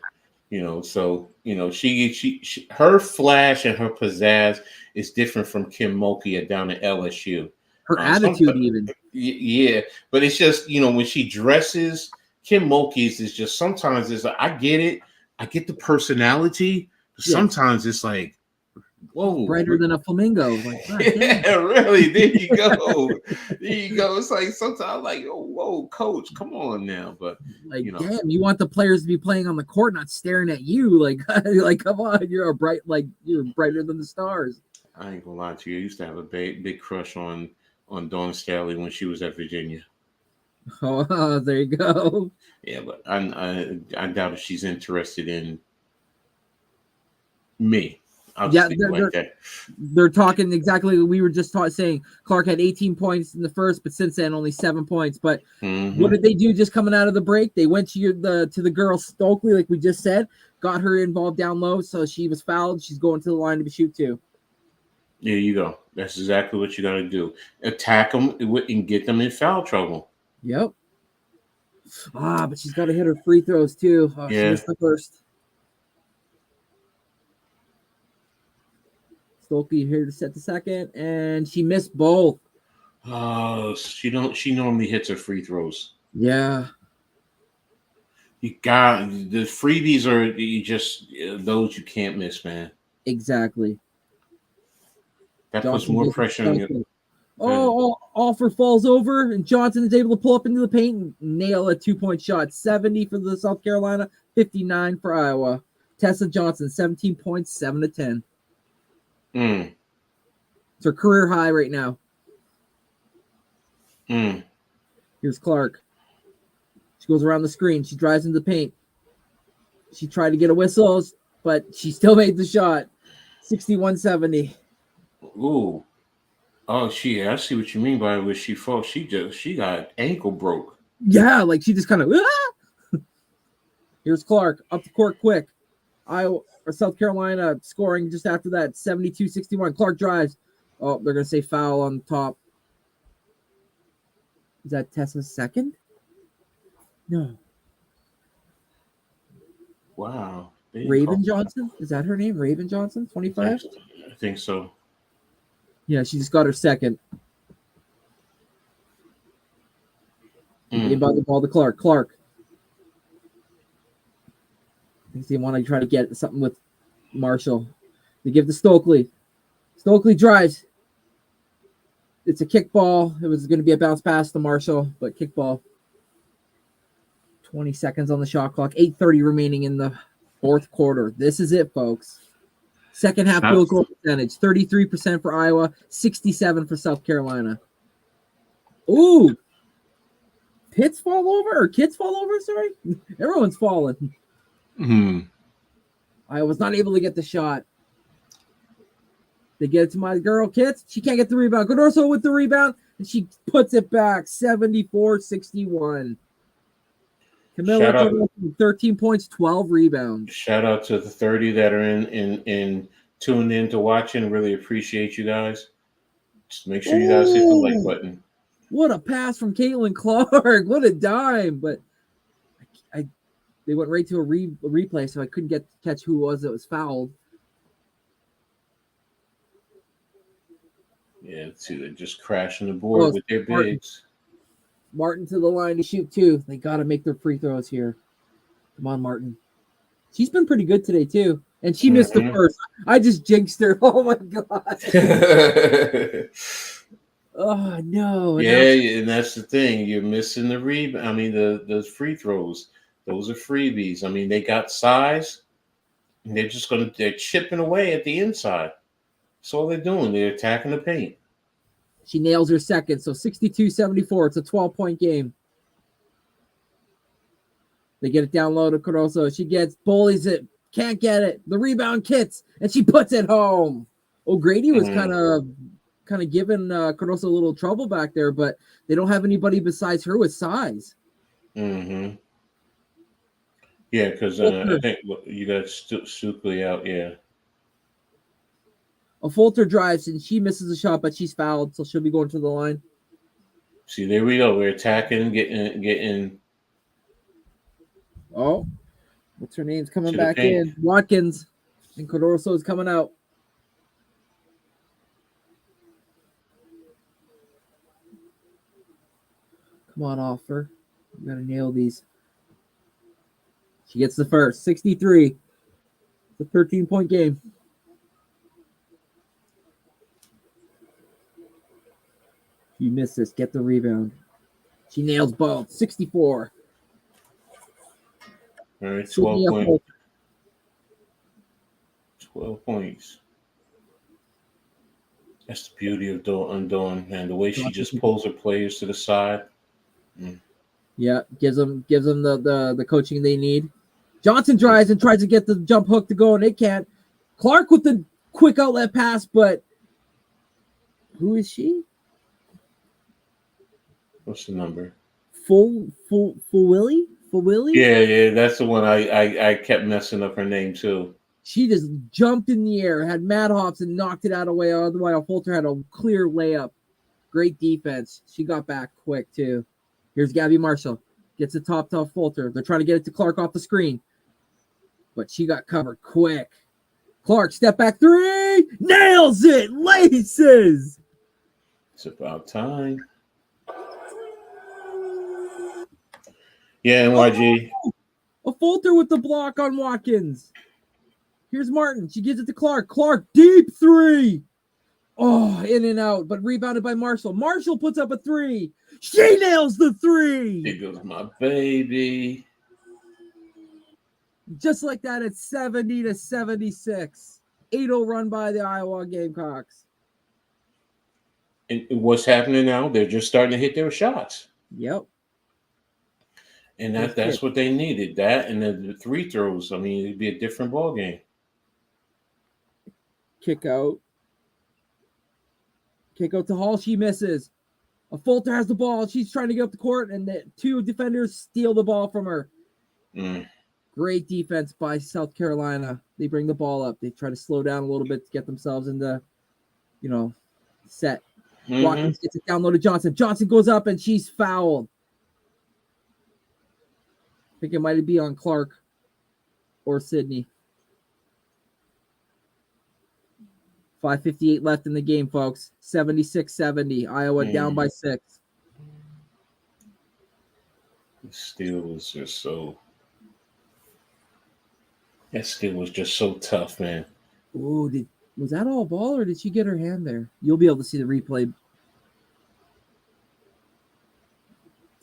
S1: So she her flash and her pizzazz is different from Kim Mulkey down at LSU.
S2: Her attitude, even.
S1: Yeah, but it's just when she dresses, Kim Mulkey's is just sometimes it's like I get it. I get the personality. Sometimes it's like, whoa,
S2: brighter than a flamingo. Like,
S1: yeah, really. There you go. It's like sometimes I'm like, oh, whoa, coach, come on now. But
S2: like, damn, you want the players to be playing on the court, not staring at you. Like, come on, you're brighter than the stars.
S1: I ain't gonna lie to you. I used to have a big crush on Dawn Staley when she was at Virginia.
S2: Oh, there you go.
S1: Yeah, but I doubt if she's interested in me.
S2: They're talking exactly. We were just saying Clark had 18 points in the first, but since then only 7 points. But what did they do just coming out of the break? They went to the girl Stokely, like we just said, got her involved down low, so she was fouled. She's going to the line to shoot too.
S1: There you go. That's exactly what you got to do. Attack them and get them in foul trouble.
S2: Yep. But she's got to hit her free throws too. She missed the first. Stokely here to set the second, and she missed both.
S1: Oh, she normally hits her free throws.
S2: Yeah.
S1: You got the freebies are those you can't miss, man.
S2: Exactly.
S1: That puts more pressure on you.
S2: Offer falls over, and Johnson is able to pull up into the paint and nail a 2-point shot. 70 for the South Carolina, 59 for Iowa. Tessa Johnson, 17 points, 7 to 10. It's her career high right now. Here's Clark. She goes around the screen. She drives into the paint. She tried to get a whistle, but she still made the shot. 61-70.
S1: Ooh. Oh, I see what you mean by where she falls. She got ankle broke.
S2: Yeah, like she just kind of. Here's Clark up the court quick. South Carolina scoring just after that, 72-61. Clark drives. Oh, they're gonna say foul on top. Is that Tessa's second? No.
S1: Wow.
S2: Raven Johnson? Is that her name? Raven Johnson, 25?
S1: I think so.
S2: Yeah, she just got her second. About the ball to Clark. Clark. I think they want to try to get something with Marshall. They give to Stokely. Stokely drives. It's a kickball. It was going to be a bounce pass to Marshall, but kickball. 20 seconds on the shot clock. 8:30 remaining in the fourth quarter. This is it, folks. Second half field goal percentage. 33% for Iowa, 67% for South Carolina. Ooh. Kids fall over, sorry. Everyone's falling. Iowa's not able to get the shot. They get it to my girl, Kits. She can't get the rebound. Godorso with the rebound, and she puts it back, 74-61. Camilla, 13 points, 12 rebounds.
S1: Shout out to the 30 that are in tuned in to watching. Really appreciate you guys. Just make sure you guys hit the like button.
S2: What a pass from Caitlin Clark. What a dime. But they went right to a replay, so I couldn't catch who it was that was fouled.
S1: Yeah, see, they're just crashing the board with their bigs.
S2: Martin to the line to shoot too. They got to make their free throws here. Come on, Martin. She's been pretty good today too. And she missed the first. I just jinxed her. Oh, my God. Oh, no.
S1: Yeah, and that's the thing. You're missing the rebound. I mean, the free throws. Those are freebies. I mean, they got size. And they're chipping away at the inside. That's all they're doing. They're attacking the paint.
S2: She nails her second, so 62-74. It's a 12-point game. They get it down low to Caruso. She bullies it, can't get it. The rebound kits, and she puts it home. O'Grady was kind of giving Caruso a little trouble back there, but they don't have anybody besides her with size.
S1: Mm-hmm. Yeah, because I think you got Stukely out. Yeah.
S2: A Fulter drives and she misses a shot, but she's fouled, so she'll be going to the line.
S1: See, there we go. We're attacking, getting.
S2: Oh, what's her name's coming back in? Watkins, and Caruso is coming out. Come on, Offer. You gotta nail these. She gets the first, 63. It's a 13-point game. You miss this, get the rebound. She nails both, 64.
S1: All right, 12 points. 12 points. That's the beauty of Dawn, man. The way she just pulls her players to the side.
S2: Yeah, gives them the coaching they need. Johnson drives and tries to get the jump hook to go, and it can't. Clark with the quick outlet pass, but who is she?
S1: What's the number?
S2: Full Willie?
S1: Yeah, that's the one I kept messing up her name too.
S2: She just jumped in the air, had mad hops, and knocked it out of the way. Otherwise, Fulter had a clear layup. Great defense. She got back quick too. Here's Gabby Marshall. Gets the top to Fulter. They're trying to get it to Clark off the screen. But she got covered quick. Clark, step back three. Nails it. Laces.
S1: It's about time. Yeah, NYG.
S2: Oh, a Fulter with the block on Watkins. Here's Martin. She gives it to Clark. Clark, deep three. Oh, in and out, but rebounded by Marshall. Marshall puts up a three. She nails the three.
S1: Here goes my baby.
S2: Just like that, it's 70-76. 8-0 run by the Iowa Gamecocks.
S1: And what's happening now? They're just starting to hit their shots.
S2: Yep.
S1: And that's what they needed. That and the free throws. I mean, it'd be a different ball game.
S2: Kick out to Hall. She misses. A Fulter has the ball. She's trying to get up the court, and the two defenders steal the ball from her. Great defense by South Carolina. They bring the ball up. They try to slow down a little bit to get themselves in the, set. Watkins gets it down low to Johnson. Johnson goes up, and she's fouled. I think it might be on Clark or Sydney. 5:58 left in the game, folks. 76-70. Iowa down by 6.
S1: The steal was just so. That steal was just so tough, man.
S2: Ooh, was that all ball or did she get her hand there? You'll be able to see the replay.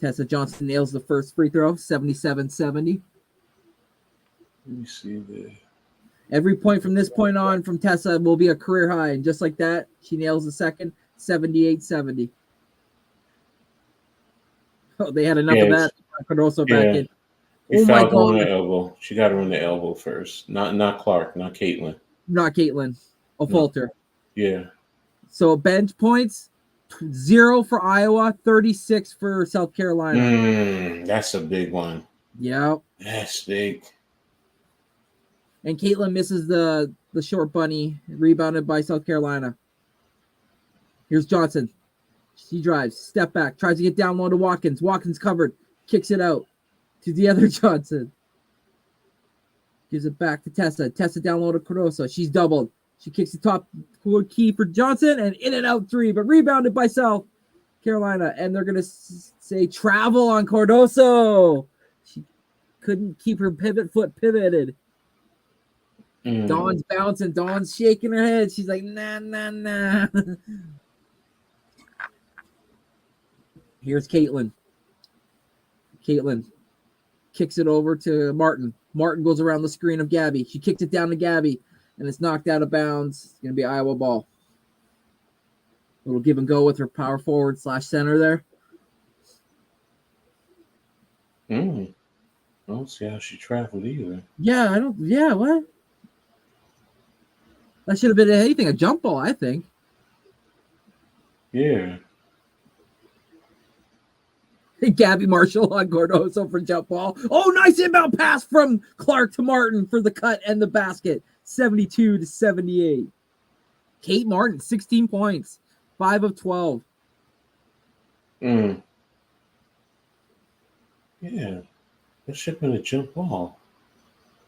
S2: Tessa Johnson nails the first free throw, 77-70.
S1: Let me see there.
S2: Every point from this point on from Tessa will be a career high. And just like that, she nails the second, 78-70. Oh, they had enough of that. Caruso back in.
S1: Oh my God. On the elbow. She got her on the elbow first. Not Clark, not Caitlin.
S2: Not Caitlin. A Fulter.
S1: Yeah.
S2: So bench points, 0 for Iowa, 36 for South Carolina.
S1: That's a big one.
S2: Yeah.
S1: That's big.
S2: And Caitlin misses the short bunny, rebounded by South Carolina. Here's Johnson. She drives, step back, tries to get down low to Watkins. Watkins covered, kicks it out to the other Johnson. Gives it back to Tessa. Tessa down low to Caruso. She's doubled. She kicks the top key for Johnson and in and out three, but rebounded by South Carolina. And they're going to say travel on Cardoso. She couldn't keep her pivot foot pivoted. Dawn's bouncing. Dawn's shaking her head. She's like, nah. Here's Caitlin. kicks it over to Martin. Martin goes around the screen of Gabby. She kicks it down to Gabby, and it's knocked out of bounds. It's going to be Iowa ball. Little give and go with her power forward / center there.
S1: I don't see how she traveled either.
S2: Yeah, I don't. Yeah, what? That should have been anything, a jump ball, I think.
S1: Yeah.
S2: Gabby Marshall on Gordoso for jump ball. Oh, nice inbound pass from Clark to Martin for the cut and the basket. 72-78. Kate Martin, 16 points, 5 of 12.
S1: Yeah. That should have been a jump ball.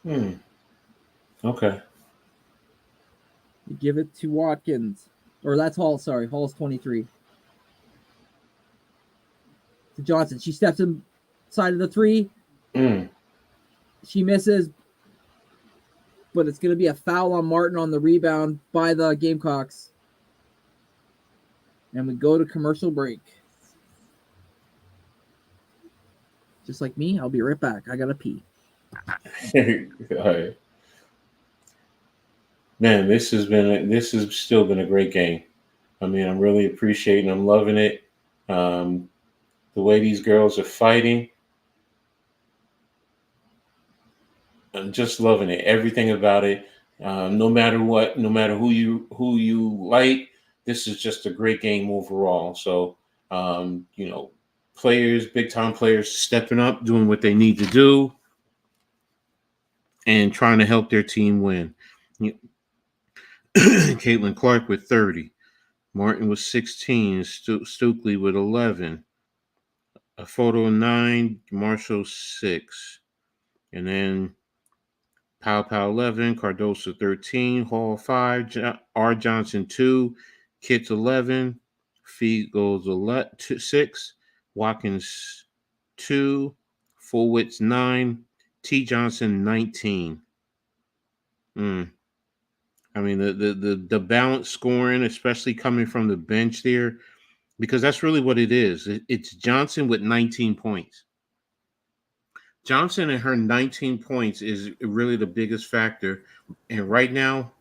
S1: Okay.
S2: You give it to Watkins. Or that's Hall, sorry. Hall's 23. To Johnson. She steps inside of the three. She misses. But it's going to be a foul on Martin on the rebound by the Gamecocks. And we go to commercial break. Just like me, I'll be right back. I got to pee.
S1: All right. Man, this has still been a great game. I mean, I'm really appreciating, I'm loving it. The way these girls are fighting. I'm just loving it. Everything about it. No matter what, no matter who you like, this is just a great game overall. So, players, big time players stepping up, doing what they need to do, and trying to help their team win. Caitlin Clark with 30. Martin with 16. Stokely with 11. A photo 9. Marshall 6. And then Pow 11. Cardoso 13. Hall 5. R. Johnson 2. Kitts 11. Feet goes 6. Watkins 2. Fulwitz 9. T. Johnson 19. I mean, the balanced scoring, especially coming from the bench there, because that's really what it is. It's Johnson with 19 points. Johnson and her 19 points is really the biggest factor. And right now,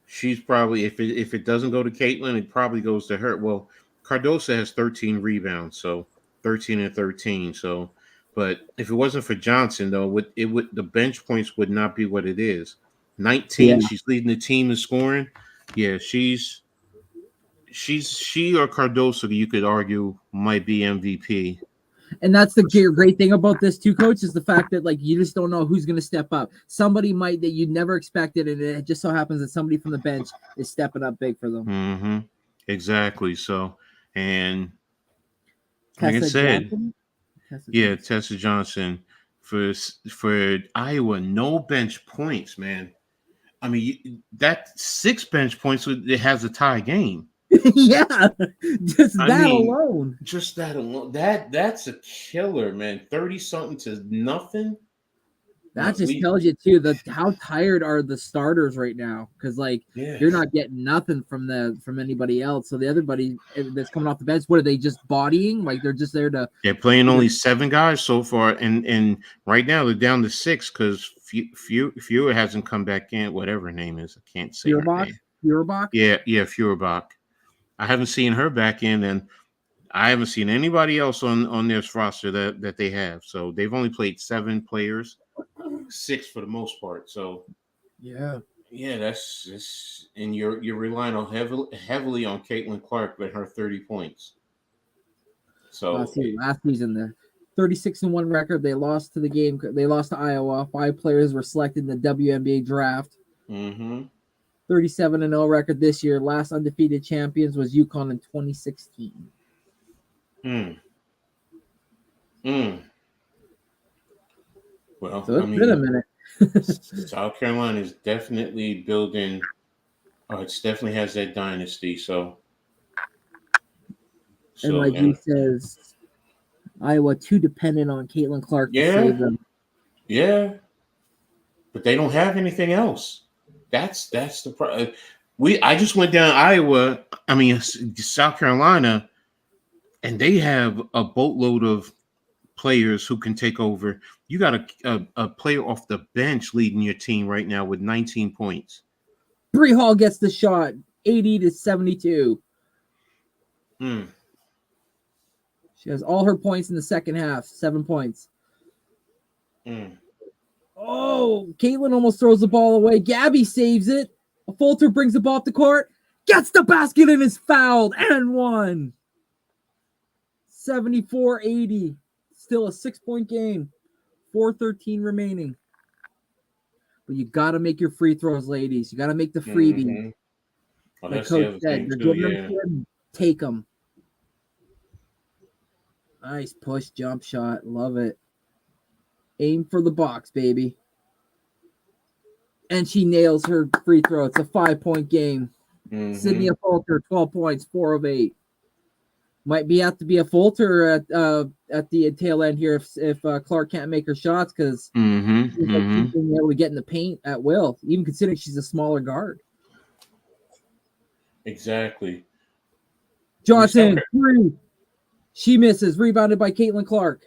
S1: she's probably, if it doesn't go to Caitlin, it probably goes to her. Well, Cardoso has 13 rebounds, so 13 and 13. So, but if it wasn't for Johnson, though, the bench points would not be what it is. 19, yeah. She's leading the team in scoring. Yeah, she or Cardoso, you could argue, might be MVP.
S2: And that's the great thing about this too, Coach, is the fact that like you just don't know who's going to step up. Somebody might that you never expected, and it just so happens that somebody from the bench is stepping up big for them.
S1: Exactly. So, and like I said, Tessa Johnson for Iowa, no bench points, man. I mean, that 6 bench points, it has a tie game.
S2: Yeah, just that alone.
S1: Just that alone. That's a killer, man. 30-something to nothing.
S2: That just tells you too how tired are the starters right now, because you're not getting nothing from anybody else. So the other buddy that's coming off the bench, what are they just bodying? Like they're just there to.
S1: They're playing only 7 guys so far, and right now they're down to 6 because Fewer hasn't come back in. Whatever her name is, I can't say.
S2: Feuerbach.
S1: Yeah, Feuerbach. I haven't seen her back in, and I haven't seen anybody else on this roster that they have. So they've only played 7 players. 6 for the most part. So
S2: yeah,
S1: that's and you're relying on heavily on Caitlin Clark with her 30 points. So
S2: last season, the 36-1 record. They lost to the game. They lost to Iowa. 5 players were selected in the WNBA draft. 37-0 record this year. Last undefeated champions was UConn in 2016.
S1: Well,
S2: so it's been a minute.
S1: South Carolina is definitely building. It definitely has that dynasty. So
S2: and like he says, Iowa too dependent on Caitlin Clark to save them.
S1: Yeah, but they don't have anything else. That's the problem. I just went down South Carolina, and they have a boatload of players who can take over. You got a player off the bench leading your team right now with 19 points.
S2: Bree Hall gets the shot, 80-72. She has all her points in the second half, 7 points. Oh, Caitlin almost throws the ball away. Gabby saves it. Fulter brings the ball up the court, gets the basket, and is fouled and won. 74-80. Still a 6-point game. 4:13 remaining. But you got to make your free throws, ladies. You got to make the freebie.
S1: Well,
S2: like Coach said, you're giving them to them, take them. Nice push jump shot. Love it. Aim for the box, baby. And she nails her free throw. It's a 5-point game. Sydney Fulter, 12 points, 4 of 8. Might have to be a Fulter at the tail end here if Clark can't make her shots because she's being able to get in the paint at will, even considering she's a smaller guard.
S1: Exactly.
S2: Johnson, 3. She misses. Rebounded by Caitlin Clark.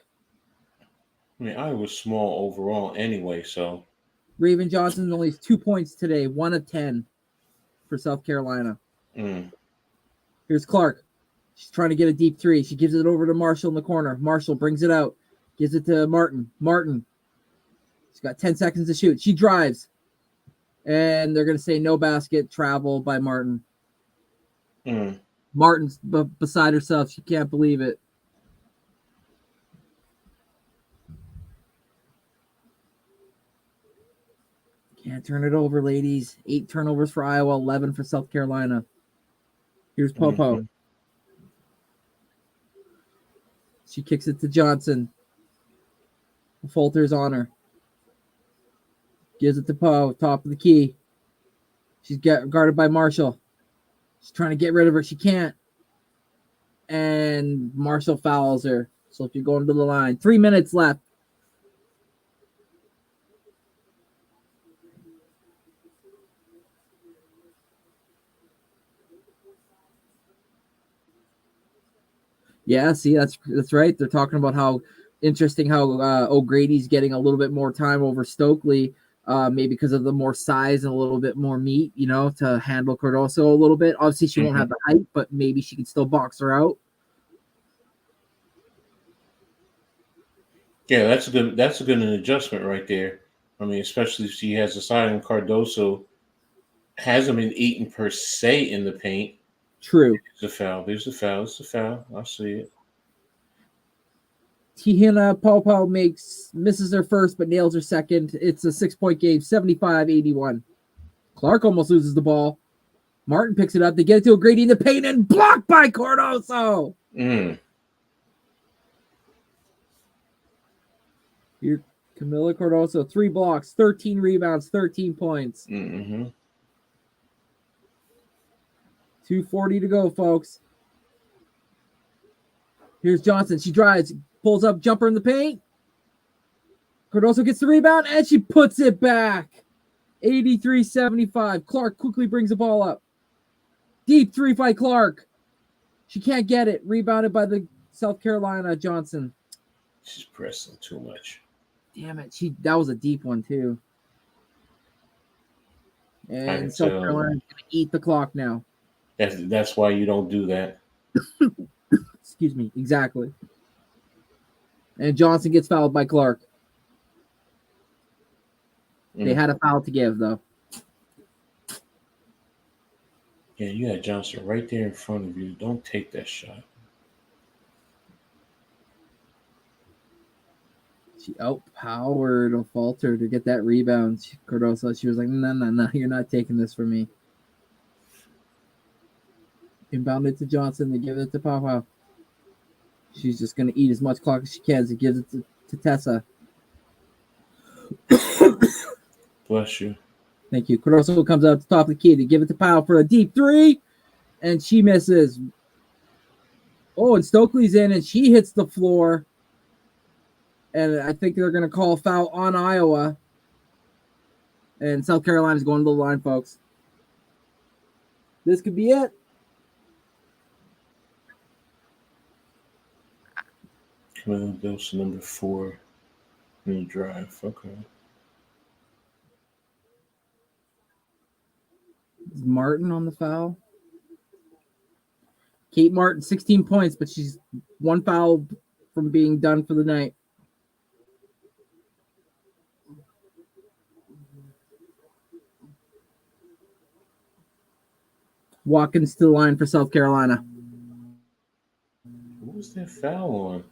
S1: I mean, I was small overall anyway, so.
S2: Raven Johnson only has 2 points today, 1 of 10 for South Carolina. Here's Clark. She's trying to get a deep 3. She gives it over to Marshall in the corner. Marshall brings it out. Gives it to Martin. She's got 10 seconds to shoot. She drives. And they're going to say no basket, travel by Martin. Martin's beside herself. She can't believe it. Can't turn it over, ladies. 8 turnovers for Iowa, 11 for South Carolina. Here's Popo. She kicks it to Johnson. Fulter's on her. Gives it to Poe, top of the key. She's guarded by Marshall. She's trying to get rid of her. She can't. And Marshall fouls her. So if you're going to the line, 3 minutes left. Yeah, see, that's right. They're talking about how interesting how O'Grady's getting a little bit more time over Stokely, maybe because of the more size and a little bit more meat, to handle Cardoso a little bit. Obviously, she won't have the height, but maybe she can still box her out.
S1: Yeah, that's a good adjustment right there. I mean, especially if she has a side and Cardoso hasn't been eaten per se in the paint.
S2: True.
S1: There's a foul. It's a foul. I see it.
S2: Tihina Paupau misses her first, but nails her second. It's a 6-point game, 75-81. Clark almost loses the ball. Martin picks it up. They get it to O'Grady in the paint and blocked by Cardoso. Here, Camila Cardoso, 3 blocks, 13 rebounds, 13 points. 2:40 to go, folks. Here's Johnson. She drives, pulls up, jumper in the paint. Cardoso gets the rebound, and she puts it back. 83-75. Clark quickly brings the ball up. Deep 3 by Clark. She can't get it. Rebounded by the South Carolina Johnson.
S1: She's pressing too much.
S2: Damn it. That was a deep one, too. And South Carolina's going to eat the clock now.
S1: That's why you don't do that.
S2: Excuse me. Exactly. And Johnson gets fouled by Clark. They had a foul to give, though.
S1: Yeah, you had Johnson right there in front of you. Don't take that shot.
S2: She outpowered a Falter to get that rebound. Cardoso, she was like, no, you're not taking this from me. Inbounded to Johnson. They give it to Pau. She's just going to eat as much clock as she can. She gives it to Tessa.
S1: Bless you.
S2: Thank you. Cardoso comes out to the top of the key. They give it to Pau for a deep 3. And she misses. Oh, and Stokely's in, and she hits the floor. And I think they're going to call a foul on Iowa. And South Carolina's going to the line, folks. This could be it.
S1: Camila Dose, number 4. New drive. Okay.
S2: Is Martin on the foul? Kate Martin, 16 points, but she's one foul from being done for the night. Watkins to the line for South Carolina.
S1: What was that foul on?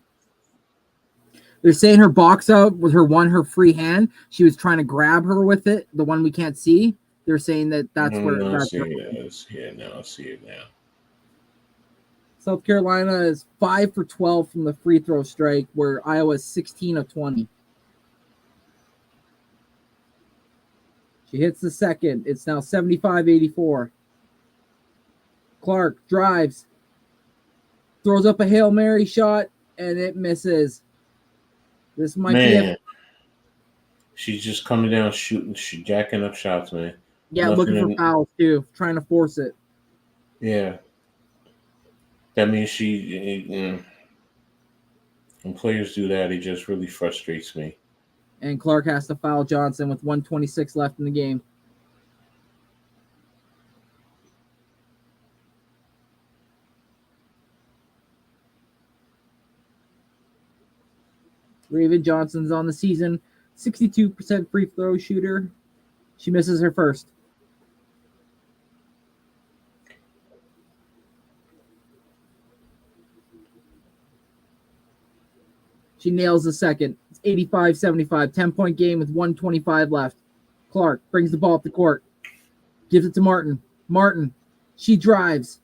S2: They're saying her box out with her free hand. She was trying to grab her with it, the one we can't see. They're saying that's where.
S1: I
S2: That's
S1: see it. Yeah, now I see it now.
S2: South Carolina is 5 for 12 from the free throw strike, where Iowa is 16 of 20. She hits the second. It's now 75-84. Clark drives, throws up a Hail Mary shot, and it misses. This might be it.
S1: She's just coming down, shooting, jacking up shots, man.
S2: Yeah, looking for fouls too, trying to force it.
S1: Yeah. That means when players do that, it just really frustrates me.
S2: And Clark has to foul Johnson with 1:26 left in the game. Raven Johnson's on the season, 62% free throw shooter. She misses her first. She nails the second. It's 85-75, 10-point game with 1:25 left. Clark brings the ball up the court, gives it to Martin. Martin, she drives,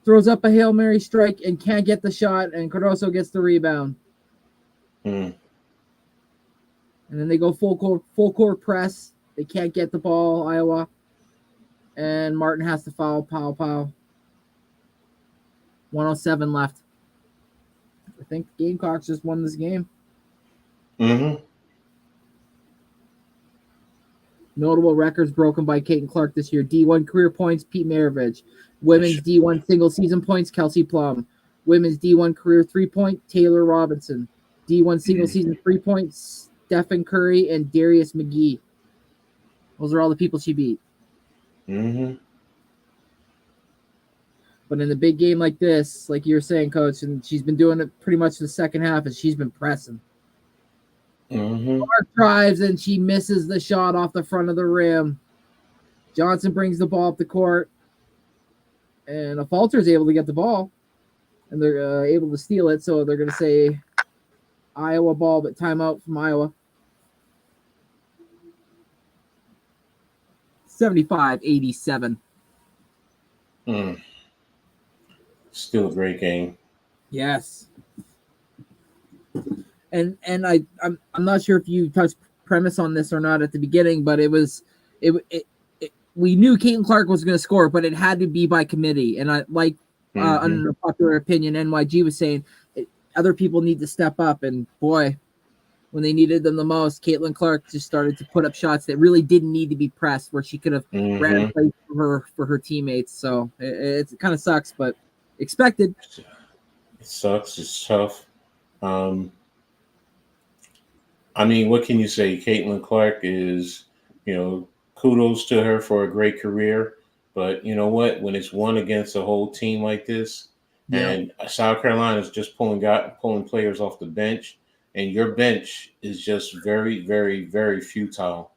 S2: throws up a Hail Mary strike and can't get the shot, and Cardoso gets the rebound. And then they go full court press. They can't get the ball, Iowa. And Martin has to foul. 107 left. I think the Gamecocks just won this game. Notable records broken by Kate Clark this year. D1 career points, Pete Maravich. Women's D1 single season points, Kelsey Plum. Women's D1 career 3-point, Taylor Robinson. D1 single season 3-points, Stephen Curry and Darius McGee. Those are all the people she beat. But in a big game like this, like you were saying, Coach, and she's been doing it pretty much the second half, and she's been pressing. Clark drives, and she misses the shot off the front of the rim. Johnson brings the ball up the court, and Falter is able to get the ball, and they're able to steal it, so they're going to say Iowa ball, but timeout from Iowa. 75-87.
S1: Still a great game.
S2: Yes. And I'm not sure if you touched premise on this or not at the beginning, but we knew Caitlin Clark was going to score, but it had to be by committee. And I like under popular opinion, NYG was saying other people need to step up. And boy, when they needed them the most, Caitlin Clark just started to put up shots that really didn't need to be pressed, where she could have ran a play for her teammates. So it kind of sucks, but expected.
S1: It sucks. It's tough. I mean, what can you say? Caitlin Clark is, kudos to her for a great career. But you know what? When it's one against a whole team like this, and South Carolina is just pulling players off the bench, and your bench is just very, very, very futile.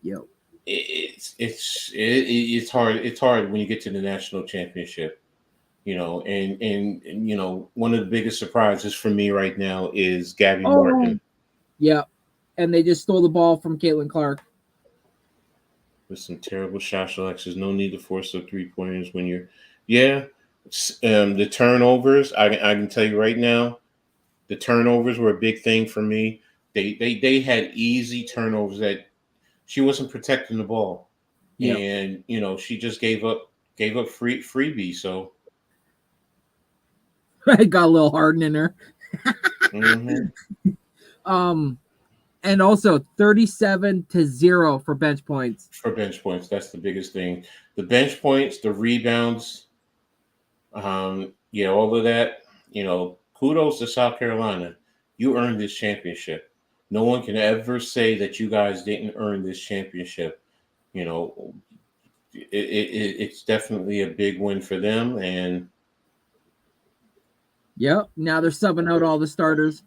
S2: Yep.
S1: It's hard. It's hard when you get to the national championship. And one of the biggest surprises for me right now is Gabby Martin.
S2: Yeah, and they just stole the ball from Caitlin Clark.
S1: With some terrible shot selections. No need to force the 3-pointers when you're the turnovers. I can tell you right now, the turnovers were a big thing for me. They had easy turnovers that she wasn't protecting the ball. Yep. And she just gave up freebie. So
S2: I got a little hardened in her. And also 37-0 for bench points.
S1: For bench points, that's the biggest thing. The bench points, the rebounds, all of that. Kudos to South Carolina. You earned this championship. no one can ever say that you guys didn't earn this championship. You know, it's definitely a big win for them. And
S2: Yep. Now they're subbing out all the starters.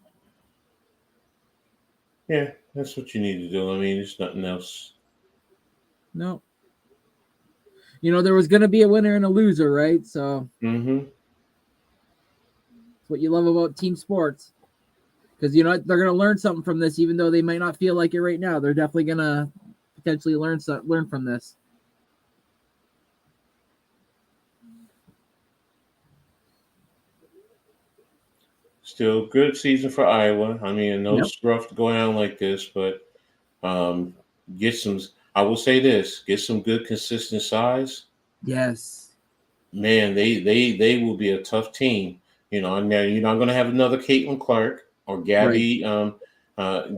S1: yeah, that's what you need to do. I mean, there's nothing else.
S2: No. There was going to be a winner and a loser, right? So
S1: Mm-hmm.
S2: that's what you love about team sports. Because they're going to learn something from this, even though they might not feel like it right now. They're definitely going to potentially learn from this.
S1: Still good season for Iowa. I mean, I know
S2: Yep.
S1: it's rough to go down like this, but get some. I will say this: get some good, consistent size.
S2: Yes.
S1: Man, they will be a tough team. And now you're not going to have another Caitlin Clark or Gabby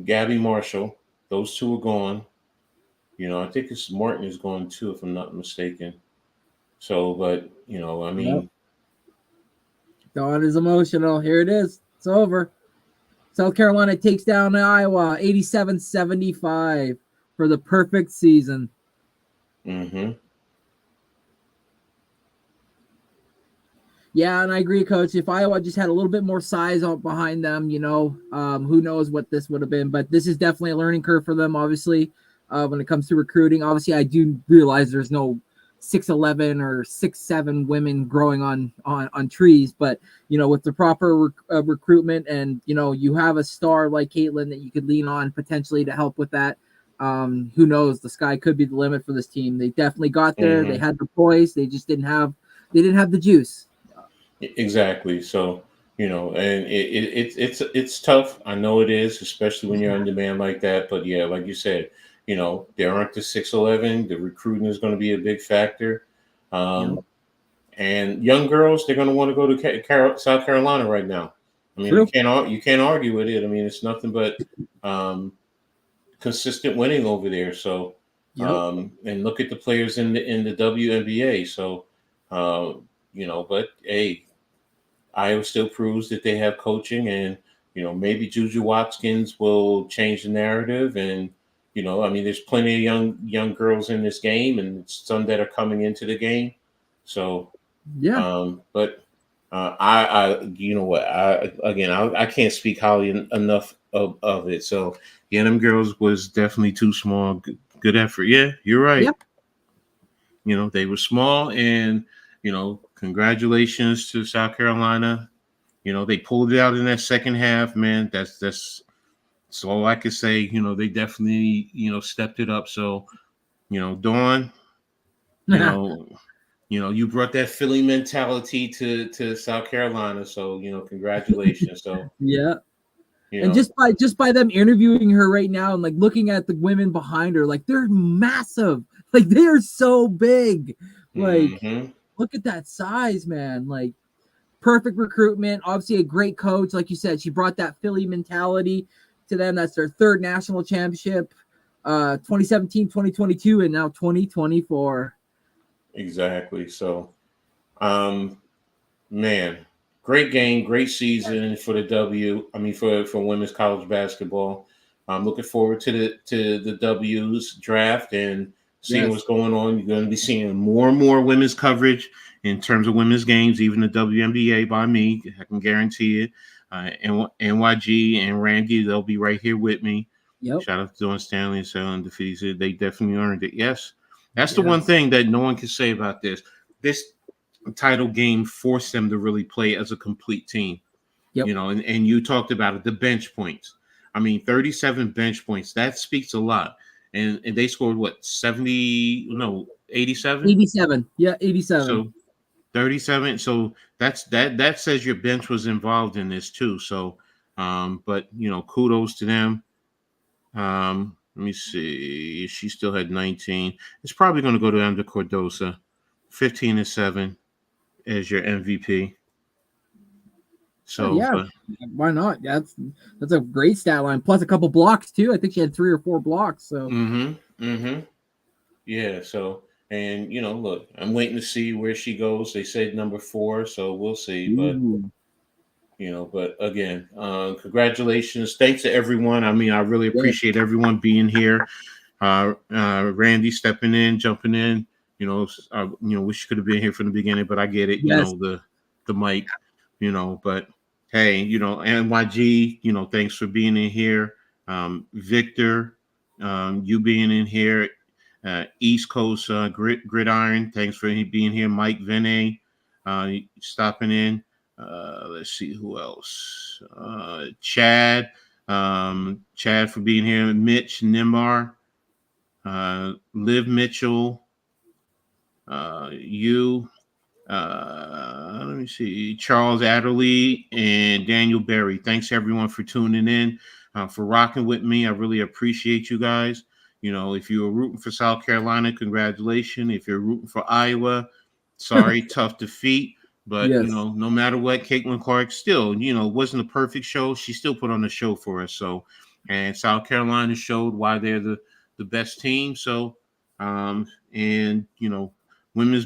S1: Gabby Marshall. Those two are gone. I think it's Martin is gone too, if I'm not mistaken. So, but I mean.
S2: Yep. Dawn is emotional. Here it is. It's over. South Carolina takes down Iowa 87-75 for the perfect season.
S1: Mm-hmm.
S2: Yeah, and I agree, Coach. If Iowa just had a little bit more size out behind them, who knows what this would have been. But this is definitely a learning curve for them, obviously, when it comes to recruiting. Obviously, I do realize there's no 6'11" or 6'7" women growing on trees. But, with the proper recruitment and, you have a star like Caitlin that you could lean on potentially to help with that. Who knows? The sky could be the limit for this team. They definitely got there.
S1: Mm-hmm.
S2: They had the poise. They just didn't have the juice.
S1: Exactly. So, and it's tough. I know it is, especially when you're on demand like that. But yeah, like you said, there aren't the 6'11". The recruiting is going to be a big factor.
S2: Yep.
S1: And young girls, they're going to want to go to South Carolina right now. I mean,
S2: True.
S1: you can't argue with it. I mean, it's nothing but consistent winning over there. So,
S2: Yep.
S1: and look at the players in the WNBA. So, but hey, Iowa still proves that they have coaching, and maybe Juju Watkins will change the narrative. And I mean, there's plenty of young girls in this game, and some that are coming into the game. So,
S2: Yeah.
S1: but I you know what, I can't speak highly enough of it. So yeah, them girls was definitely too small. Good effort. Yeah, you're right.
S2: Yep.
S1: They were small, and congratulations to South Carolina. They pulled it out in that second half, man. That's all I could say. They definitely, stepped it up. So, Dawn, you know, you brought that Philly mentality to South Carolina. So, congratulations. So,
S2: Yeah.
S1: you
S2: And
S1: know,
S2: just by them interviewing her right now and like looking at the women behind her, like they're massive. Like they are so big. Like
S1: mm-hmm.
S2: look at that size, man. Like perfect recruitment. Obviously a great coach. Like you said, she brought that Philly mentality to them. That's their third national championship. 2017, 2022, and now 2024.
S1: Exactly. So, man, great game, great season for the W. I mean, for women's college basketball. I'm looking forward to the W's draft and seeing what's
S2: Yes.
S1: going on. You're going to be seeing more and more women's coverage in terms of women's games, even the WNBA by me. I can guarantee it. NYG and Randy, they'll be right here with me.
S2: Yep.
S1: Shout out to Dawn Stanley and Sarah Undefeated. They definitely earned it. Yes. That's the one
S2: Yes.
S1: thing that no one can say about this. This title game forced them to really play as a complete team.
S2: Yep.
S1: And you talked about it, the bench points. I mean, 37 bench points, that speaks a lot. And they scored what, 87?
S2: 87. Yeah, 87.
S1: So 37. So that says your bench was involved in this too. So but kudos to them. Let me see. She still had 19. It's probably going to go down to Cordosa. 15-7 as your MVP. So,
S2: Yeah,
S1: but
S2: why not? That's a great stat line. Plus a couple blocks too. I think she had 3 or 4 blocks. So
S1: yeah. So, and look, I'm waiting to see where she goes. They said number 4, so we'll see. But
S2: Ooh.
S1: But again, congratulations. Thanks to everyone. I mean, I really
S2: Yeah.
S1: appreciate everyone being here. Randy stepping in, jumping in. Wish you could have been here from the beginning, but I get it.
S2: Yes.
S1: The mic. But hey, NYG. Thanks for being in here. Victor, you being in here. East Coast Gridiron. Thanks for being here. Mike Vinay, stopping in. Let's see who else. Chad. Chad for being here. Mitch Nimar. Liv Mitchell, you, let me see, Charles Adderley, and Daniel Berry. Thanks everyone for tuning in, for rocking with me. I really appreciate you guys. If you were rooting for South Carolina, congratulations. If you're rooting for Iowa, sorry, tough defeat. But
S2: Yes.
S1: no matter what, Caitlin Clark still, wasn't a perfect show. She still put on a show for us. So, and South Carolina showed why they're the best team. So, women's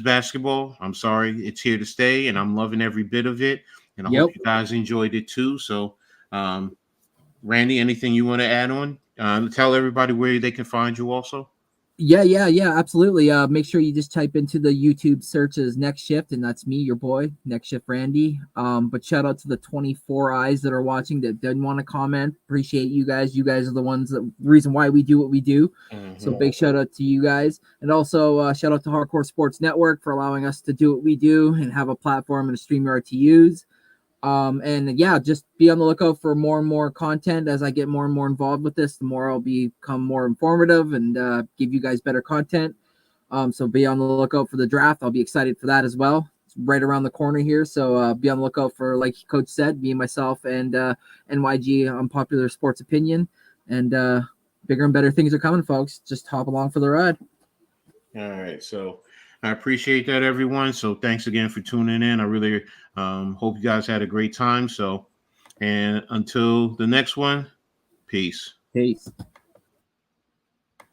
S1: basketball, I'm sorry, it's here to stay, and I'm loving every bit of it. And I hope you guys enjoyed it too. So, Randy, anything you want to add on? Tell everybody where they can find you also.
S2: Yeah, absolutely. Make sure you just type into the YouTube searches Next Shift, and that's me, your boy, Next Shift Randy. But shout out to the 24 eyes that are watching that didn't want to comment. Appreciate you guys. You guys are the ones that reason why we do what we do. Mm-hmm. So big shout out to you guys, and also shout out to Hardcore Sports Network for allowing us to do what we do and have a platform and a StreamYard to use. And yeah, just be on the lookout for more and more content as I get more and more involved with this. The more I'll become more informative and give you guys better content. So be on the lookout for the draft. I'll be excited for that as well. It's right around the corner here. So be on the lookout for, like Coach said, me, myself, and NYG Unpopular Sports Opinion. And bigger and better things are coming, folks. Just hop along for the ride.
S1: All right. So I appreciate that, everyone. So thanks again for tuning in. I really hope you guys had a great time. So, and until the next one, peace.
S2: Peace.